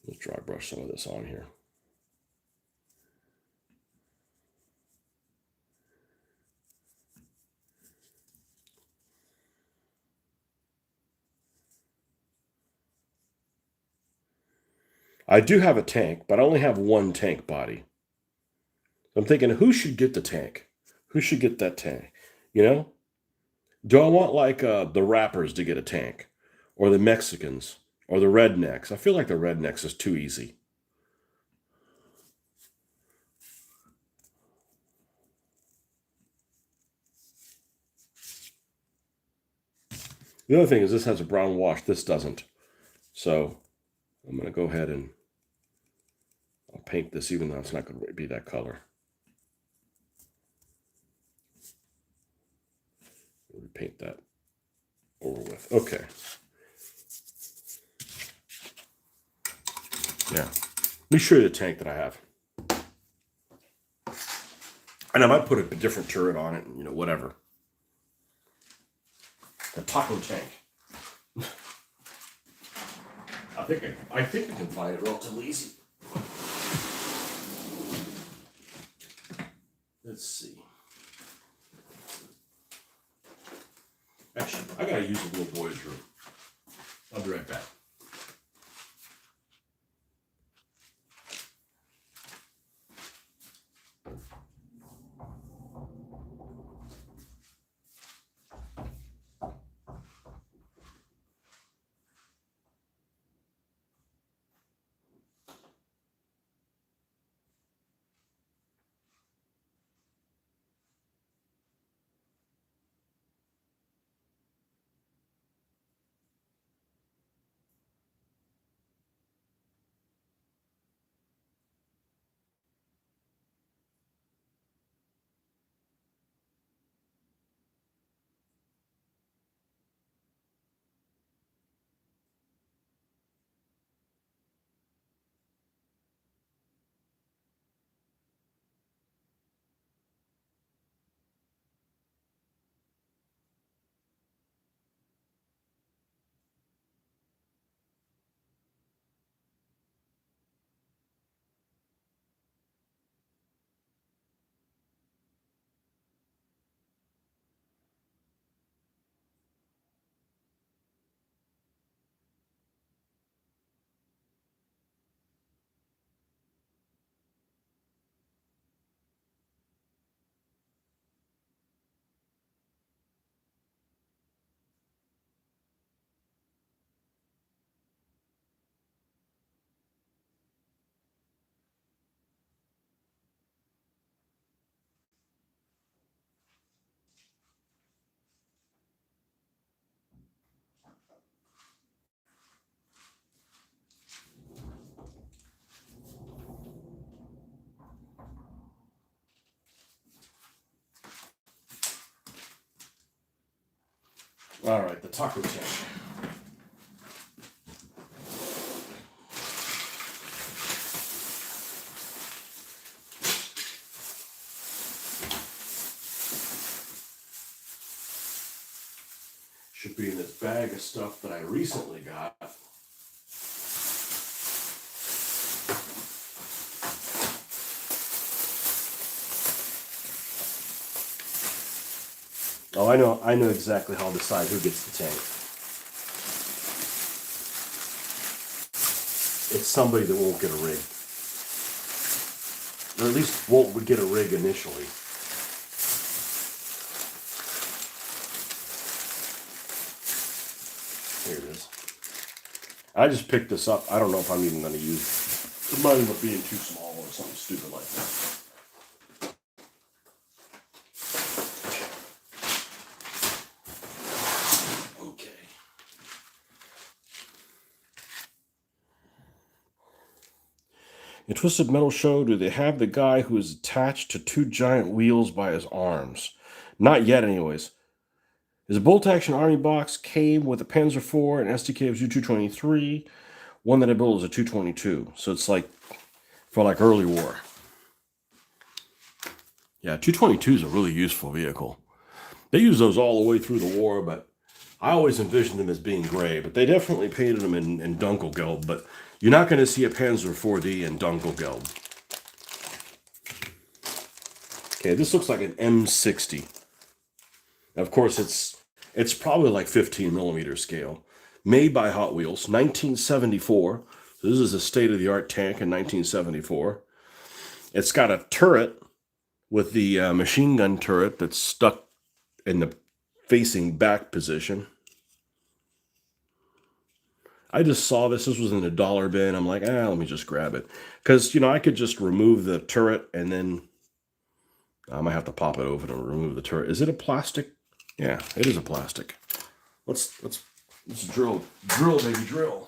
Speaker 1: Let's dry brush some of this on here. I do have a tank, but I only have one tank body. I'm thinking, who should get the tank? Who should get that tank? You know? Do I want like the rappers to get a tank? Or the Mexicans? Or the rednecks? I feel like the rednecks is too easy. The other thing is this has a brown wash. This doesn't. So I'm going to go ahead and I'll paint this even though it's not going to be that color. Paint that over with. Okay. Yeah. Let me show you the tank that I have. And I might put a different turret on it, and whatever. The taco tank. I think I can find it relatively easy. Let's see. Actually, I gotta use a little boy's room. I'll be right back. All right, the taco tank. Should be in this bag of stuff that I recently got. Oh, I know exactly how to decide who gets the tank. It's somebody that won't get a rig. Or at least won't get a rig initially. Here it is. I just picked this up. I don't know if I'm even going to use it. It might end up being too small or something stupid like that. In Twisted Metal show, do they have the guy who is attached to two giant wheels by his arms? Not yet, anyways. His bolt-action army box came with a Panzer IV and SDK of U-223. One that I built is a 222. So it's like for like early war. Yeah, 222 is a really useful vehicle. They use those all the way through the war, but I always envisioned them as being gray. But they definitely painted them in Dunkelgelb. But you're not going to see a Panzer IV in Dunkelgelb. Okay, this looks like an M60. Of course, it's probably like 15 millimeter scale. Made by Hot Wheels, 1974. So this is a state-of-the-art tank in 1974. It's got a turret with the machine gun turret that's stuck in the facing back position. I just saw this. This was in a dollar bin. I'm like, let me just grab it. Because, I could just remove the turret and then I might have to pop it open and remove the turret. Is it a plastic? Yeah, it is a plastic. Let's drill, baby, drill.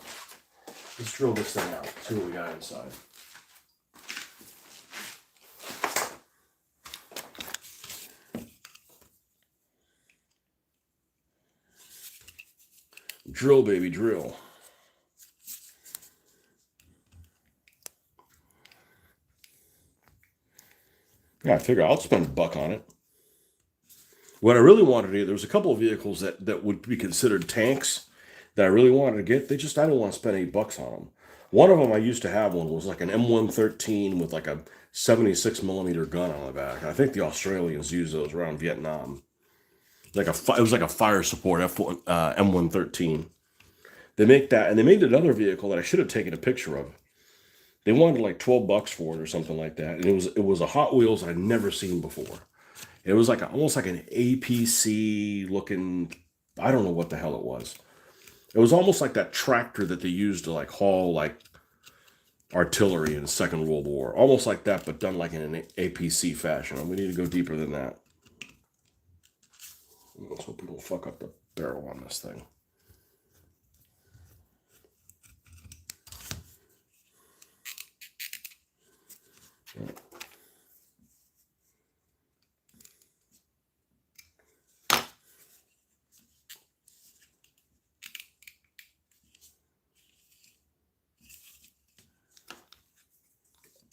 Speaker 1: Let's drill this thing out. See what we got inside. Drill, baby, drill. Yeah, I figure I'll spend $1 on it. What I really wanted to do, there was a couple of vehicles that would be considered tanks that I really wanted to get. I didn't want to spend $8 on them. One of them I used to have one was like an M113 with like a 76 millimeter gun on the back. I think the Australians used those around Vietnam. It was like a fire support M113. They make that, and they made another vehicle that I should have taken a picture of. They wanted like $12 for it or something like that, and it was a Hot Wheels I'd never seen before. It was like almost like an APC looking. I don't know what the hell it was. It was almost like that tractor that they used to like haul like artillery in the Second World War, almost like that, but done like in an APC fashion. And we need to go deeper than that. Let's hope we don't fuck up the barrel on this thing.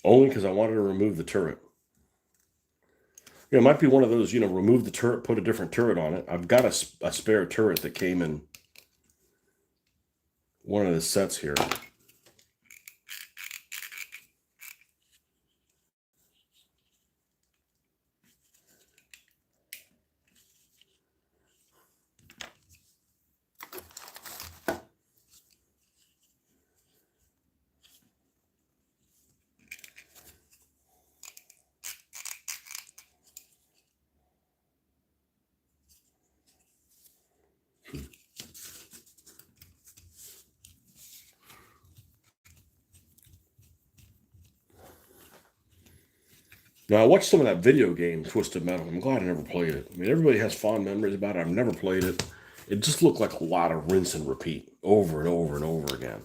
Speaker 1: Only because I wanted to remove the turret. It might be one of those, remove the turret, put a different turret on it. I've got a spare turret that came in one of the sets here. Now, I watched some of that video game, Twisted Metal. I'm glad I never played it. I mean, everybody has fond memories about it. I've never played it. It just looked like a lot of rinse and repeat over and over and over again.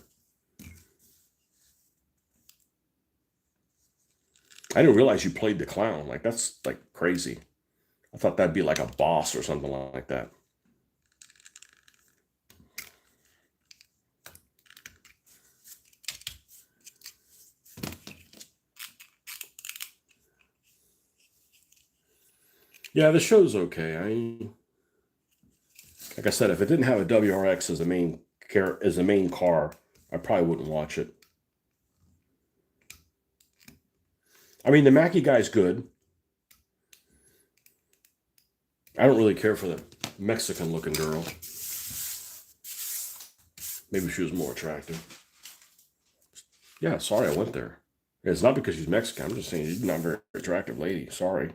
Speaker 1: I didn't realize you played the clown. Like, that's like crazy. I thought that'd be like a boss or something like that. Yeah, the show's okay. Like I said, if it didn't have a WRX as the main car, I probably wouldn't watch it. I mean, the Mackie guy's good. I don't really care for the Mexican-looking girl. Maybe she was more attractive. Yeah, sorry I went there. It's not because she's Mexican. I'm just saying she's not a very attractive lady. Sorry.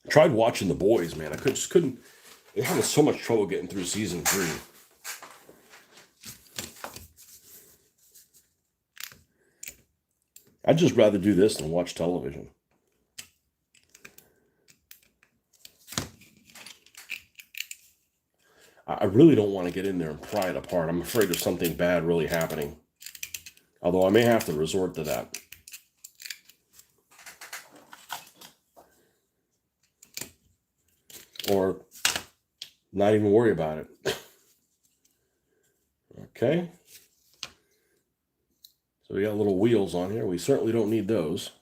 Speaker 1: I tried watching The Boys, man. I just couldn't. They're having so much trouble getting through season 3. I'd just rather do this than watch television. I really don't want to get in there and pry it apart. I'm afraid of something bad really happening. Although I may have to resort to that. Or not even worry about it. Okay. So we got little wheels on here. We certainly don't need those.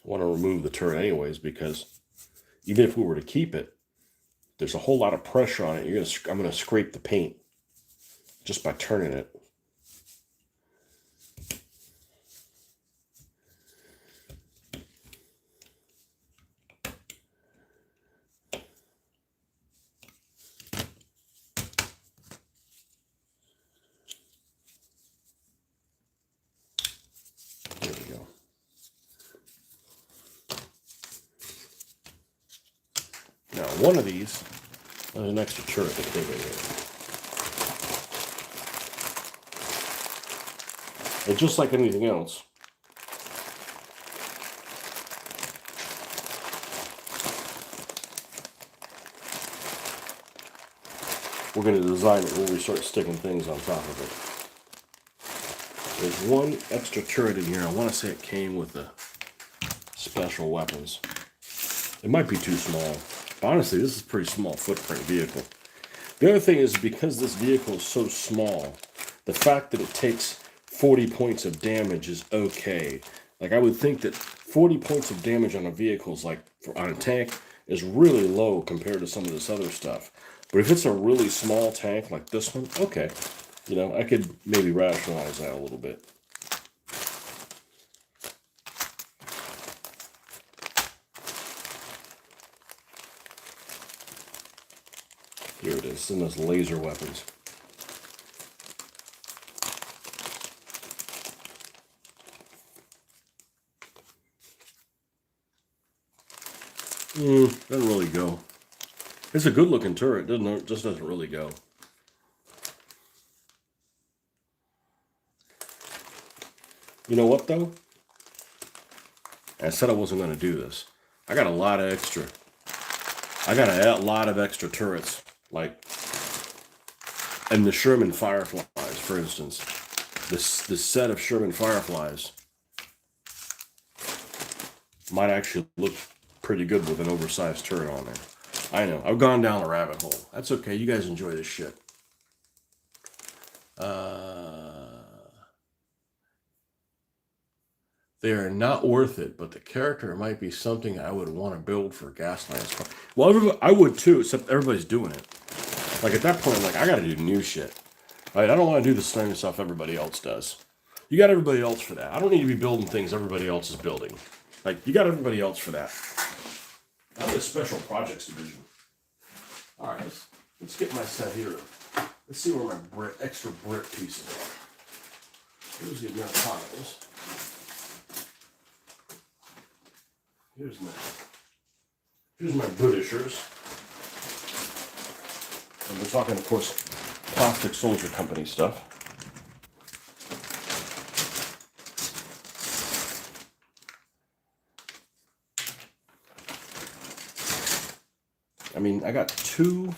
Speaker 1: I want to remove the turret anyways because even if we were to keep it, there's a whole lot of pressure on it. I'm going to scrape the paint just by turning it. There we go. Now, one of these, there's an extra turret to take in here. And just like anything else, we're going to design it when we start sticking things on top of it. There's one extra turret in here. I want to say it came with the special weapons. It might be too small. But honestly, this is a pretty small footprint vehicle. The other thing is because this vehicle is so small, the fact that it takes 40 points of damage is okay. Like, I would think that 40 points of damage on a vehicle is on a tank is really low compared to some of this other stuff. But if it's a really small tank like this one, okay. You know, I could maybe rationalize that a little bit. Here it is, and those laser weapons. Doesn't really go. It's a good looking turret, doesn't it? Just doesn't really go. You know what though? I said I wasn't going to do this. I got a lot of extra. I got a lot of extra turrets, like, and the Sherman Fireflies, for instance. This set of Sherman Fireflies might actually look pretty good with an oversized turret on there. I know, I've gone down a rabbit hole. That's okay, you guys enjoy this shit. They are not worth it, but the character might be something I would want to build for Gaslands. Well, I would too, except everybody's doing it. Like at that point, I'm like, I got to do new shit. Right? I don't want to do the same stuff everybody else does. You got everybody else for that. I don't need to be building things everybody else is building. Like, you got everybody else for that. I'm a special projects division. All right, let's get my set here. Let's see where my extra brick pieces are. Here's the Americanos. Here's my Britishers. And we're talking, of course, Plastic Soldier Company stuff. I mean, I got two.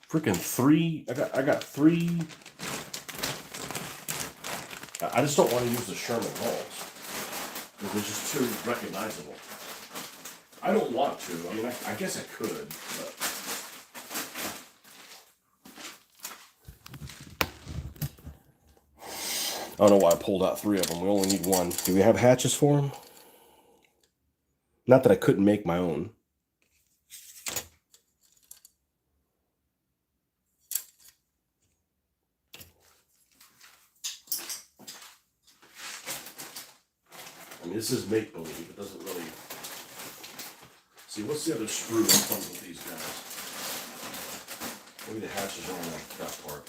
Speaker 1: Freaking three. I got three. I just don't want to use the Sherman hulls. They're just too recognizable. I don't want to. I mean, I guess I could, but. I don't know why I pulled out three of them. We only need one. Do we have hatches for them? Not that I couldn't make my own. I mean, this is make-believe. It doesn't really... See, what's the other screw that comes with these guys? Maybe the hatches are on that part.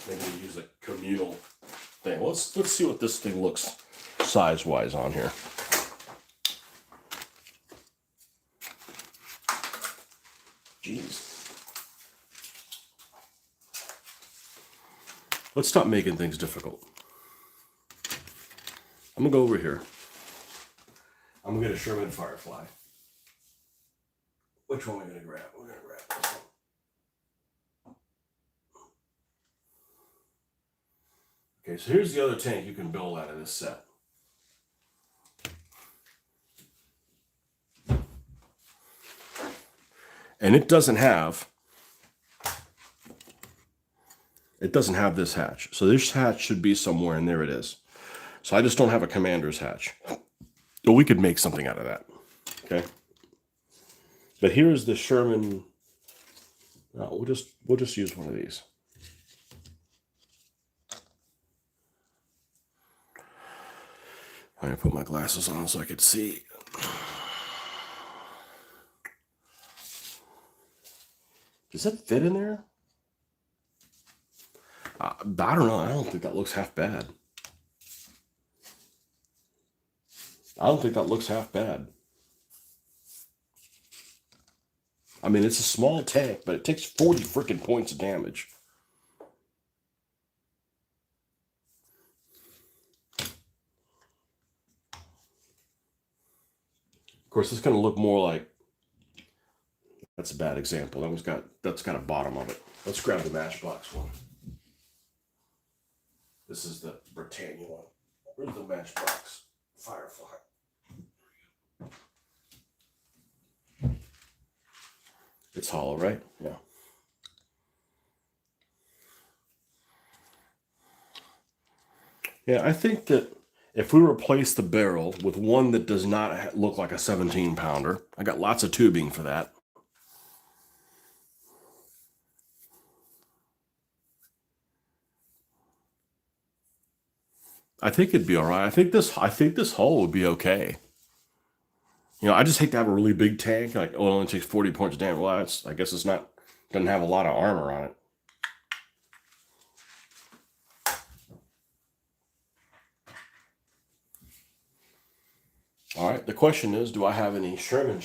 Speaker 1: Maybe we use a communal thing. Let's see what this thing looks size-wise on here. Jeez. Let's stop making things difficult. I'm gonna go over here. I'm gonna get a Sherman Firefly. Which one are we gonna grab? We're gonna grab this one. Okay, so here's the other tank you can build out of this set. And it doesn't have this hatch. So this hatch should be somewhere, and there it is. So I just don't have a commander's hatch. But we could make something out of that. Okay. But here's the Sherman. No, we'll just use one of these. I'm gonna put my glasses on so I could see. Does that fit in there? I don't know. I don't think that looks half bad. I don't think that looks half bad. I mean, it's a small tank, but it takes 40 freaking points of damage. Of course, it's going to look more like... That's a bad example. That's got a bottom of it. Let's grab the Matchbox one. This is the Britannia one. Where's the Matchbox Firefly? It's hollow, right? Yeah. Yeah, I think that if we replace the barrel with one that does not look like a 17-pounder, I got lots of tubing for that. I think it'd be all right. I think this hull would be okay. You know, I just hate to have a really big tank. Like, oh, it only takes 40 points of damage. Well, I guess it's not, doesn't have a lot of armor on it. All right. The question is, do I have any Sherman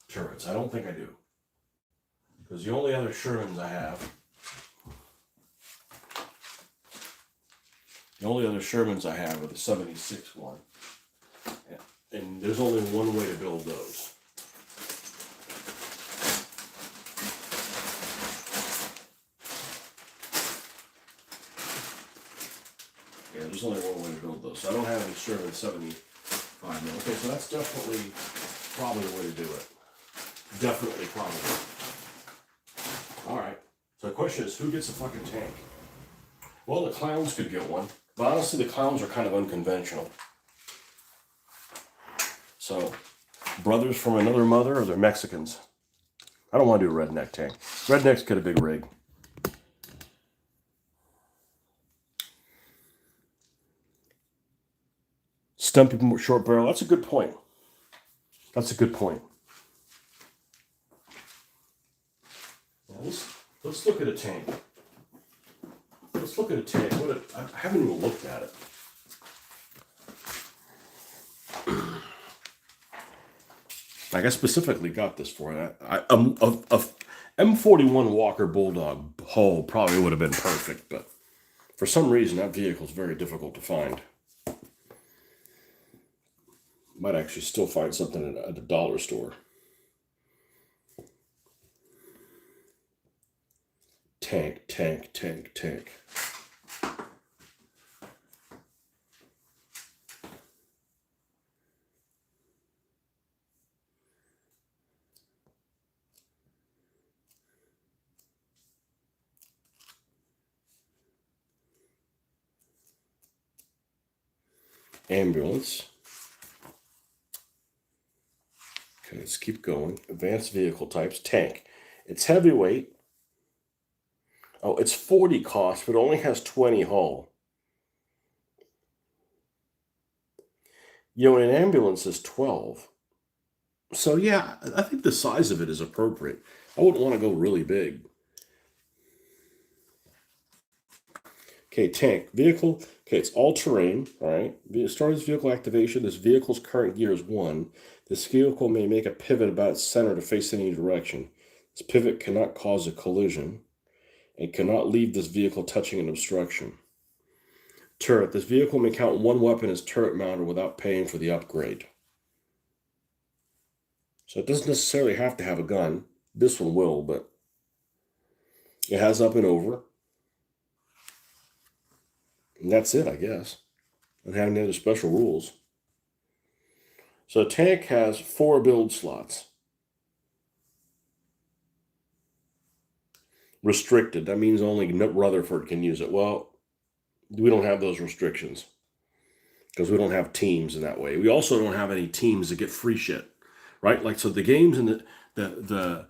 Speaker 1: turrets? I don't think I do. Because the only other Shermans I have The only other Shermans I have are the 76 one. And there's only one way to build those. Yeah, there's only one way to build those. So I don't have any Sherman 75 mil. Okay, so that's definitely probably the way to do it. Definitely, probably. Alright. So the question is, who gets a fucking tank? Well, the clowns could get one. But honestly, the clowns are kind of unconventional. So, brothers from another mother, or they're Mexicans? I don't want to do a redneck tank. Rednecks get a big rig. Stumpy short barrel. That's a good point. That's a good point. Now, let's look at a tank. Let's look at a tank. I haven't even looked at it. Like I specifically got this for it. A M41 Walker Bulldog hull probably would have been perfect, but for some reason that vehicle is very difficult to find. Might actually still find something at a dollar store. Tank. Ambulance. Okay, let's keep going. Advanced vehicle types. Tank. It's heavyweight. Oh, it's 40 cost, but only has 20 hull. An ambulance is 12. So yeah, I think the size of it is appropriate. I wouldn't want to go really big. Okay, tank. Vehicle. Okay, it's all terrain. All right. Start this vehicle activation. This vehicle's current gear is 1. This vehicle may make a pivot about its center to face any direction. This pivot cannot cause a collision and cannot leave this vehicle touching an obstruction. Turret. This vehicle may count 1 weapon as turret mounted without paying for the upgrade. So it doesn't necessarily have to have a gun. This one will, but it has up and over. And that's it, I guess. Don't have any other special rules. So a tank has 4 build slots. Restricted. That means only Rutherford can use it. Well, we don't have those restrictions because we don't have teams in that way. We also don't have any teams that get free shit, right? Like, so the games in the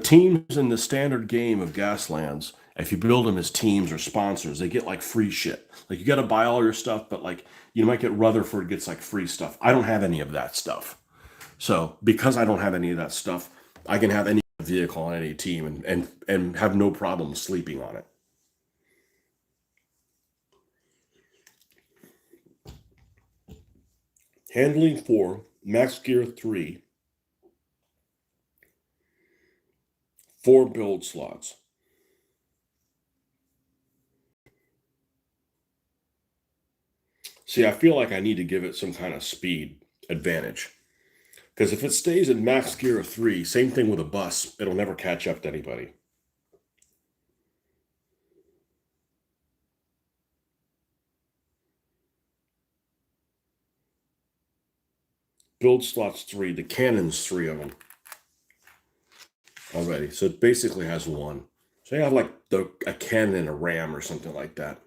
Speaker 1: teams in the standard game of Gaslands, if you build them as teams or sponsors, they get like free shit. Like, you got to buy all your stuff, but like you might get Rutherford gets like free stuff. I don't have any of that stuff. So because I don't have any of that stuff, I can have any vehicle on any team and have no problem sleeping on it. Handling 4, max gear 3, 4 build slots. See, I feel like I need to give it some kind of speed advantage. Because if it stays in max gear of 3, same thing with a bus, it'll never catch up to anybody. Build slots 3, the cannon's 3 of them already. So it basically has 1. So you have like a cannon and a ram or something like that.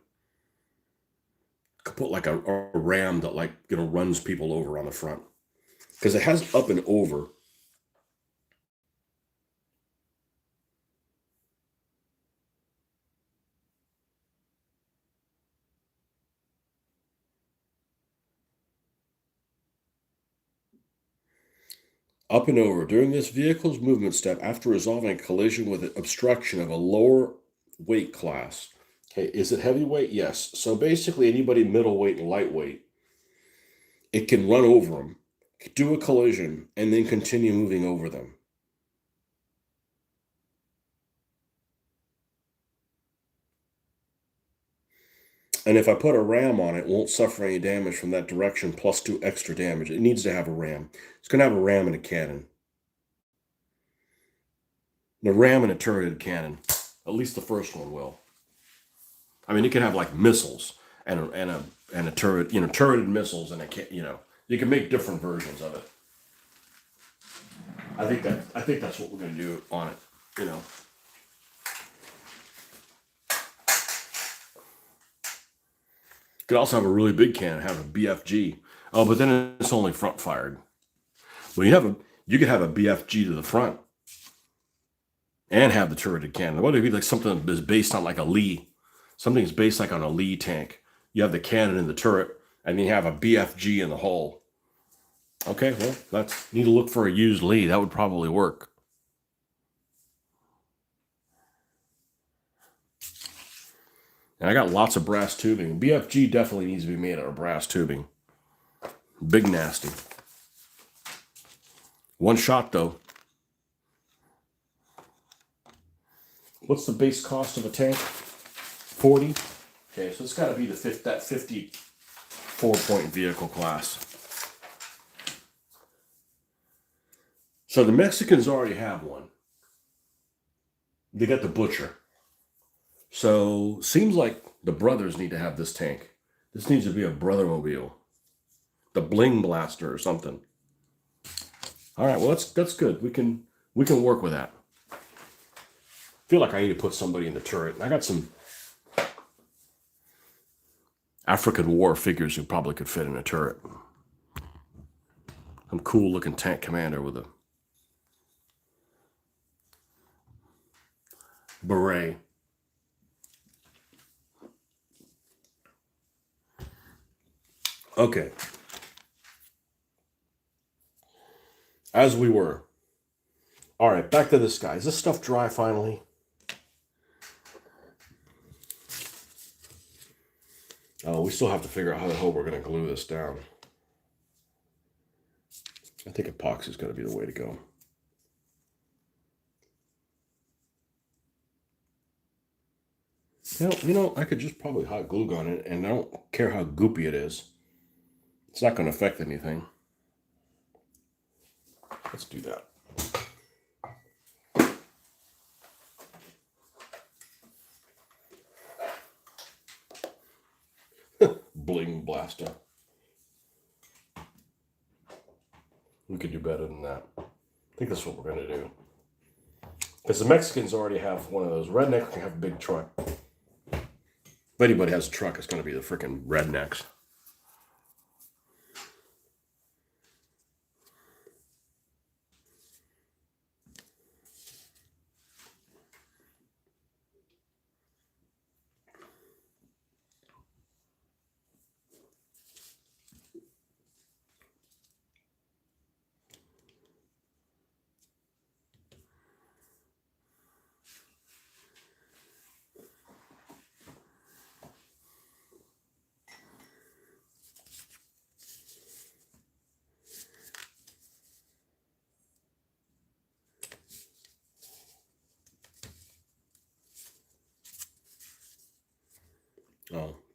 Speaker 1: Could put like a ram that runs people over on the front. Because it has up and over. Up and over. During this vehicle's movement step, after resolving a collision with an obstruction of a lower weight class. Okay, is it heavyweight? Yes. So basically anybody middleweight and lightweight, it can run over them, do a collision, and then continue moving over them. And if I put a ram on it, it won't suffer any damage from that direction, plus 2 extra damage. It needs to have a ram. It's going to have a ram and a cannon. The ram and a turreted cannon. At least the first one will. I mean, it can have like missiles and a turret, turreted missiles, and you can make different versions of it. I think that's what we're going to do on it. Could also have a really big cannon, have a BFG. Oh, but then it's only front fired. Well, you could have a BFG to the front and have the turreted cannon. What if you like something that's based on like a Lee? Something's based like on a Lee tank. You have the cannon in the turret, and then you have a BFG in the hull. Okay, well, need to look for a used Lee. That would probably work. And I got lots of brass tubing. BFG definitely needs to be made out of brass tubing. Big nasty. One shot, though. What's the base cost of a tank? 40? Okay, so it's got to be that 54-point vehicle class. So the Mexicans already have one. They got the Butcher. So seems like the brothers need to have this tank. This needs to be a brothermobile. The Bling Blaster or something. All right, well that's good. We can work with that. I feel like I need to put somebody in the turret. I got some African War figures who probably could fit in a turret. Some cool looking tank commander with a beret. Okay. As we were. All right, back to this guy. Is this stuff dry finally? Oh, we still have to figure out how the hell we're going to glue this down. I think epoxy is going to be the way to go. I could just probably hot glue gun it, and I don't care how goopy it is. It's not going to affect anything. Let's do that. Bling Blaster. We could do better than that. I think that's what we're going to do. Because the Mexicans already have one of those. Rednecks can have a big truck. If anybody has a truck, it's going to be the freaking rednecks.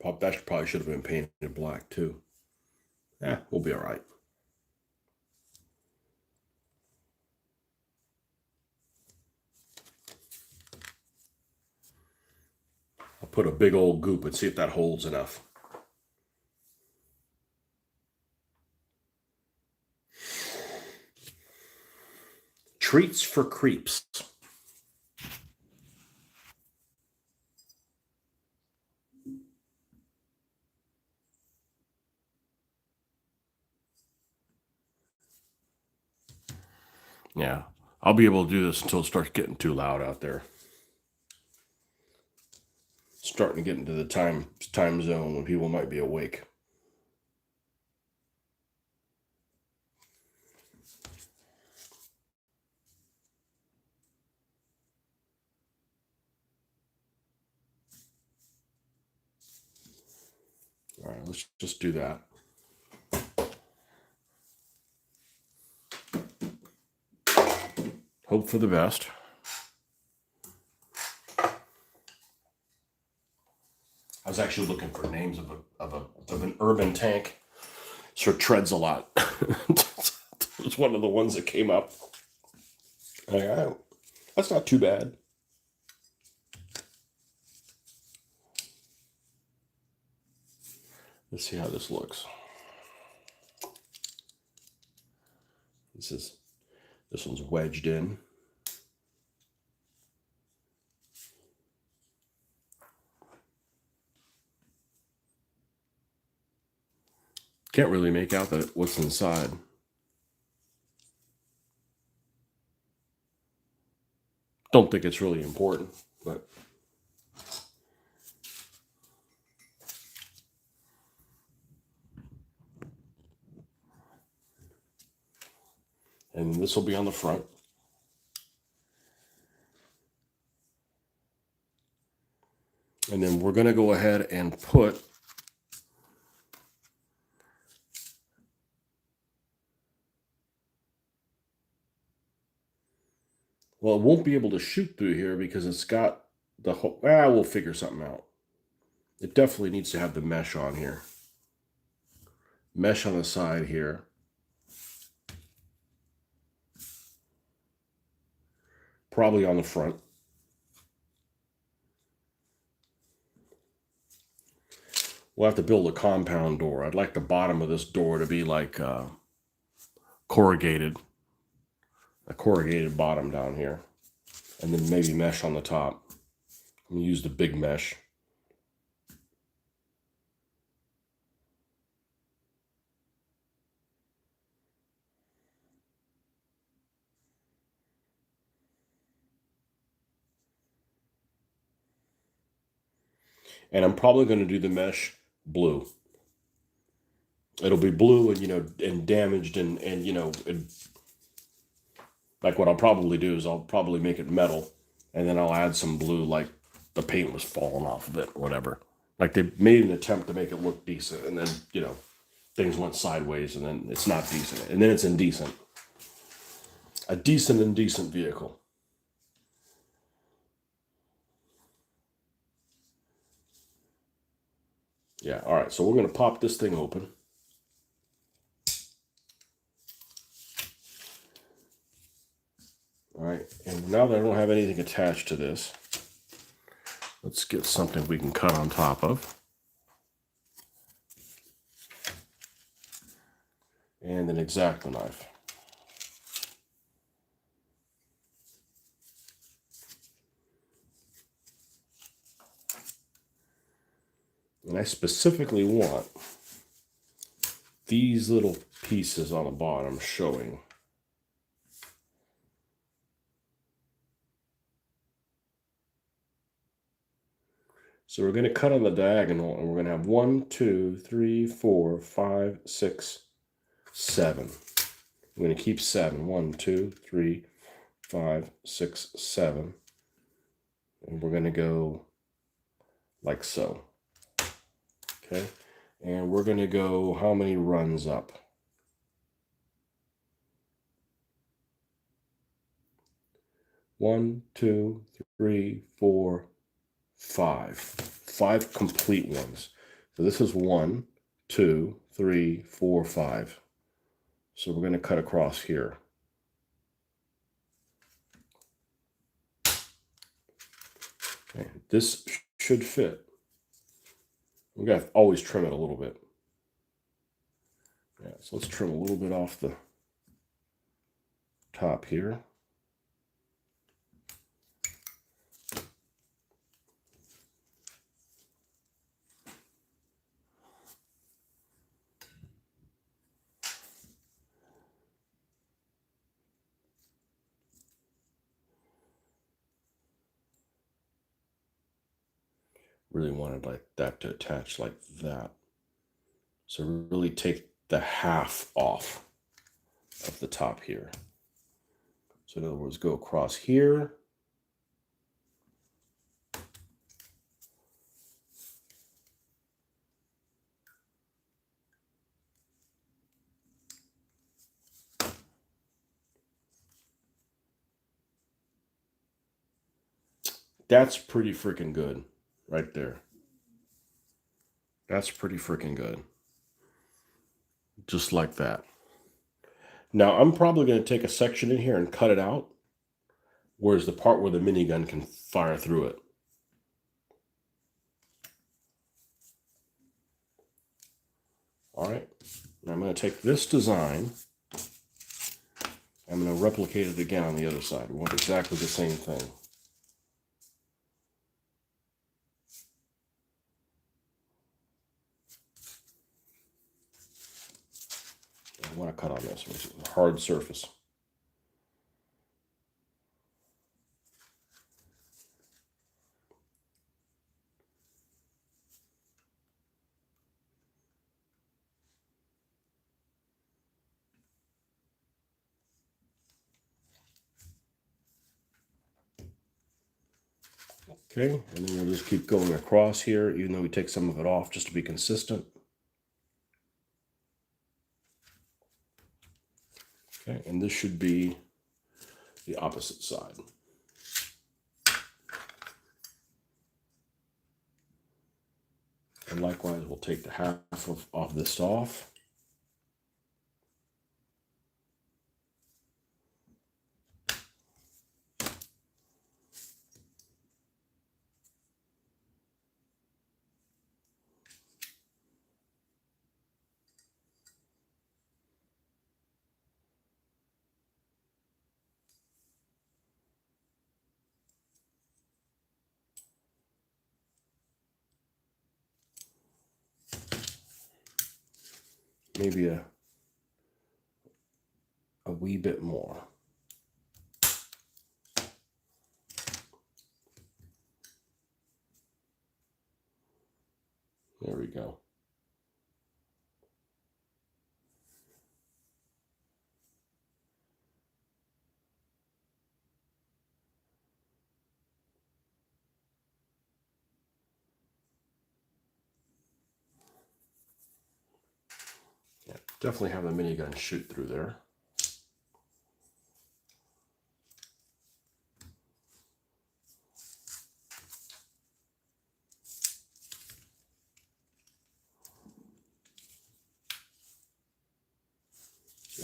Speaker 1: Oh, that probably should have been painted black too. Yeah, we'll be all right. I'll put a big old goop and see if that holds enough. Treats for creeps. Yeah, I'll be able to do this until it starts getting too loud out there. Starting to get into the time zone when people might be awake. All right, let's just do that. Hope for the best. I was was actually looking for names of an urban tank. Sure treads a lot. It was one of the ones that came up. Oh, that's not too bad. Let's see how this looks. This one's wedged in. Can't really make out what's inside. Don't think it's really important, but and this will be on the front. And then we're going to go ahead and put well, it won't be able to shoot through here because it's got the whole, we'll figure something out. It definitely needs to have the mesh on here. Mesh on the side here. Probably on the front. We'll have to build a compound door. I'd like the bottom of this door to be like corrugated. A corrugated bottom down here. And then maybe mesh on the top. I'm going to use the big mesh. And I'm probably going to do the mesh blue. It'll be blue and, and damaged and like what I'll probably do is I'll probably make it metal and then I'll add some blue like the paint was falling off of it or whatever. Like they made an attempt to make it look decent and then, things went sideways and then it's not decent. And then it's indecent. A decent, indecent vehicle. Yeah, all right, so we're going to pop this thing open. All right, and now that I don't have anything attached to this, let's get something we can cut on top of. And an X-Acto knife. And I specifically want these little pieces on the bottom showing. So we're going to cut on the diagonal and we're going to have 1, 2, 3, 4, 5, 6, 7. I'm going to keep 7. 1, 2, 3, 5, 6, 7. And we're going to go like so. Okay. And we're going to go how many runs up? 1, 2, 3, 4, 5. 5 complete ones. So this is 1, 2, 3, 4, 5. So we're going to cut across here. Okay. This should fit. We got to always trim it a little bit. Yeah, so let's trim a little bit off the top here. Really wanted like that to attach like that. So really take the half off of the top here. So in other words, go across here. That's pretty freaking good right there. That's pretty freaking good. Just like that. Now, I'm probably going to take a section in here and cut it out, whereas the part where the minigun can fire through it. All right. Now I'm going to take this design. I'm going to replicate it again on the other side. We want exactly the same thing. I want to cut on this. It's a hard surface. Okay, and then we'll just keep going across here, even though we take some of it off just to be consistent. Okay, and this should be the opposite side. And likewise, we'll take the half of this off. Maybe a wee bit more. There we go. Yeah, definitely have the minigun shoot through there.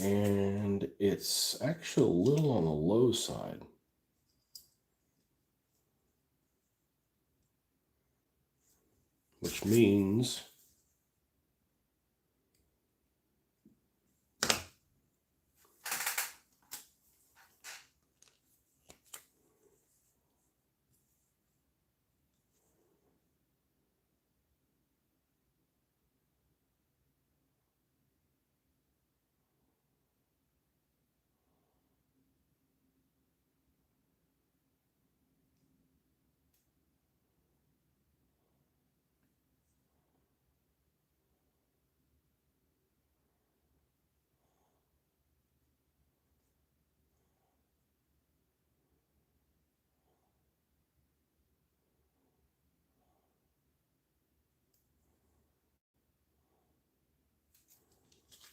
Speaker 1: And it's actually a little on the low side. Which means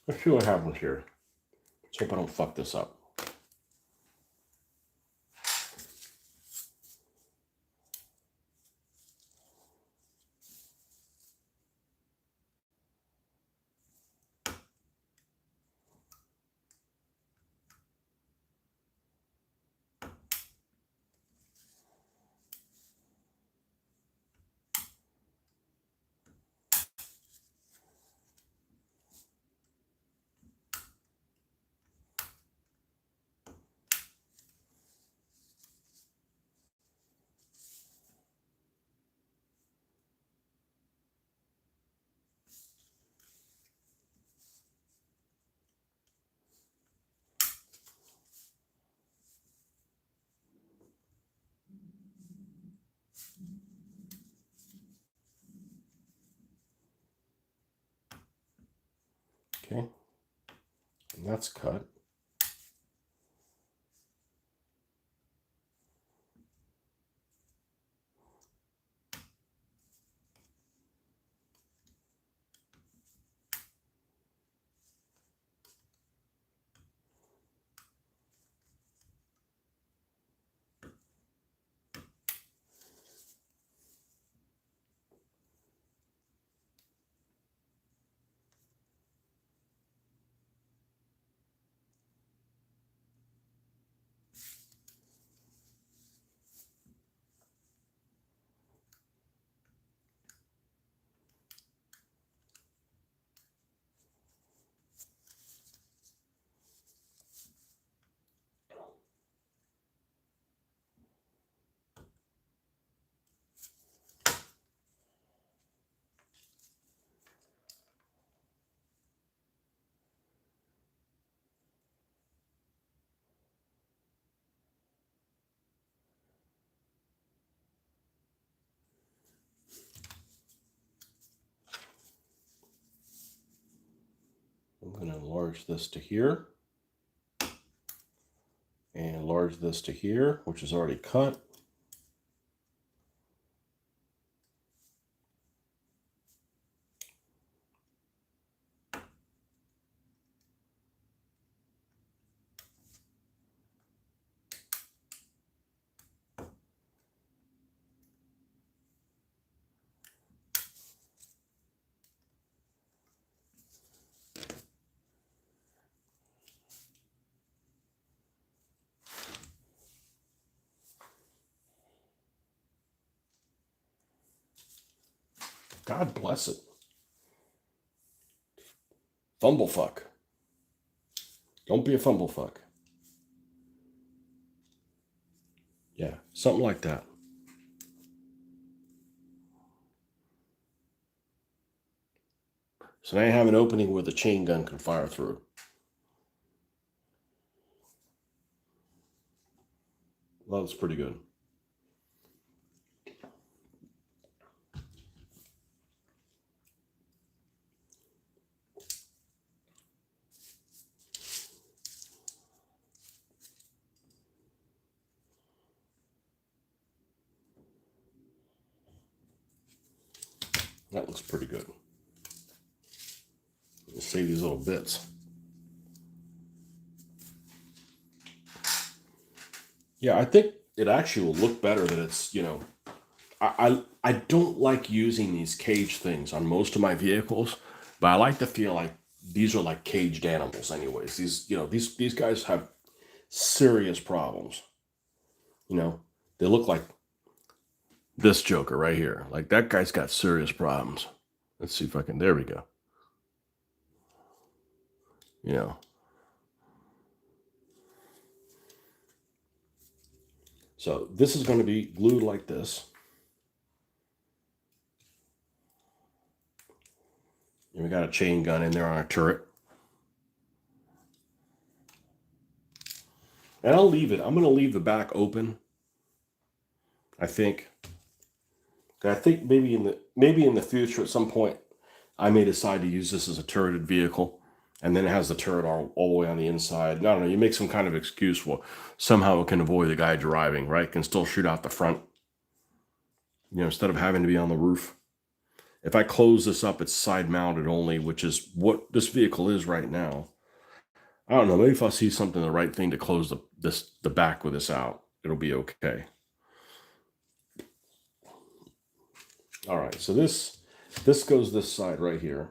Speaker 1: let's see what happens here. Let's hope I don't fuck this up. Okay, and that's cut. enlarge this to here. And enlarge this to here, which is already cut. God bless it. Fumblefuck. Don't be a fumblefuck. Yeah, something like that. So now you have an opening where the chain gun can fire through. Well, that's pretty good. That looks pretty good. Let's save these little bits. Yeah, I think it actually will look better that it's, I don't like using these cage things on most of my vehicles, but I like to feel like these are like caged animals anyways. These guys have serious problems. They look like this Joker right here. Like that guy's got serious problems. Let's see if I can, there we go. You know. So this is going to be glued like this. And we got a chain gun in there on our turret. And I'll leave it. I'm going to leave the back open. I think maybe in the future at some point I may decide to use this as a turreted vehicle, and then it has the turret all the way on the inside. No, you make some kind of excuse. Well, somehow it can avoid the guy driving, right? Can still shoot out the front. Instead of having to be on the roof. If I close this up, it's side mounted only, which is what this vehicle is right now. I don't know. Maybe if I see something the right thing to close the back with this out, it'll be okay. All right, so this goes this side right here.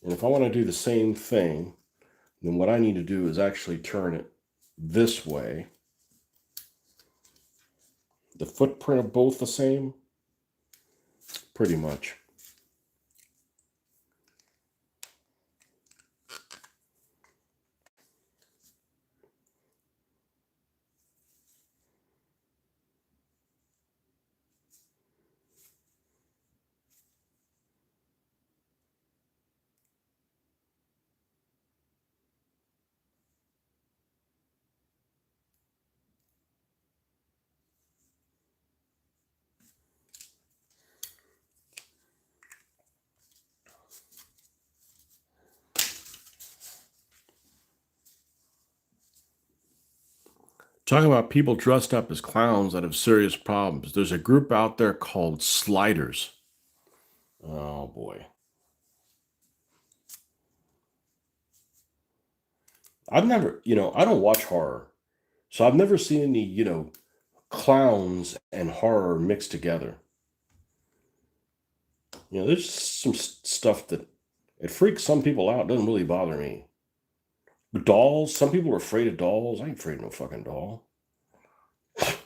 Speaker 1: And if I want to do the same thing, then what I need to do is actually turn it this way. The footprint of both the same? Pretty much. Talking about people dressed up as clowns that have serious problems. There's a group out there called Sliders. Oh boy. I've never, I don't watch horror. So I've never seen any, clowns and horror mixed together. There's some stuff that it freaks some people out. It doesn't really bother me. Dolls, some people are afraid of dolls. I ain't afraid of no fucking doll. What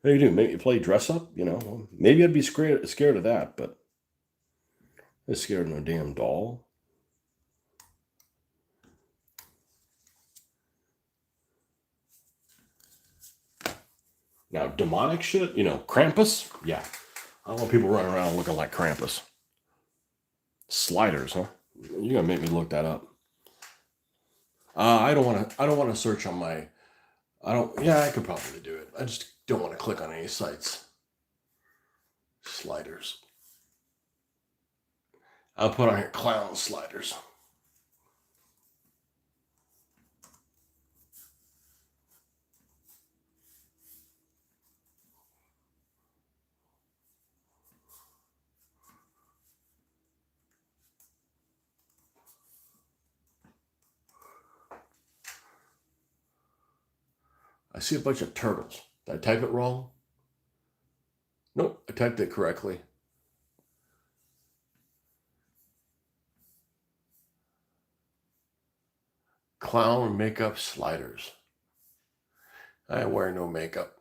Speaker 1: do you do? Maybe you play dress up? Maybe I'd be scared of that, but I'm scared of no damn doll. Now, demonic shit, Krampus? Yeah. I don't want people running around looking like Krampus. Sliders, huh? You're gonna make me look that up. I don't want to search on my. I don't. Yeah, I could probably do it. I just don't want to click on any sites. sliders. I'll put on here clown sliders. I see a bunch of turtles. Did I type it wrong? Nope, I typed it correctly. Clown makeup sliders. I wear no makeup.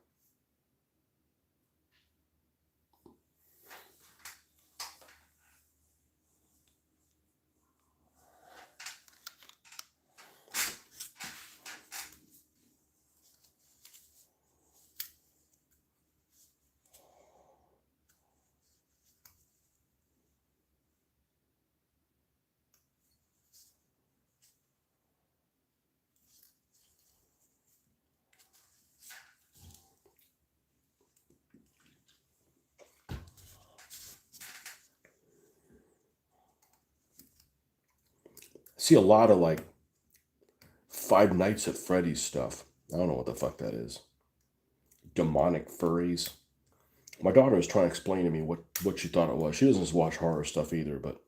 Speaker 1: See a lot of like Five Nights at Freddy's stuff. I don't know what the fuck that is. Demonic furries. My daughter was trying to explain to me what she thought it was. She doesn't watch horror stuff either, but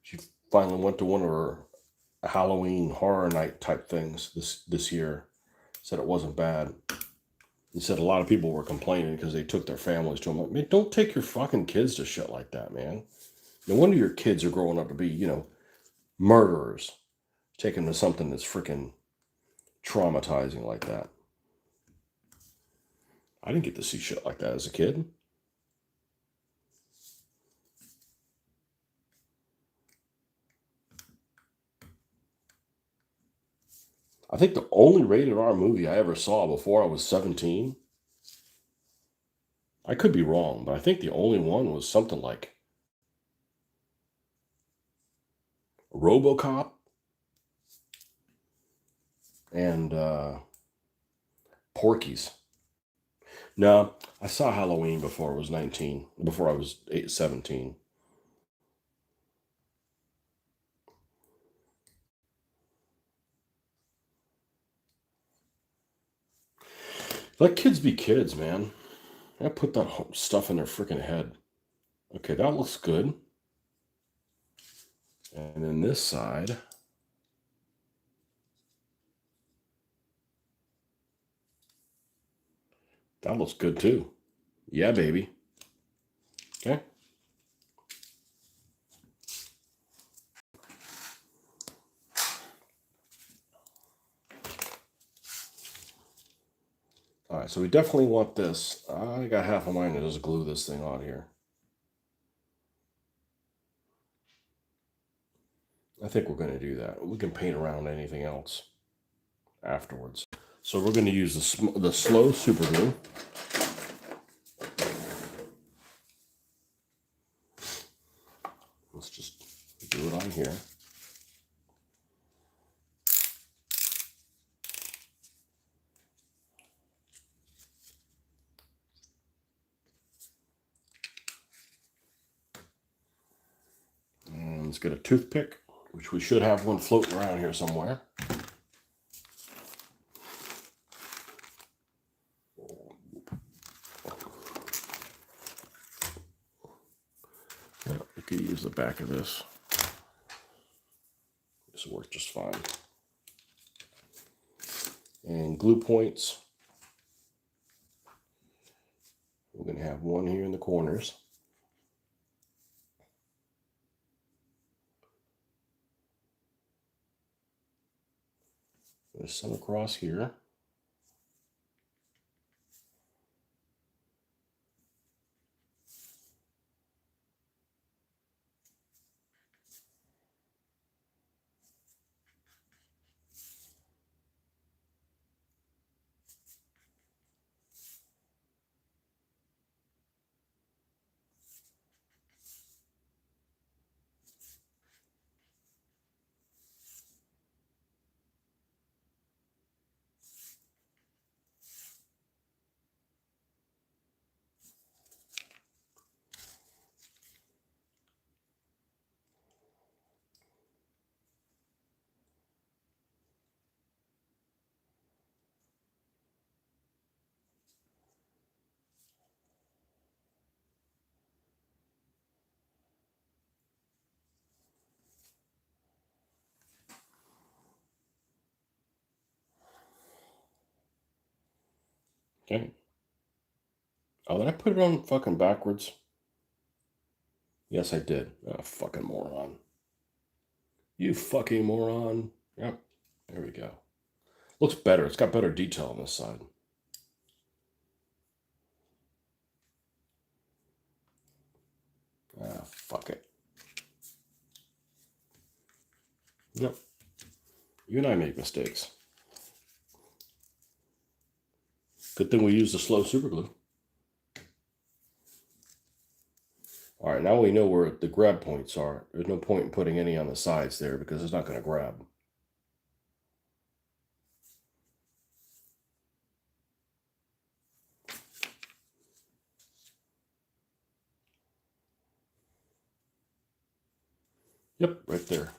Speaker 1: she finally went to one of her Halloween horror night type things this year. Said it wasn't bad. He said a lot of people were complaining because they took their families to them. Like, man, don't take your fucking kids to shit like that, man. No wonder your kids are growing up to be, murderers. Taking them to something that's freaking traumatizing like that. I didn't get to see shit like that as a kid. I think the only rated R movie I ever saw before I was 17, I could be wrong, but I think the only one was something like RoboCop and Porky's. No, I saw Halloween before I was 19, before I was 17. Let kids be kids, man. I put that stuff in their freaking head. Okay, that looks good. And then this side. That looks good too. Yeah, baby. Okay. All right, so we definitely want this. I got half of mine to just glue this thing on here. I think we're going to do that. We can paint around anything else afterwards. So we're going to use the slow super glue. Let's just do it on here. And let's get a toothpick, which we should have one floating around here somewhere. Yeah, we could use the back of this. This will work just fine. And glue points. We're going to have one here in the corners. There's some across here. Okay. Oh, did I put it on fucking backwards? Yes, I did. Oh, fucking moron. You fucking moron. Yep. There we go. Looks better. It's got better detail on this side. Ah, fuck it. Yep. You and I make mistakes. Good thing we used the slow super glue. All right, now we know where the grab points are. There's no point in putting any on the sides there because it's not going to grab. Yep, right there.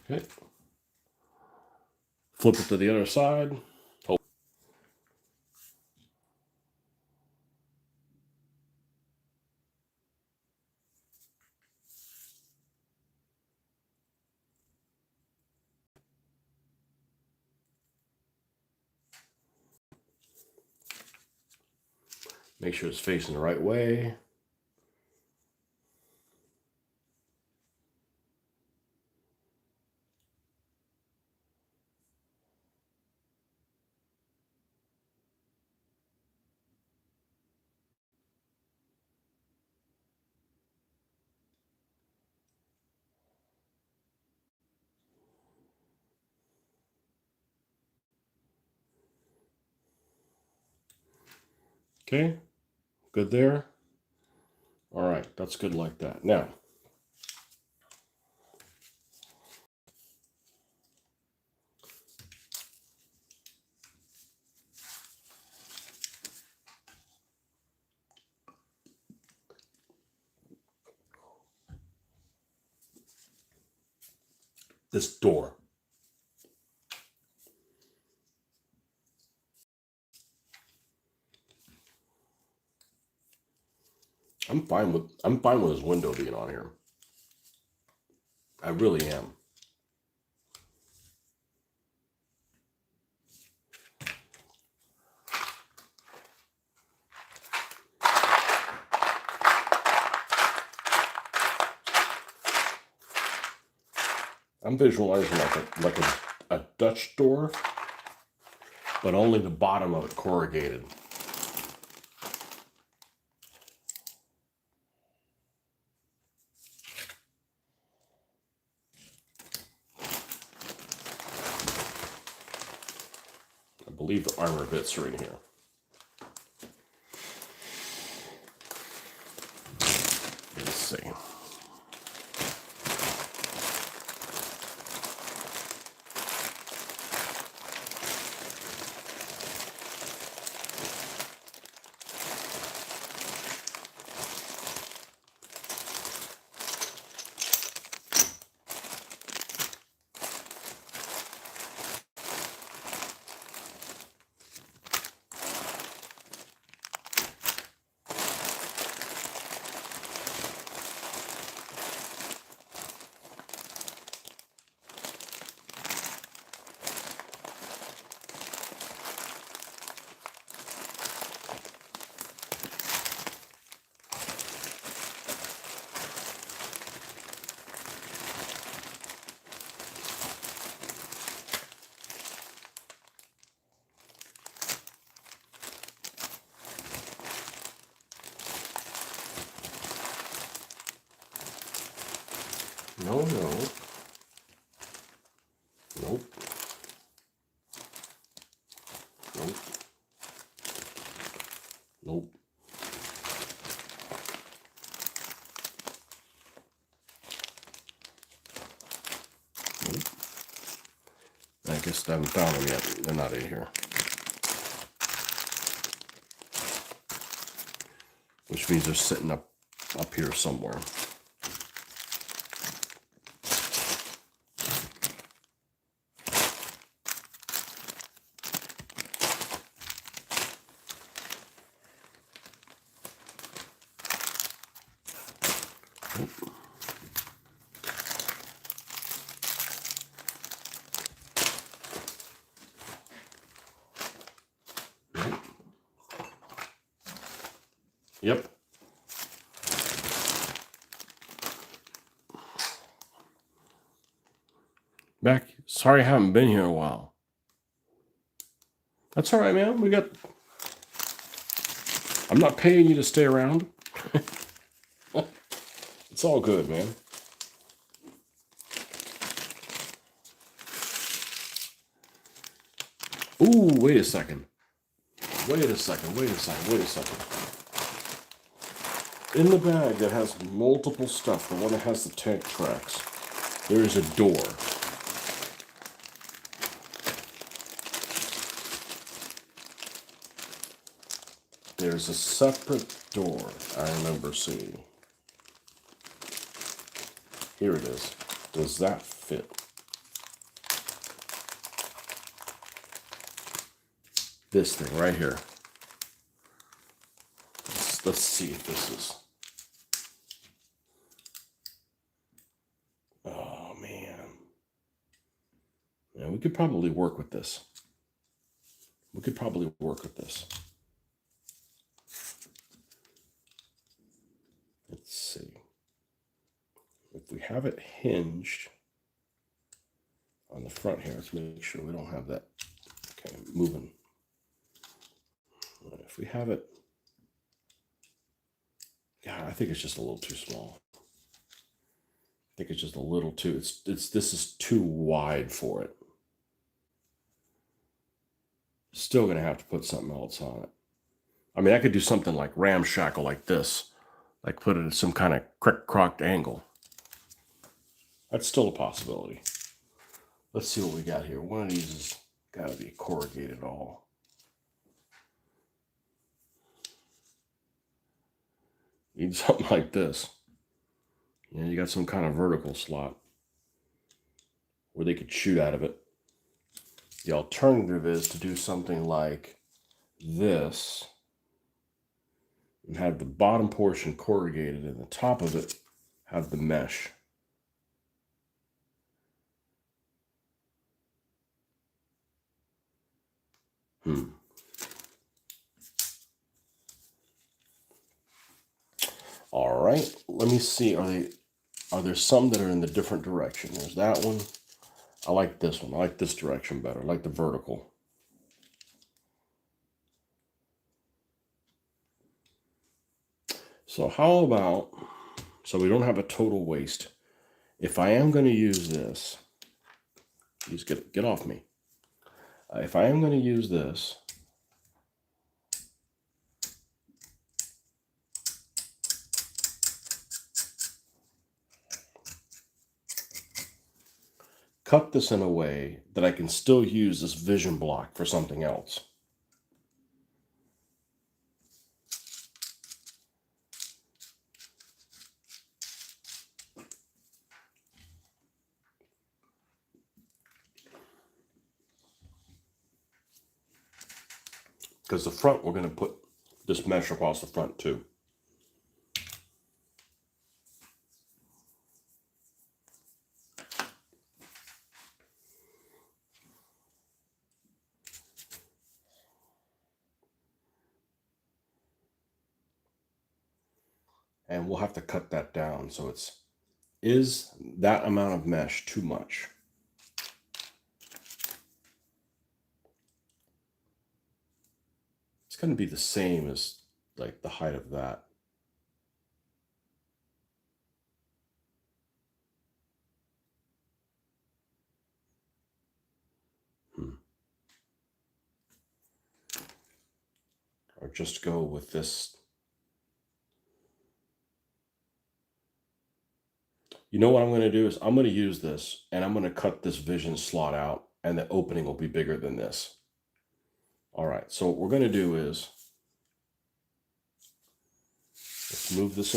Speaker 1: Okay. Flip it to the other side. Oh. Make sure it's facing the right way. Okay, good there. All right, that's good like that. Now, this door. I'm fine with his window being on here. I really am. I'm visualizing like a Dutch door, but only the bottom of it corrugated. I believe the armor bits are in here. Let's see. No, no. Nope. Nope. Nope. Nope. I guess I haven't found them yet. They're not in here. Which means they're sitting up here somewhere. Yep. Back. Sorry I haven't been here in a while. That's all right, man. I'm not paying you to stay around. It's all good, man. Ooh, wait a second. Wait a second. In the bag that has multiple stuff, the one that has the tank tracks, there is a door. There's a separate door I remember seeing. Here it is. Does that fit? This thing right here. Let's see if this is. Oh, man. Yeah, we could probably work with this. Let's see. If we have it hinged on the front here, let's make sure we don't have that moving. If we have it, God, I think it's just a little too small. I think it's just a little too. This is too wide for it. Still gonna have to put something else on it. I mean, I could do something like ramshackle like this, like put it at some kind of crick-crocked angle. That's still a possibility. Let's see what we got here. One of these has got to be corrugated all. Need something like this. You know, you got some kind of vertical slot where they could shoot out of it. The alternative is to do something like this and have the bottom portion corrugated and the top of it have the mesh. All right, let me see. Are there some that are in the different direction? There's that one. I like this one. I like this direction better. I like the vertical. So how about, so we don't have a total waste. If I am going to use this, please get off me. If I am going to use this, cut this in a way that I can still use this vision block for something else. Because the front, we're going to put this mesh across the front too. And we'll have to cut that down. So is that amount of mesh too much? It's going to be the same as like the height of that. Or just go with this. You know what I'm going to do is I'm going to use this and I'm going to cut this vision slot out and the opening will be bigger than this. All right, so what we're going to do is let's move this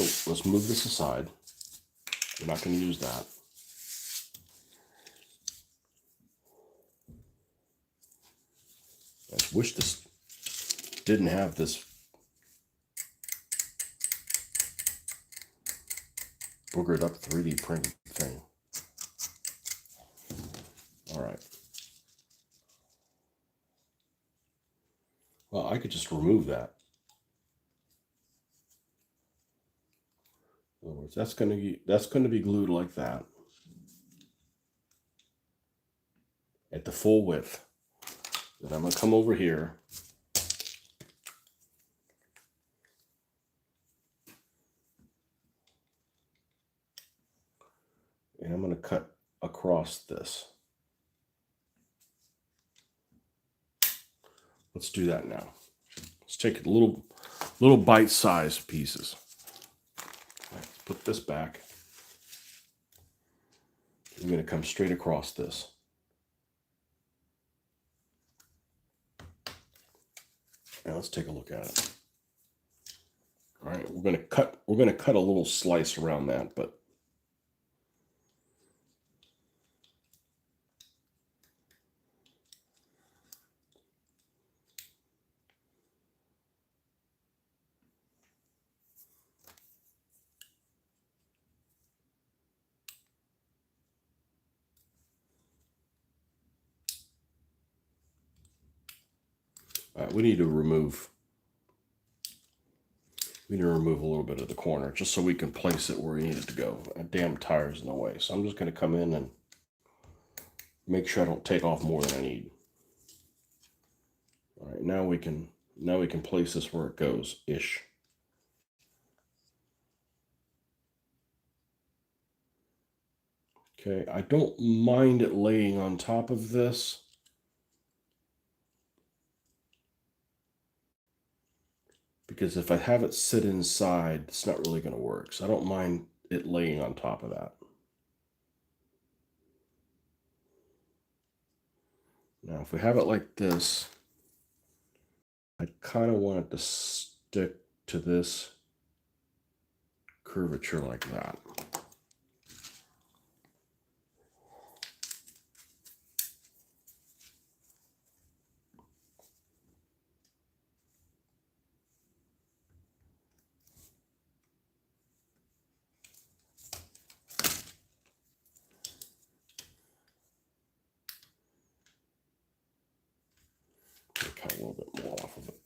Speaker 1: aside. We're not going to use that. I wish this didn't have this boogered up 3D printed thing. All right. Well, I could just remove that. other words, that's going to be glued like that at the full width. Then I'm going to come over here and I'm going to cut across this. Let's do that now. Let's take little bite-sized pieces. Let's put this back. I'm going to come straight across this. Now let's take a look at it. All right, we're going to cut a little slice around that, but we need to remove a little bit of the corner just so we can place it where we need it to go. A damn tire's in the way, so I'm just going to come in and make sure I don't take off more than I need. All right, now we can place this where it goes ish. Okay, I don't mind it laying on top of this. Because if I have it sit inside, it's not really going to work. So I don't mind it laying on top of that. Now, if we have it like this, I kind of want it to stick to this curvature like that. Cut a little bit more off of it.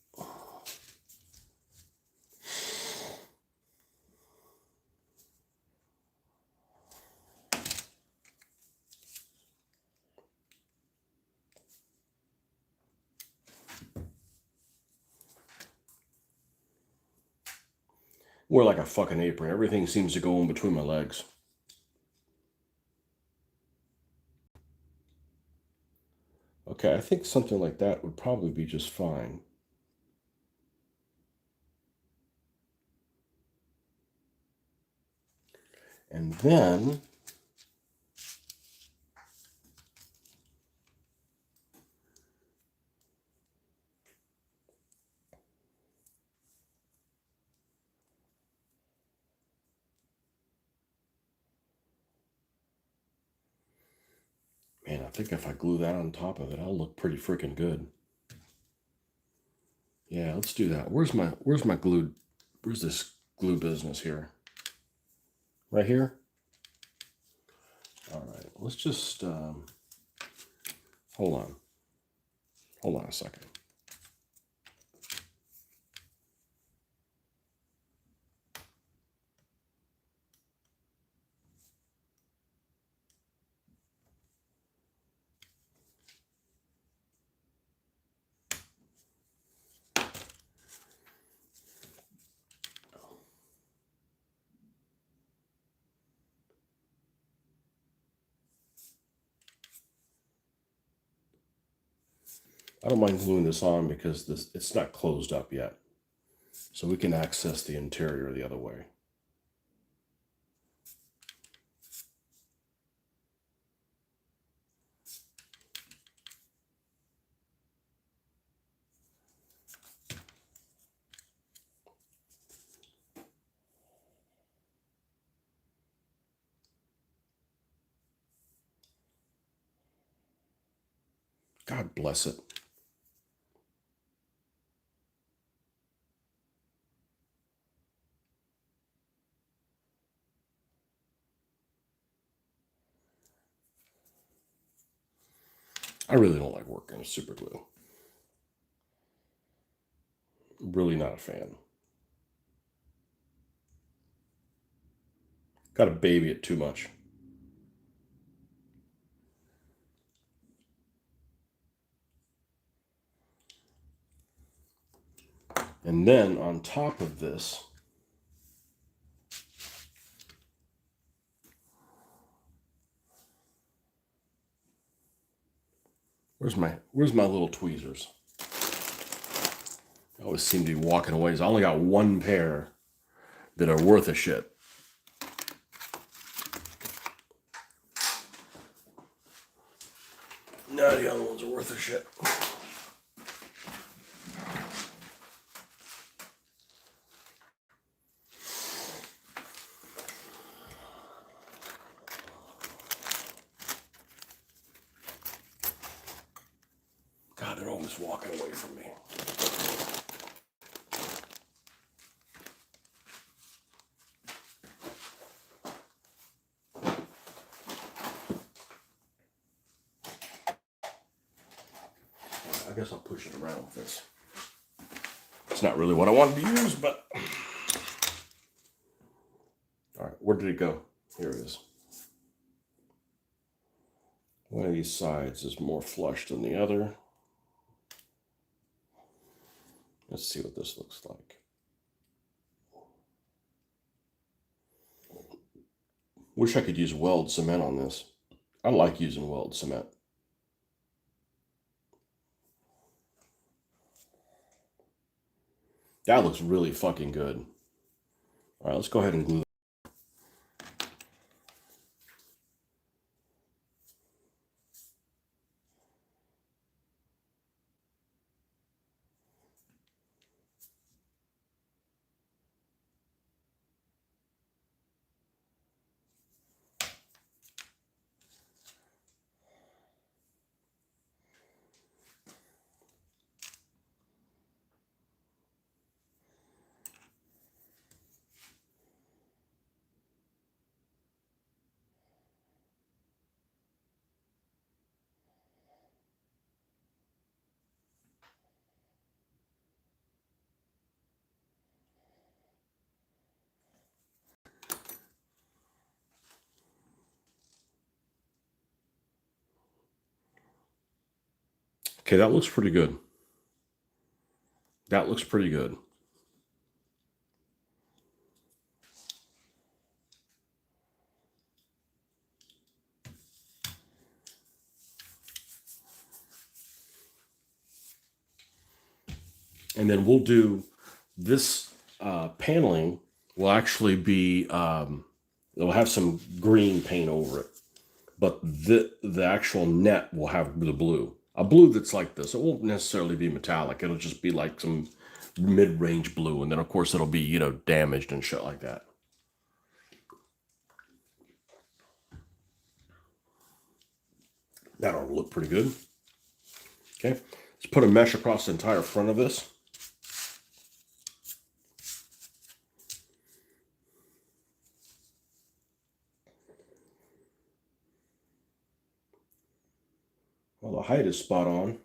Speaker 1: We're like a fucking apron. Everything seems to go in between my legs. Okay, I think something like that would probably be just fine. And then man, I think if I glue that on top of it, I'll look pretty freaking good. Yeah, let's do that. Where's this glue business here? Right here? All right, let's just, hold on. Hold on a second. I don't mind gluing this on because it's not closed up yet. So we can access the interior the other way. God bless it. I really don't like working with super glue. Really not a fan. Got to baby it too much. And then on top of this, where's my little tweezers? I always seem to be walking away. I only got one pair that are worth a shit. None of the other ones are worth a shit. God, they're almost walking away from me. I guess I'll push it around with this. It's not really what I wanted to use, but... All right, where did it go? Here it is. One of these sides is more flush than the other. Let's see what this looks like. Wish I could use weld cement on this. I like using weld cement. That looks really fucking good. All right, let's go ahead and glue. Okay, that looks pretty good. That looks pretty good. And then we'll do this paneling will actually be, it'll have some green paint over it. But the actual net will have the blue. A blue that's like this. It won't necessarily be metallic. It'll just be like some mid-range blue. And then, of course, it'll be, damaged and shit like that. That'll look pretty good. Okay. Let's put a mesh across the entire front of this. Well, the height is spot on.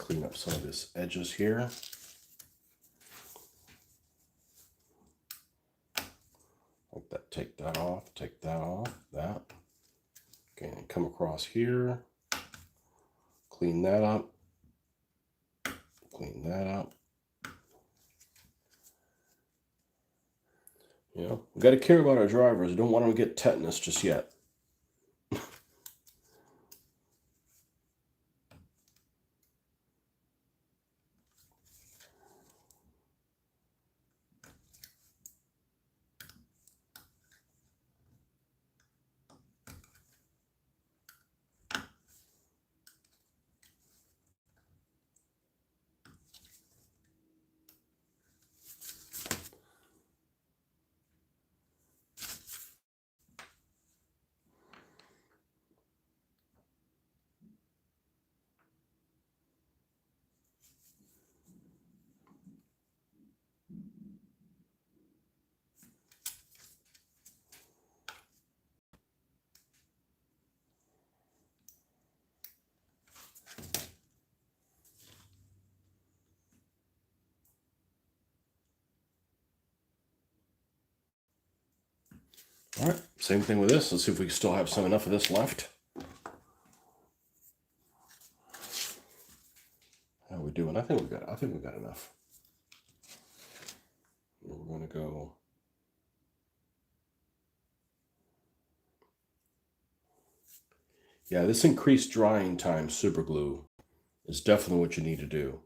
Speaker 1: clean up some of this edges here. Like that, take that off, that. Okay, and come across here, clean that up, clean that up. You know, we got to care about our drivers. We don't want them to get tetanus just yet. All right, same thing with this. Let's see if we still have enough of this left. How are we doing? I think we got enough. We're gonna go. Yeah, this increased drying time super glue is definitely what you need to do.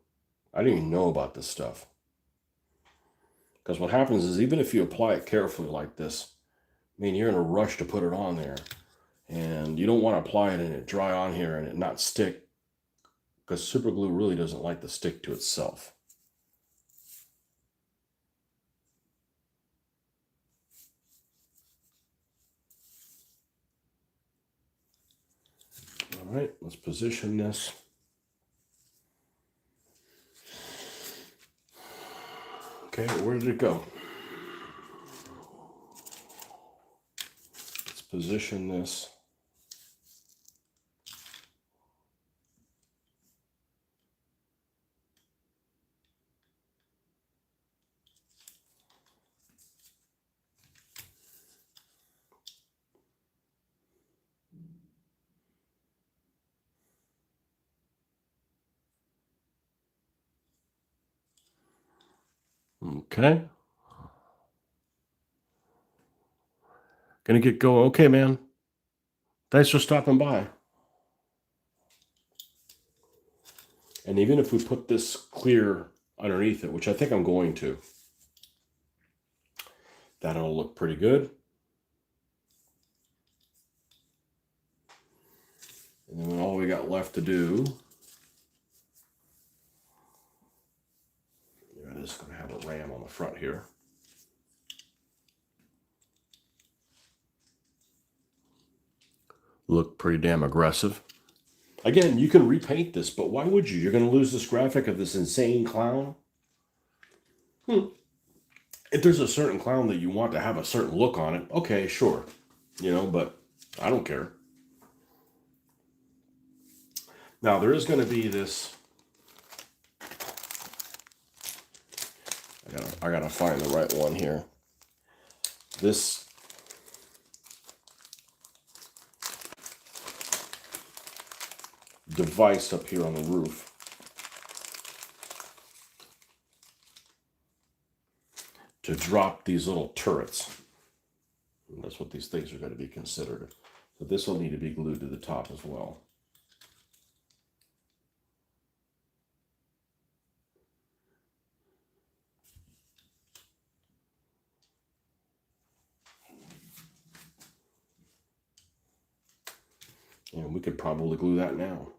Speaker 1: I didn't even know about this stuff. Because what happens is, even if you apply it carefully like this, I mean, you're in a rush to put it on there. And you don't want to apply it and it dry on here and it not stick. Because super glue really doesn't like to stick to itself. All right, let's position this. Okay, where did it go? Let's position this. Okay. Gonna get going. Okay, man. Thanks for stopping by. And even if we put this clear underneath it, which I think I'm going to, that'll look pretty good. And then all we got left to do, I'm just going to have a ram on the front here. Look pretty damn aggressive. Again, you can repaint this, but why would you? You're going to lose this graphic of this insane clown? If there's a certain clown that you want to have a certain look on it, okay, sure. You know, but I don't care. Now, there is going to be this. I gotta find the right one here. This device up here on the roof to drop these little turrets. And that's what these things are going to be considered. So this will need to be glued to the top as well. And we could probably glue that now.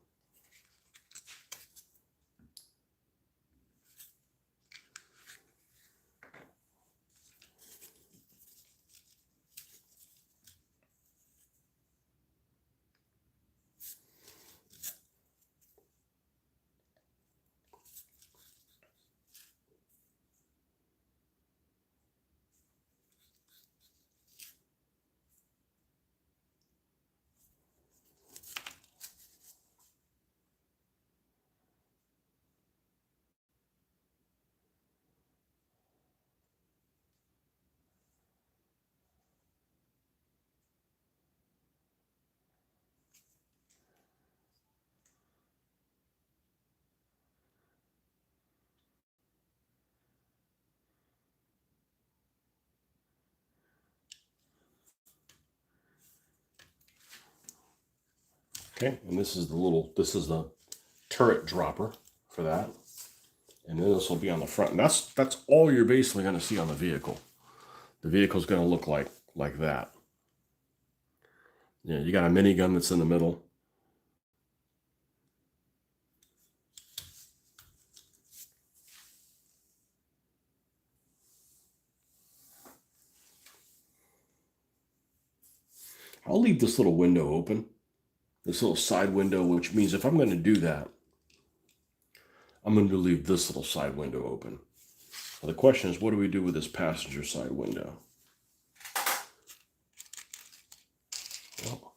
Speaker 1: Okay, and this is the turret dropper for that. And then this will be on the front. And that's all you're basically going to see on the vehicle. The vehicle's going to look like that. Yeah, you got a minigun that's in the middle. I'll leave this little window open, this little side window, which means if I'm going to do that, I'm going to leave this little side window open. Now the question is, what do we do with this passenger side window? Well,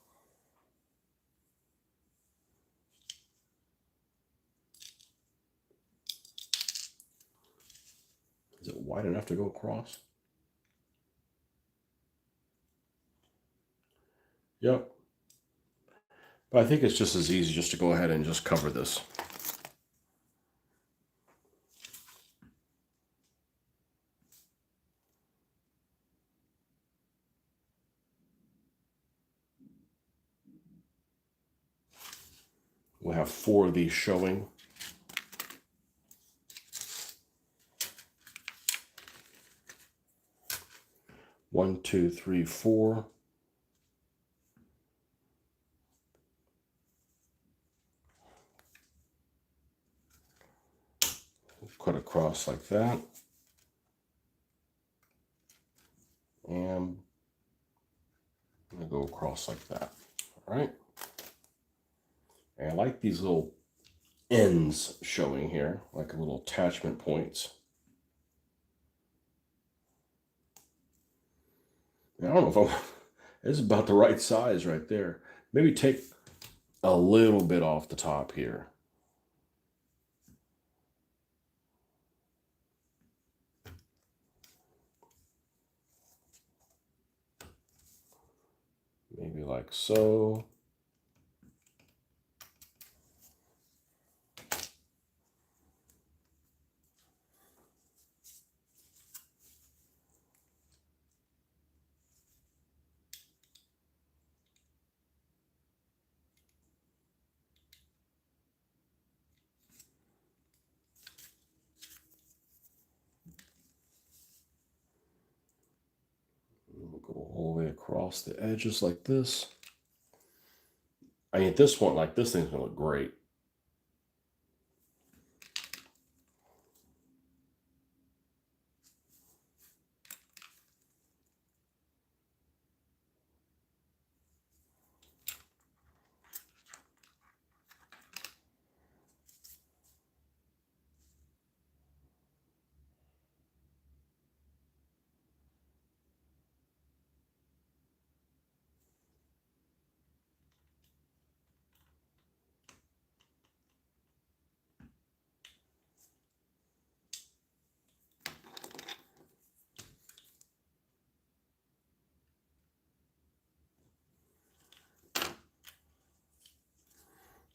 Speaker 1: is it wide enough to go across? Yep. But I think it's just as easy just to go ahead and just cover this. We'll have 4 of these showing. One, two, three, 4. Cut across like that. And I'm going to go across like that. All right. And I like these little ends showing here, like little attachment points. And I don't know if this is about the right size right there. Maybe take a little bit off the top here. Maybe like so. We'll go all the way across the edges like this. I mean, at this point, like this thing's gonna look great.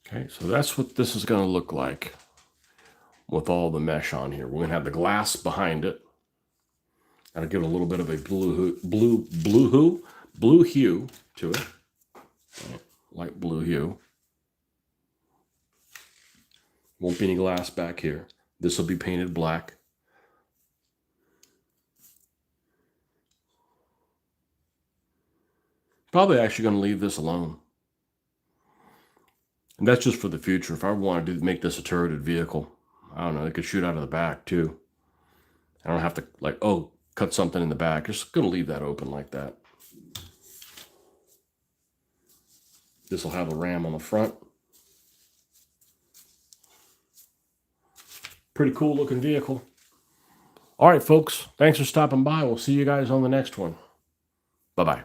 Speaker 1: Okay, so that's what this is gonna look like with all the mesh on here. We're gonna have the glass behind it. That'll give it a little bit of a blue hue to it. Light blue hue. Won't be any glass back here. This will be painted black. Probably actually going to leave this alone. And that's just for the future. If I wanted to make this a turreted vehicle, I don't know, it could shoot out of the back too. I don't have to like, oh, cut something in the back. Just going to leave that open like that. This will have the ram on the front. Pretty cool looking vehicle. All right, folks. Thanks for stopping by. We'll see you guys on the next one. Bye-bye.